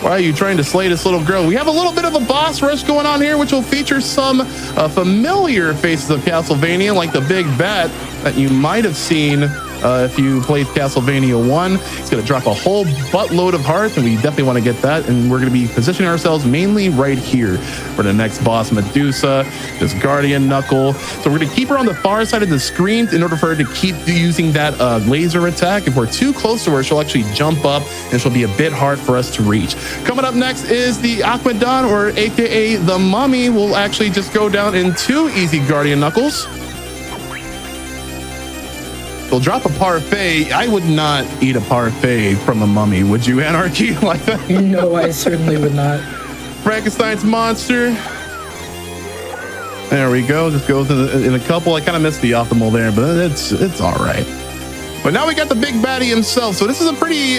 Why are you trying to slay this little girl? We have a little bit of a boss rush going on here, which will feature some familiar faces of Castlevania, like the big bat that you might have seen if you played Castlevania 1. It's going to drop a whole buttload of hearts, and we definitely want to get that. And we're going to be positioning ourselves mainly right here for the next boss, Medusa, this Guardian Knuckle. So we're going to keep her on the far side of the screen in order for her to keep using that laser attack. If we're too close to her, she'll actually jump up, and she'll be a bit hard for us to reach. Coming up next is the Aquadon, or aka the Mummy. Will actually just go down in 2 easy Guardian Knuckles. They'll drop a parfait. I would not eat a parfait from a mummy. Would you, Anarchy? Like that? No, I certainly would not. Frankenstein's monster. There we go. Just goes in a couple. I kind of missed the optimal there, but it's all right. But now we got the big baddie himself. So this is a pretty...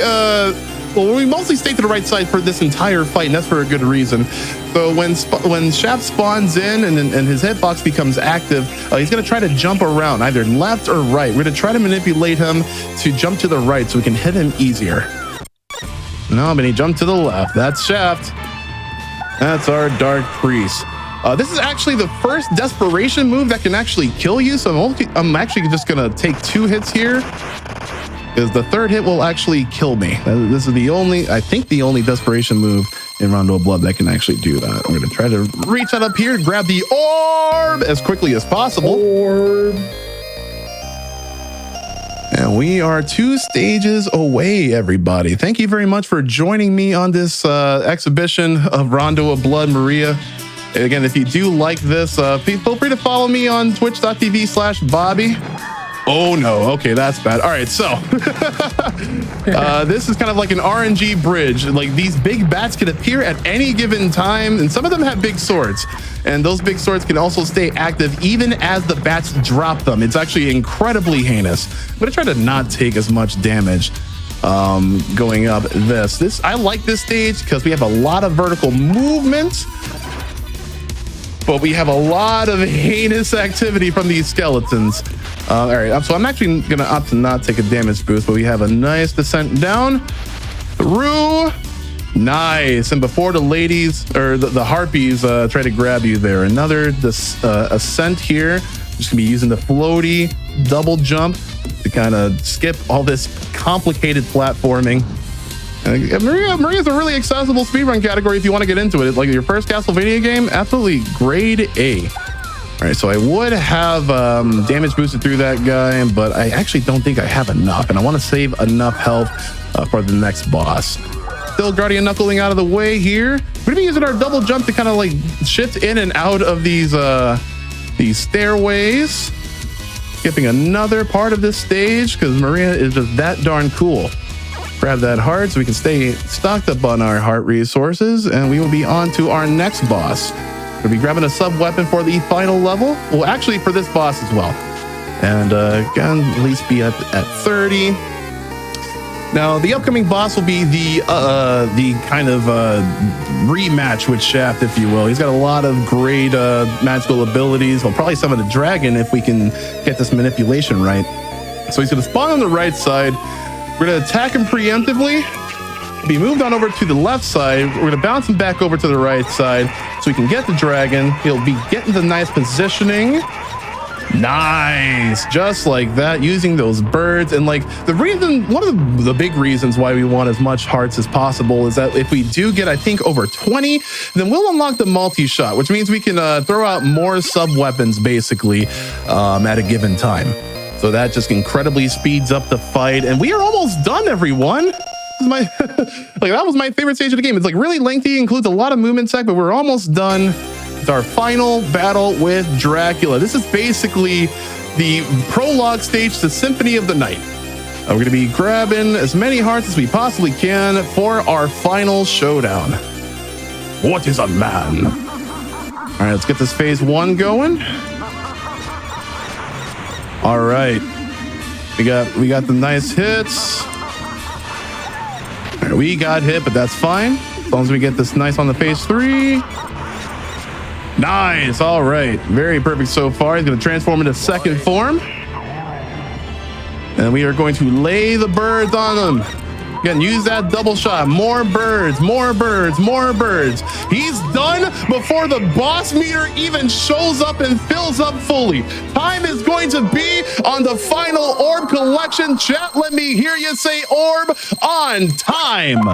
well, we mostly stay to the right side for this entire fight, and that's for a good reason. So when Shaft spawns in and his hitbox becomes active, he's going to try to jump around, either left or right. We're going to try to manipulate him to jump to the right so we can hit him easier. No, but he jumped to the left. That's Shaft. That's our Dark Priest. This is actually the first desperation move that can actually kill you, so I'm actually just going to take 2 hits here. Because the 3rd hit will actually kill me. This is I think the only desperation move in Rondo of Blood that can actually do that. I'm going to try to reach out up here, grab the orb as quickly as possible. Orb. And we are 2 stages away, everybody. Thank you very much for joining me on this exhibition of Rondo of Blood, Maria. Again, if you do like this, feel free to follow me on twitch.tv/Bobby. Oh no, okay, that's bad. All right, so this is kind of like an RNG bridge. Like these big bats can appear at any given time, and some of them have big swords. And those big swords can also stay active even as the bats drop them. It's actually incredibly heinous. I'm gonna try to not take as much damage going up this. I like this stage because we have a lot of vertical movement, but we have a lot of heinous activity from these skeletons. All right, so I'm actually gonna opt to not take a damage boost, but we have a nice descent down through. Nice. And before the ladies or the harpies try to grab you there, another ascent here. Just gonna be using the floaty double jump to kind of skip all this complicated platforming. Maria's a really accessible speedrun category if you want to get into it. Like your first Castlevania game, absolutely grade A. All right, so I would have damage boosted through that guy, but I actually don't think I have enough, and I want to save enough health for the next boss. Still Guardian Knuckling out of the way here. We're gonna be using our double jump to kind of like shift in and out of these stairways. Skipping another part of this stage because Maria is just that darn cool. Grab that heart so we can stay stocked up on our heart resources, and we will be on to our next boss. We'll be grabbing a sub weapon for the final level. Well, actually for this boss as well. And again, at least be up at 30. Now, the upcoming boss will be the kind of rematch with Shaft, if you will. He's got a lot of great magical abilities. Well, probably some of the dragon if we can get this manipulation right. So he's going to spawn on the right side. We're going to attack him preemptively. Be moved on over to the left side. We're going to bounce him back over to the right side so we can get the dragon. He'll be getting the nice positioning. Nice, just like that, using those birds. And like the reason, one of the big reasons why we want as much hearts as possible is that if we do get, I think, over 20, then we'll unlock the multi-shot, which means we can throw out more sub-weapons basically at a given time. So that just incredibly speeds up the fight. And we are almost done, everyone. Like that was my favorite stage of the game. It's like really lengthy, includes a lot of movement tech, but we're almost done. It's our final battle with Dracula. This is basically the prologue stage to Symphony of the Night. We're going to be grabbing as many hearts as we possibly can for our final showdown. What is a man? All right, let's get this phase 1 going. All right, we got the nice hits. All right, we got hit, but that's fine as long as we get this nice on the phase 3. Nice. All right. Very perfect so far. He's going to transform into second form. And we are going to lay the birds on him. Again, use that double shot. More birds, more birds, more birds. He's done before the boss meter even shows up and fills up fully. Time is going to be on the final orb collection. Chat, let me hear you say orb on time.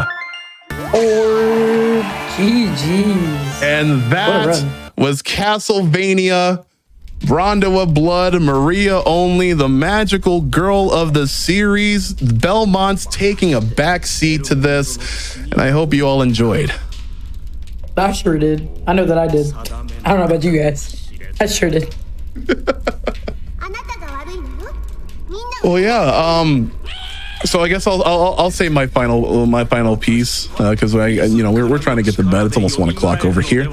Orb. GG's. And that was Castlevania, Rondo of Blood, Maria Only, the magical girl of the series. Belmont's taking a backseat to this, and I hope you all enjoyed. I sure did. I know that I did. I don't know about you guys. I sure did. Well, yeah. So I guess I'll say my final piece because we're trying to get to bed. It's almost 1 o'clock over here.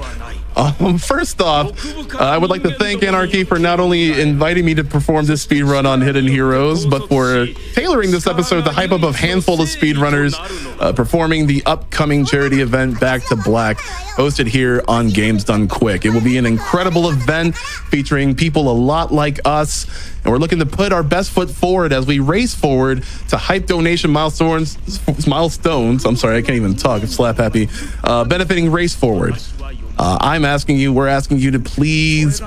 First off, I would like to thank Anarchy for not only inviting me to perform this speedrun on Hidden Heroes, but for tailoring this episode to hype up a handful of speedrunners performing the upcoming charity event Back to Black, hosted here on Games Done Quick. It will be an incredible event featuring people a lot like us, and we're looking to put our best foot forward as we race forward to hype donation milestones. I'm sorry, I can't even talk. It's slap happy. Benefiting Race Forward. We're asking you to please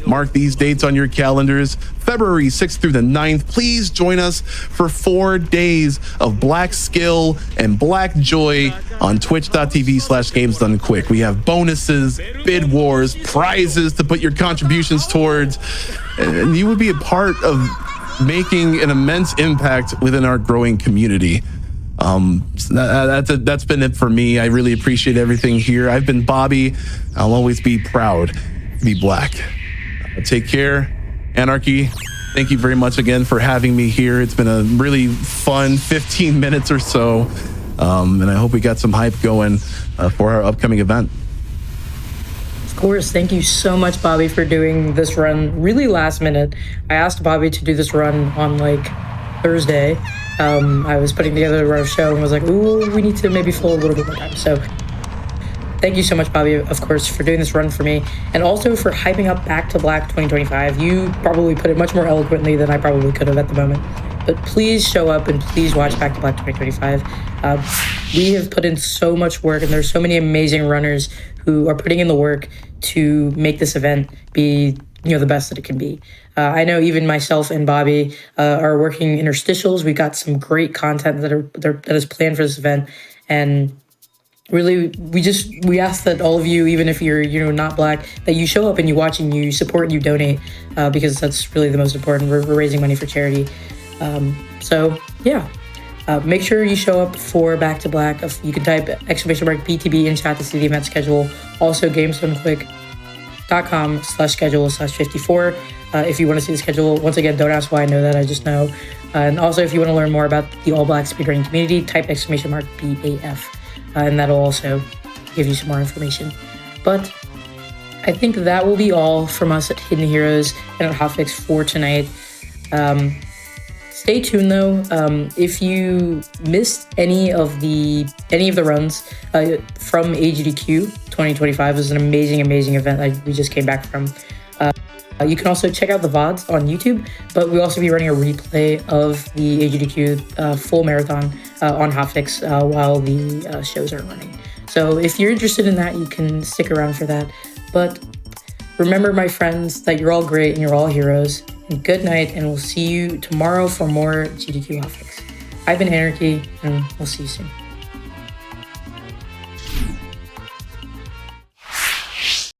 mark these dates on your calendars. February 6th through the 9th, please join us for 4 days of black skill and black joy on twitch.tv/gamesdonequick. We have bonuses, bid wars, prizes to put your contributions towards, and you would be a part of making an immense impact within our growing community. That's been it for me. I really appreciate everything here. I've been Bobby. I'll always be proud to be black. Take care. Anarchy, thank you very much again for having me here. It's been a really fun 15 minutes or so. And I hope we got some hype going for our upcoming event. Of course. Thank you so much, Bobby, for doing this run really last minute. I asked Bobby to do this run on Thursday. I was putting together a run of show and was like, ooh, we need to maybe fill a little bit more time. So thank you so much, Bobby, of course, for doing this run for me, and also for hyping up Back to Black 2025. You probably put it much more eloquently than I probably could have at the moment. But please show up and please watch Back to Black 2025. We have put in so much work, and there's so many amazing runners who are putting in the work to make this event be the best that it can be. I know even myself and Bobby are working interstitials. We've got some great content that is planned for this event, and really we ask that all of you, even if you're not black, that you show up and you watch and you support and you donate, because that's really the most important. We're raising money for charity. So yeah, make sure you show up for Back to Black. You can type !BTB in chat to see the event schedule. Also, gamesdonequick.com/schedule/54. If you want to see the schedule. Once again, don't ask why I know that, I just know. And also, if you want to learn more about the all black speedrunning community, type !BAF. And that'll also give you some more information. But I think that will be all from us at Hidden Heroes and at Hotfix for tonight. Stay tuned though. If you missed any of the runs from GDQ 2025, it was an amazing event we just came back from. You can also check out the VODs on YouTube, but we'll also be running a replay of the GDQ full marathon on Hotfix while the shows are running. So if you're interested in that, you can stick around for that. But remember, my friends, that you're all great and you're all heroes. And good night, and we'll see you tomorrow for more GDQ Hotfix. I've been Anarchy, and we'll see you soon.